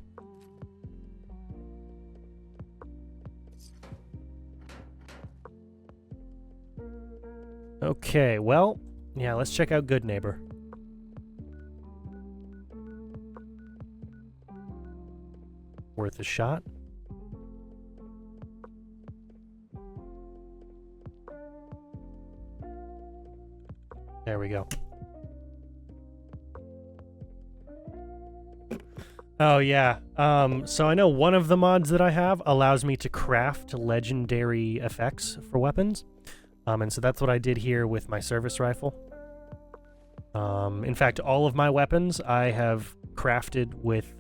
Okay, well, yeah, let's check out Good Neighbor. Worth a shot. There we go. Oh yeah, so I know one of the mods that I have allows me to craft legendary effects for weapons. And so that's what I did here with my service rifle. In fact, all of my weapons I have crafted with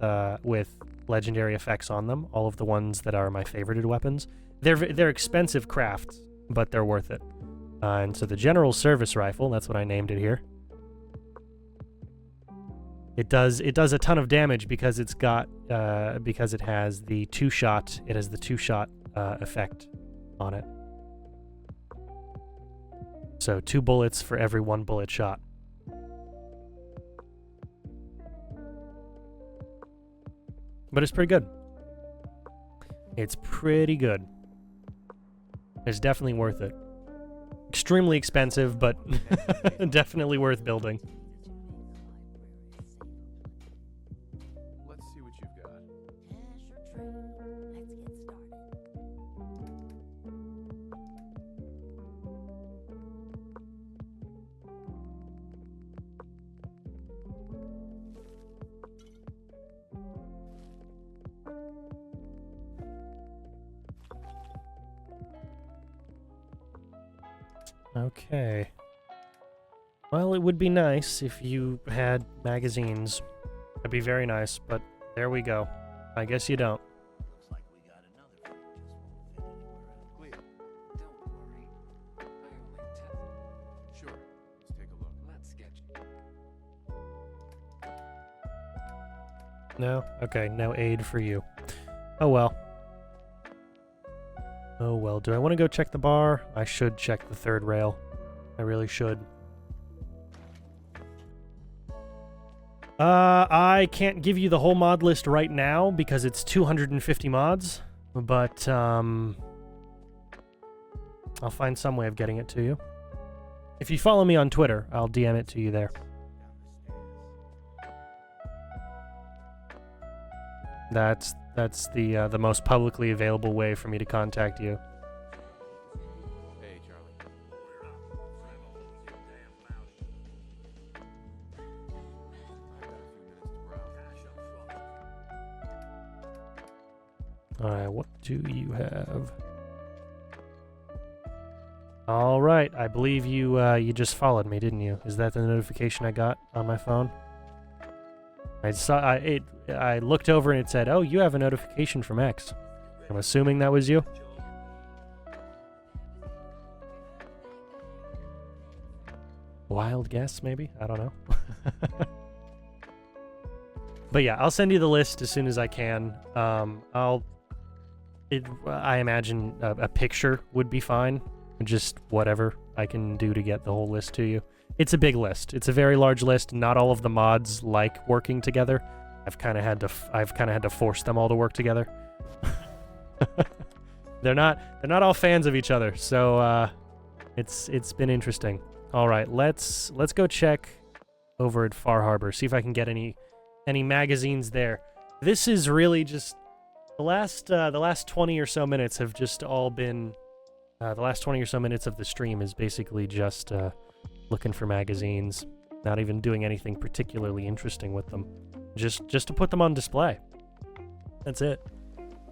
legendary effects on them. All of the ones that are my favorited weapons. They're expensive crafts, but they're worth it. And so the General Service Rifle, that's what I named it here. It does a ton of damage because it's got because it has the two-shot effect on it. So 2 bullets for every 1 bullet shot. But it's pretty good. It's pretty good. It's definitely worth it. Extremely expensive, but definitely worth building. Let's see what you've got. Okay. Well, it would be nice if you had magazines. It'd be very nice, but there we go. I guess you don't. Looks like we got another one. Just won't fit anywhere else. Clear. Don't worry. I only test. Sure. Let's take a look. Let's sketch. No? Okay, no aid for you. Oh well. Oh well, do I want to go check the bar? I should check the 3rd rail. I really should. I can't give you the whole mod list right now because it's 250 mods, but I'll find some way of getting it to you. If you follow me on Twitter, I'll DM it to you there. That's the most publicly available way for me to contact you. Hey, Charlie. We're up. Friendly, you damn mouse. I've got a few minutes to browse. Cash up front. Alright, what do you have? Alright, I believe you just followed me, didn't you? Is that the notification I got on my phone? I looked over and it said, "Oh, you have a notification from X." I'm assuming that was you. Wild guess, maybe? I don't know. But yeah, I'll send you the list as soon as I can. I imagine a picture would be fine. Just whatever I can do to get the whole list to you. It's a big list. It's a very large list. Not all of the mods like working together. I've kind of had to force them all to work together. They're not all fans of each other. So it's been interesting. All right, let's go check over at Far Harbor. See if I can get any magazines there. This is really just the last 20 or so minutes have just all been the last 20 or so minutes of the stream is basically just looking for magazines, not even doing anything particularly interesting with them. Just to put them on display. That's it.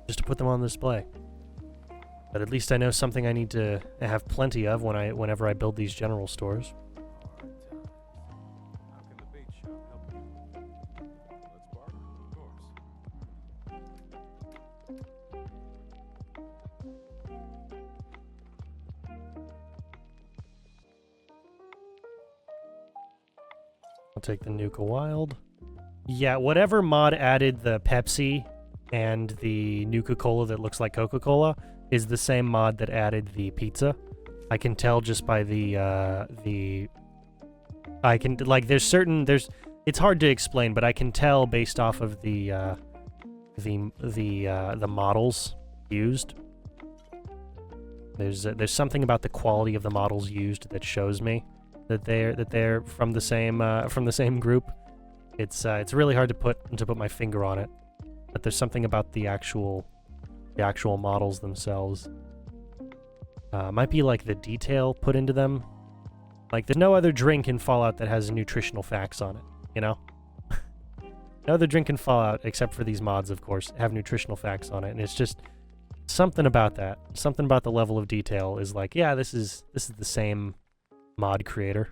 Just to put them on display. But at least I know something I need to have plenty of whenever I build these general stores. How can the bait shop help you? Let's barter, of course. I'll take the Nuka Wild. Yeah, whatever mod added the Pepsi and the Nuka-Cola that looks like Coca-Cola is the same mod that added the pizza. I can tell just by I can, like, there's it's hard to explain, but I can tell based off of the models used. There's something about the quality of the models used that shows me that they're from the same group. It's really hard to put my finger on it, but there's something about the actual models themselves. Might be like the detail put into them. Like, there's no other drink in Fallout that has nutritional facts on it, you know? No other drink in Fallout, except for these mods, of course, have nutritional facts on it, and it's just something about that. Something about the level of detail is like, yeah, this is the same mod creator.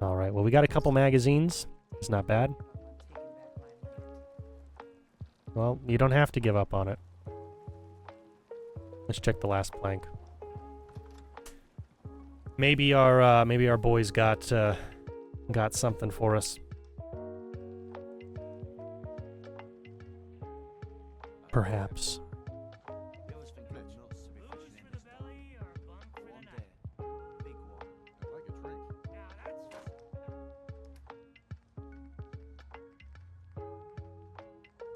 Alright, well, we got a couple magazines. It's not bad. Well, you don't have to give up on it. Let's check the last plank. Maybe our boys got something for us. Perhaps. It was for good nuts to be fishing in this stuff. One day, big one. I'd like a drink.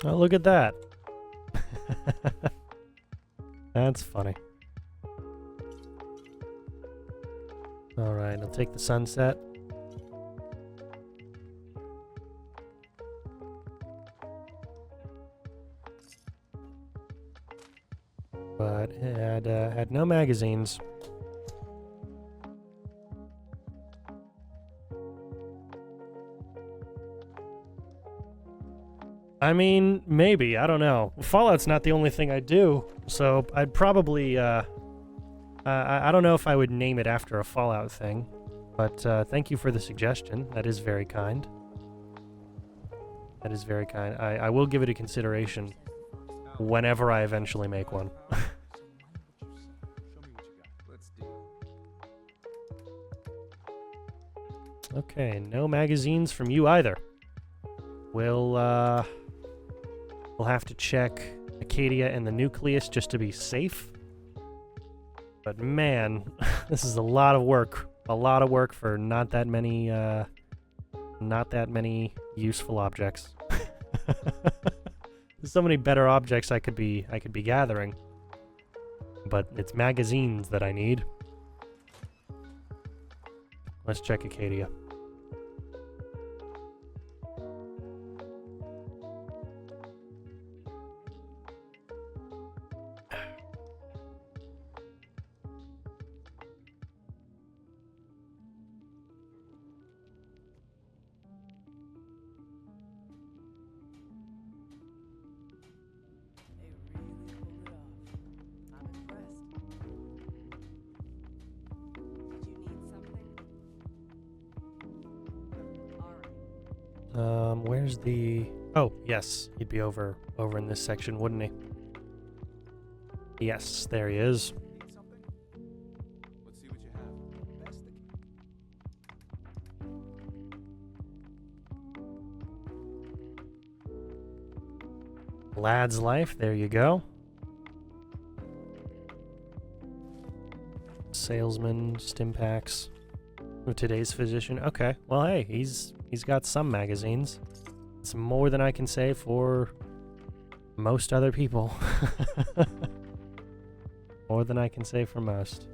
Oh, look at that. That's funny. Alright, I'll take the sunset. But it had no magazines. I mean, maybe. I don't know. Fallout's not the only thing I do, so I'd probably, I don't know if I would name it after a Fallout thing, but thank you for the suggestion. That is very kind. That is very kind. I will give it a consideration whenever I eventually make one. Show me what you got. Let's deal. Okay, no magazines from you either. We'll have to check Acadia and the Nucleus just to be safe. But man, this is a lot of work. A lot of work for not that many useful objects. There's so many better objects I could be gathering. But it's magazines that I need. Let's check Acadia. They really pulled it off. I'm impressed. Did you need something? Alright. Where's the... Oh, yes. He'd be over in this section, wouldn't he? Yes, there he is. Need something? Let's see what you have. Best Lad's Life, there you go. Salesman, Stimpaks. Today's Physician. Okay, well, hey, he's got some magazines. It's more than I can say for most other people. More than I can say for most.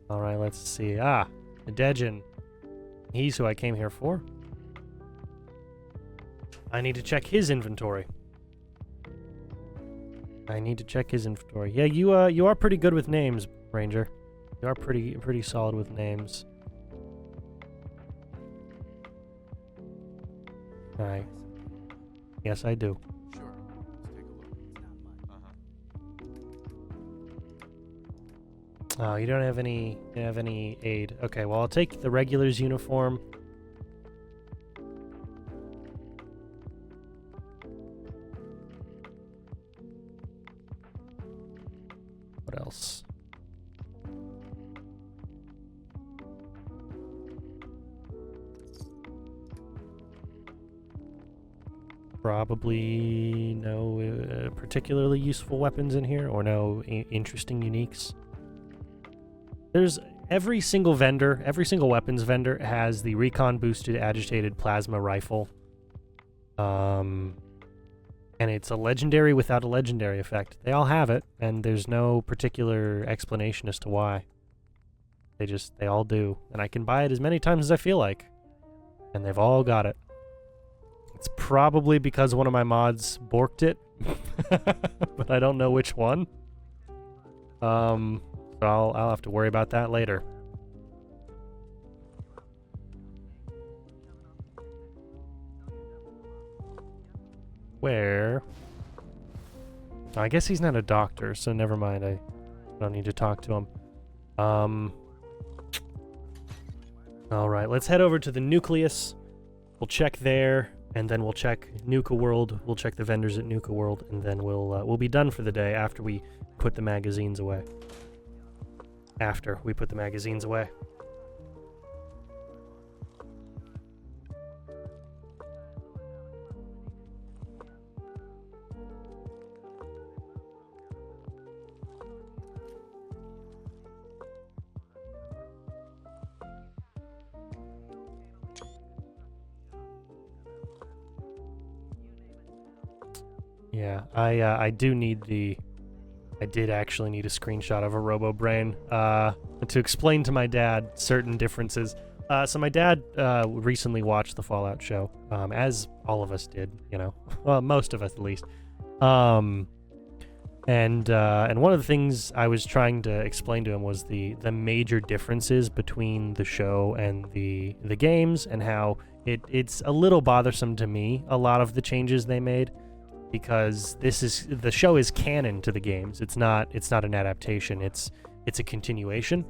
Alright, let's see. Ah, Dejin. He's who I came here for. I need to check his inventory. Yeah, you are pretty good with names, Ranger. You are pretty solid with names. Alright. Yes, I do. Sure. Let's take a look. It's not mine. Uh-huh. Oh, you don't have any aid. Okay, well, I'll take the regular's uniform. What else? probably no particularly useful weapons in here, or no interesting uniques. There's every single weapons vendor has the recon boosted agitated plasma rifle. And it's a legendary without a legendary effect. They all have it, and there's no particular explanation as to why. They all do. And I can buy it as many times as I feel like. And they've all got it. It's probably because one of my mods borked it, but I don't know which one. So I'll have to worry about that later. Where? I guess he's not a doctor, so never mind. I don't need to talk to him. Alright, let's head over to the nucleus. We'll check there, and then we'll check Nuka World. We'll check the vendors at Nuka World, and then we'll be done for the day after we put the magazines away. Yeah, I did actually need a screenshot of a RoboBrain to explain to my dad certain differences. So my dad recently watched the Fallout show, as all of us did, you know, well, most of us at least. And one of the things I was trying to explain to him was the major differences between the show and the games, and how it's a little bothersome to me, a lot of the changes they made. Because the show is canon to the games. It's not an adaptation. It's a continuation.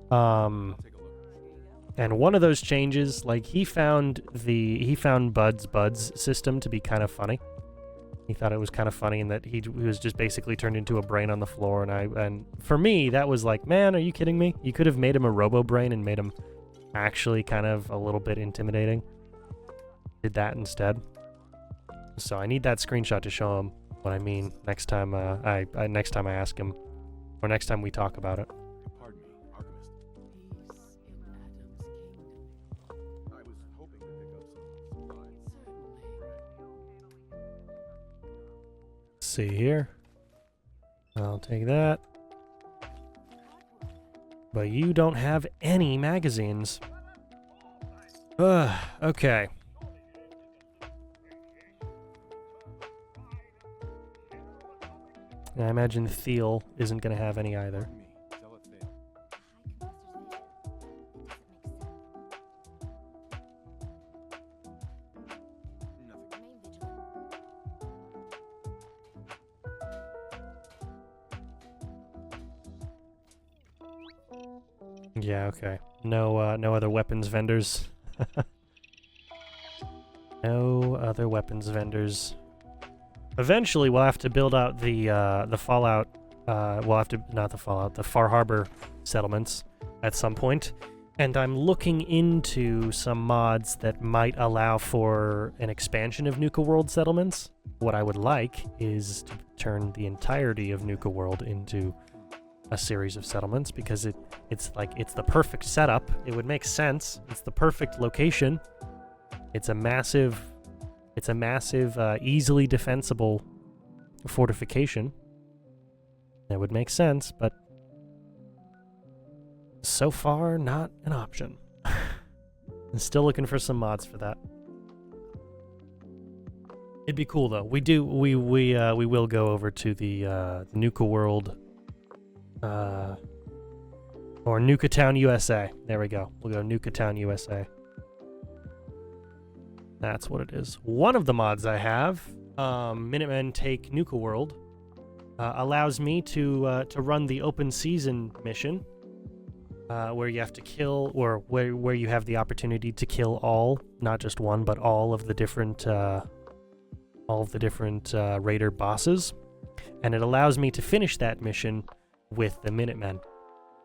And one of those changes, like he found Bud's system to be kind of funny. He thought it was kind of funny, and that he was just basically turned into a brain on the floor. And for me, that was like, man, are you kidding me? You could have made him a RoboBrain and made him actually kind of a little bit intimidating. Did that instead. So I need that screenshot to show him what I mean next time I ask him, or next time we talk about it. Pardon me, Alchemist. Peace in Adam's kingdom. I was hoping to pick up some supplies. See here. I'll take that. But you don't have any magazines. Okay. I imagine Thiel isn't going to have any either. Me, tell it fail. Nothing. Yeah, okay. No other weapons vendors. No other weapons vendors. Eventually, we'll have to build out the Fallout. The Far Harbor settlements at some point, and I'm looking into some mods that might allow for an expansion of Nuka World settlements. What I would like is to turn the entirety of Nuka World into a series of settlements, because it's the perfect setup. It would make sense. It's the perfect location. It's a massive, easily defensible fortification. That would make sense, but so far not an option. I'm still looking for some mods for that. It'd be cool though. We will go over to the Nuka World. Or Nuka Town, USA. There we go. We'll go Nuka Town, USA. That's what it is. One of the mods I have, Minutemen Take Nuka World, allows me to run the open season mission, where you have to kill, or where you have the opportunity to kill all, not just one, but all of the different raider bosses, and it allows me to finish that mission with the Minutemen,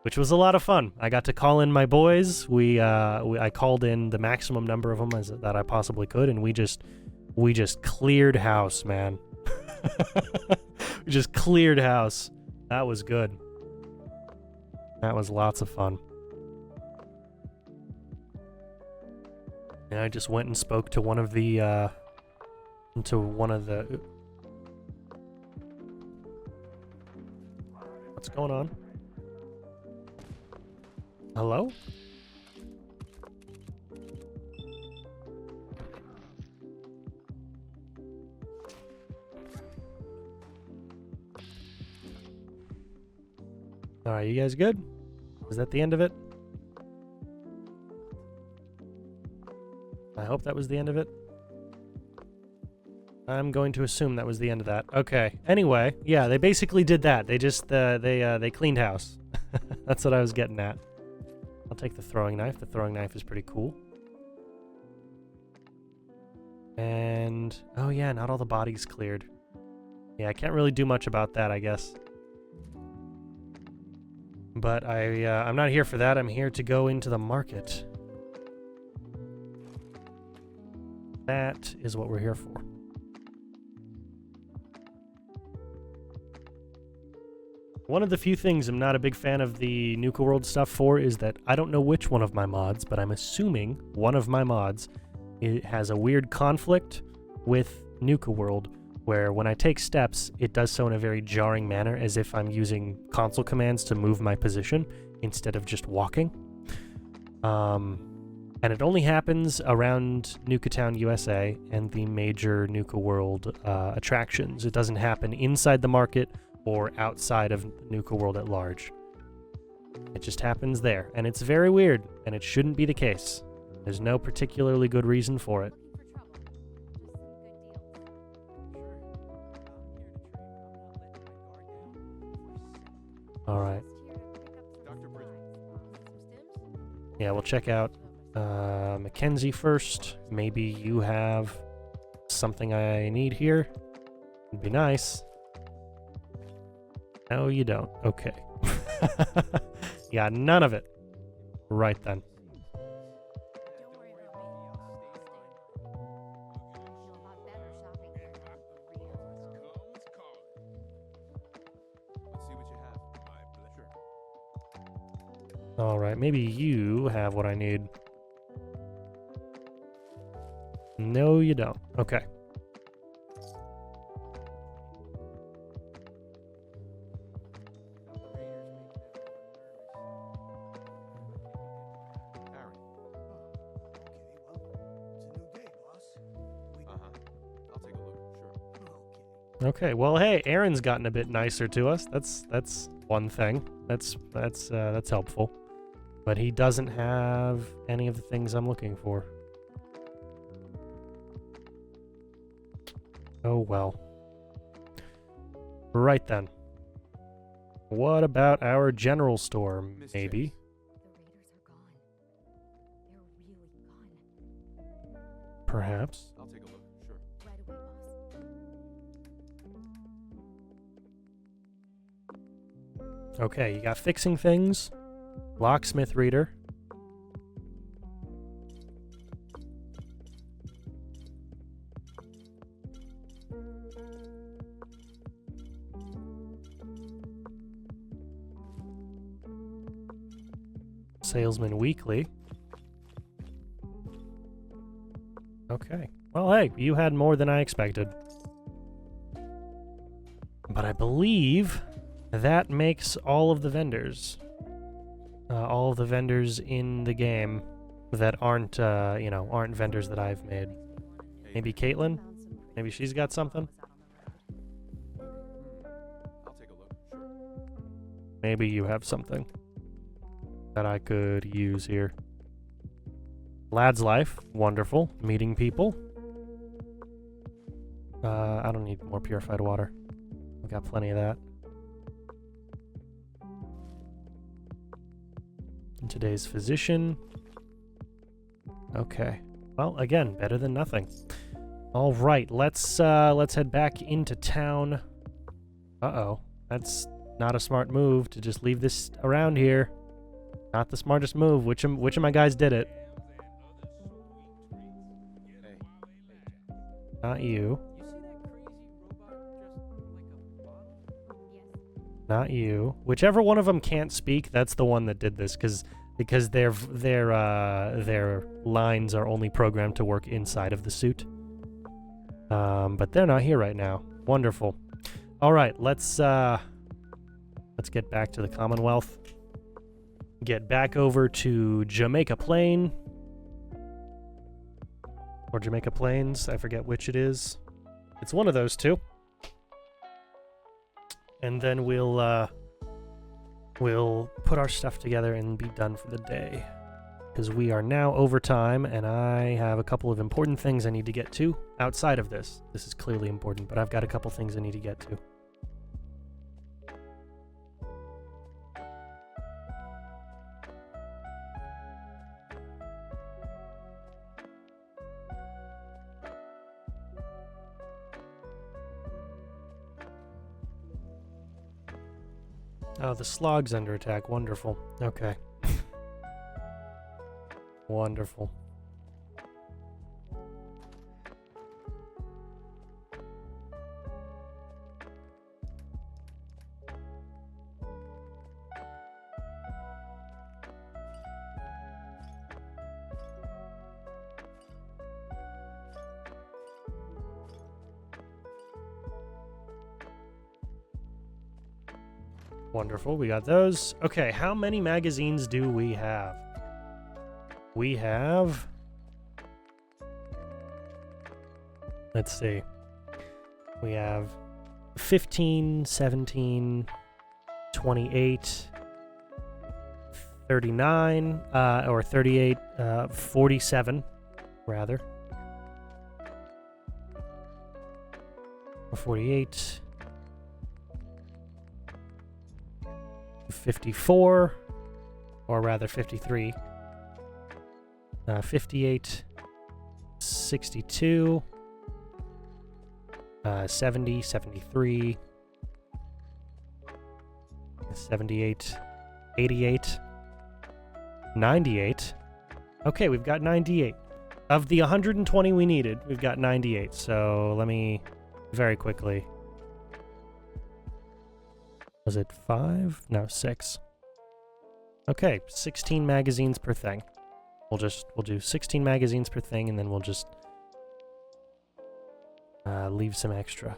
which was a lot of fun. I got to call in my boys. I called in the maximum number of them that I possibly could, and we just cleared house, man. We just cleared house. That was good. That was lots of fun. And I just went and spoke to one of the What's going on? Hello? Alright, you guys good? Is that the end of it? I hope that was the end of it. I'm going to assume that was the end of that. Okay. Anyway, yeah, they basically did that. They just they cleaned house. That's what I was getting at. I'll take the throwing knife. The throwing knife is pretty cool. And oh yeah, not all the bodies cleared. Yeah, I can't really do much about that, I guess. But I'm not here for that. I'm here to go into the market. That is what we're here for. One of the few things I'm not a big fan of the Nuka World stuff for is that I don't know which one of my mods, but I'm assuming one of my mods has a weird conflict with Nuka World, where when I take steps, it does so in a very jarring manner, as if I'm using console commands to move my position instead of just walking. And it only happens around Nuka Town, USA, and the major Nuka World attractions. It doesn't happen inside the market or outside of Nuka World at large. It just happens there, and it's very weird, and it shouldn't be the case. There's no particularly good reason for it. Alright. Yeah, we'll check out Mackenzie first. Maybe you have something I need here. It'd be nice. No, you don't. Okay. Yeah, none of it. Right then. Alright, maybe you have what I need. No, you don't. Okay. Okay, well, hey, Aaron's gotten a bit nicer to us. That's one thing. That's helpful. But he doesn't have any of the things I'm looking for. Oh well. Right then. What about our general store, maybe? The raiders are gone. They're really gone. Perhaps. I'll take a look, sure. Right away, boss. Okay, you got fixing things. Locksmith reader. Salesman Weekly. Okay. Well, hey, you had more than I expected. But I believe that makes all of the vendors. All of the vendors in the game that aren't, aren't vendors that I've made. Maybe Caitlin? Maybe she's got something? I'll take a look, sure. Maybe you have something that I could use here. Lad's Life, wonderful. Meeting people. I don't need more purified water. I've got plenty of that. And today's physician. Okay. Well, again, better than nothing. All right, let's head back into town. Uh-oh. That's Not a smart move to just leave this around here. Not the smartest move. Which of my guys did it? Hey. Not you. You see that crazy robot dressed like a bottle? Yes. Not you. Whichever one of them can't speak, that's the one that did this, because their lines are only programmed to work inside of the suit. But they're not here right now. Wonderful. All right, let's get back to the Commonwealth. Get back over to Jamaica Plain. Or Jamaica Plains, I forget which it is. It's one of those two. And then we'll put our stuff together and be done for the day. Because we are now over time, and I have a couple of important things I need to get to outside of this. This is clearly important, but I've got a couple things I need to get to. Oh, the slog's under attack. Wonderful. Okay. Wonderful. Wonderful, we got those. Okay, how many magazines do we have? We have... Let's see. We have 15, 17, 28, 39, or 38, 47, rather. 48... 54, or rather 53, 58, 62, 70, 73, 78, 88, 98. Okay, we've got 98. Of the 120 we needed, we've got 98. So let me very quickly... Was it 5? No, 6. Okay, 16 magazines per thing. We'll do 16 magazines per thing, and then we'll just leave some extra.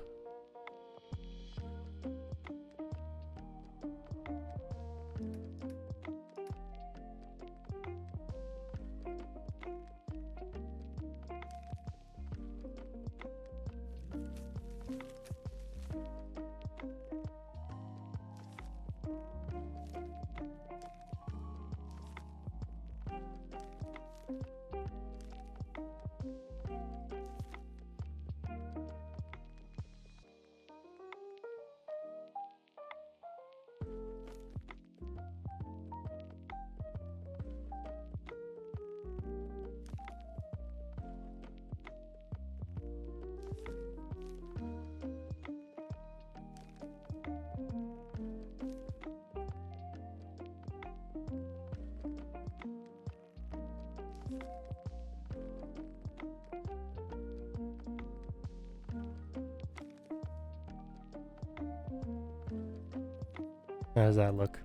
How does that look?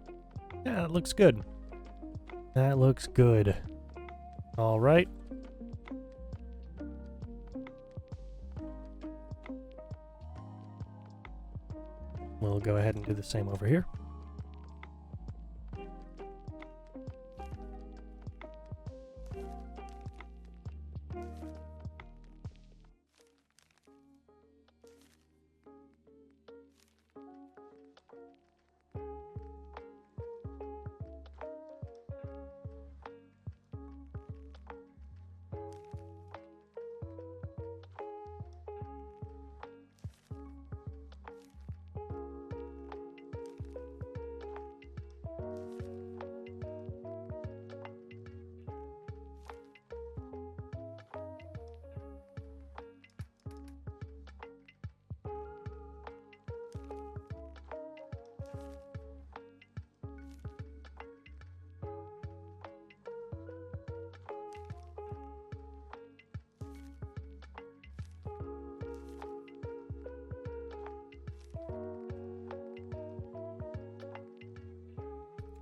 Yeah, that looks good. That looks good. All right. We'll go ahead and do the same over here.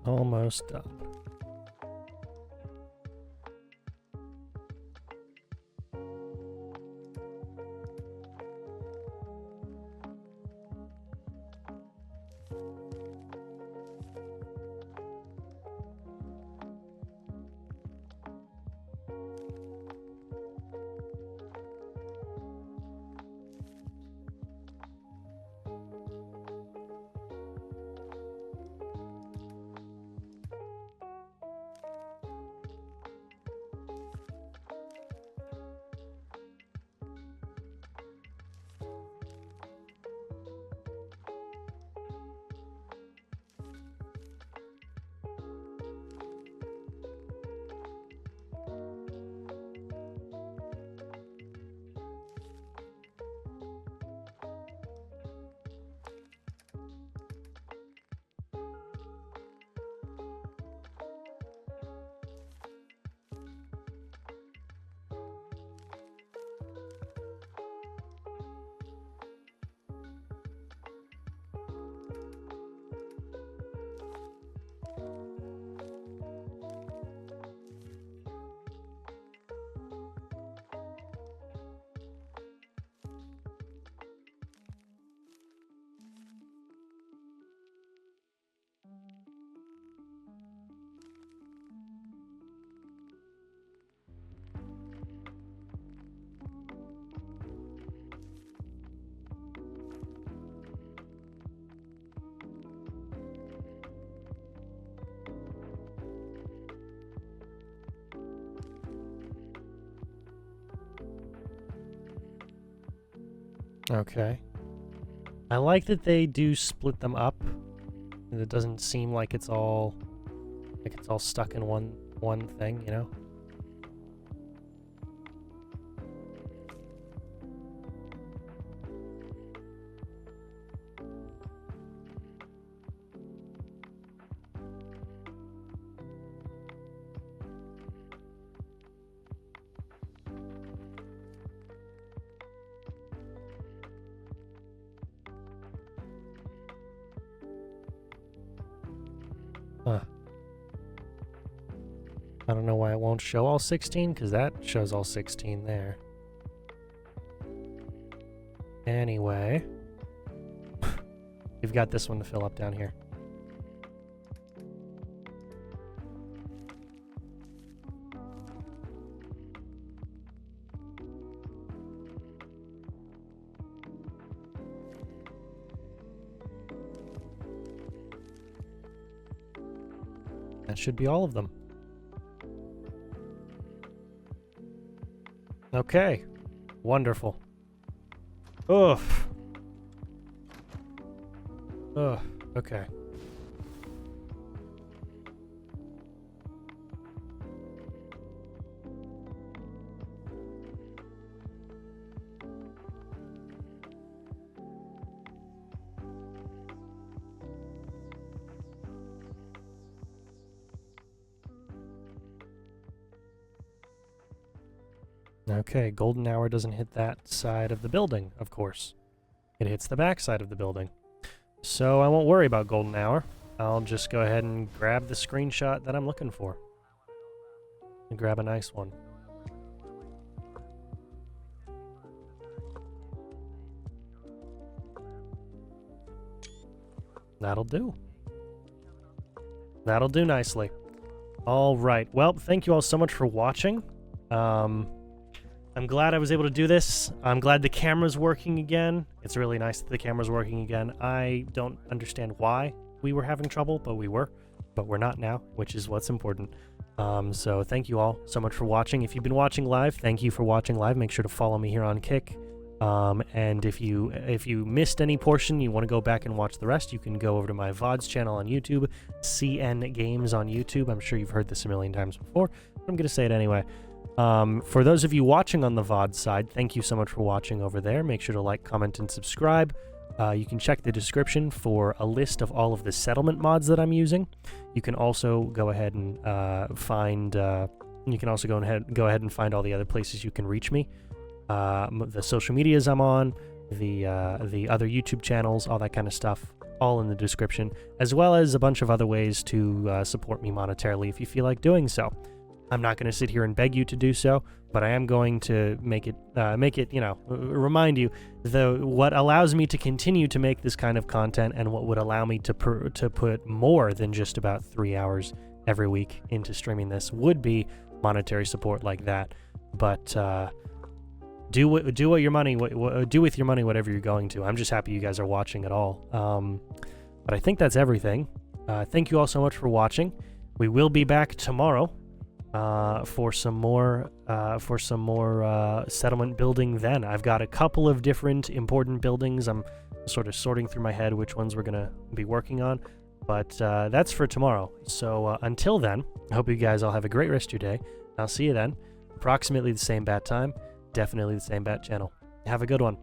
Almost done. Okay. I like that they do split them up, and it doesn't seem like it's all stuck in one thing, you know? Huh. I don't know why it won't show all 16, because that shows all 16 there. Anyway. We've got this one to fill up down here. That should be all of them. Okay. Wonderful. Ugh. Ugh. Okay. Okay, golden hour doesn't hit that side of the building, of course. It hits the back side of the building. So I won't worry about golden hour. I'll just go ahead and grab the screenshot that I'm looking for. And grab a nice one. That'll do. That'll do nicely. All right. Well, thank you all so much for watching. I'm glad I was able to do this. I'm glad the camera's working again. It's really nice that the camera's working again. I don't understand why we were having trouble, but we were. But we're not now, which is what's important. So thank you all so much for watching. If you've been watching live, thank you for watching live. Make sure to follow me here on Kick. And if you missed any portion, you want to go back and watch the rest, you can go over to my VODs channel on YouTube, CN Games on YouTube. I'm sure you've heard this a million times before, but I'm going to say it anyway. For those of you watching on the VOD side, thank you so much for watching over there. Make sure to like, comment, and subscribe. You can check the description for a list of all of the settlement mods that I'm using. You can also go ahead and find all the other places you can reach me. The social medias I'm on, the other YouTube channels, all that kind of stuff, all in the description, as well as a bunch of other ways to support me monetarily if you feel like doing so. I'm not going to sit here and beg you to do so, but I am going to make it, remind you what allows me to continue to make this kind of content, and what would allow me to put more than just about 3 hours every week into streaming this would be monetary support like that. But do with your money whatever you're going to. I'm just happy you guys are watching at all. But I think that's everything. Thank you all so much for watching. We will be back tomorrow for some more settlement building. Then I've got a couple of different important buildings. I'm sort of sorting through my head which ones we're gonna be working on, but that's for tomorrow. So until then, I hope you guys all have a great rest of your day. I'll see you then. Approximately the same bat time, definitely the same bat channel. Have a good one.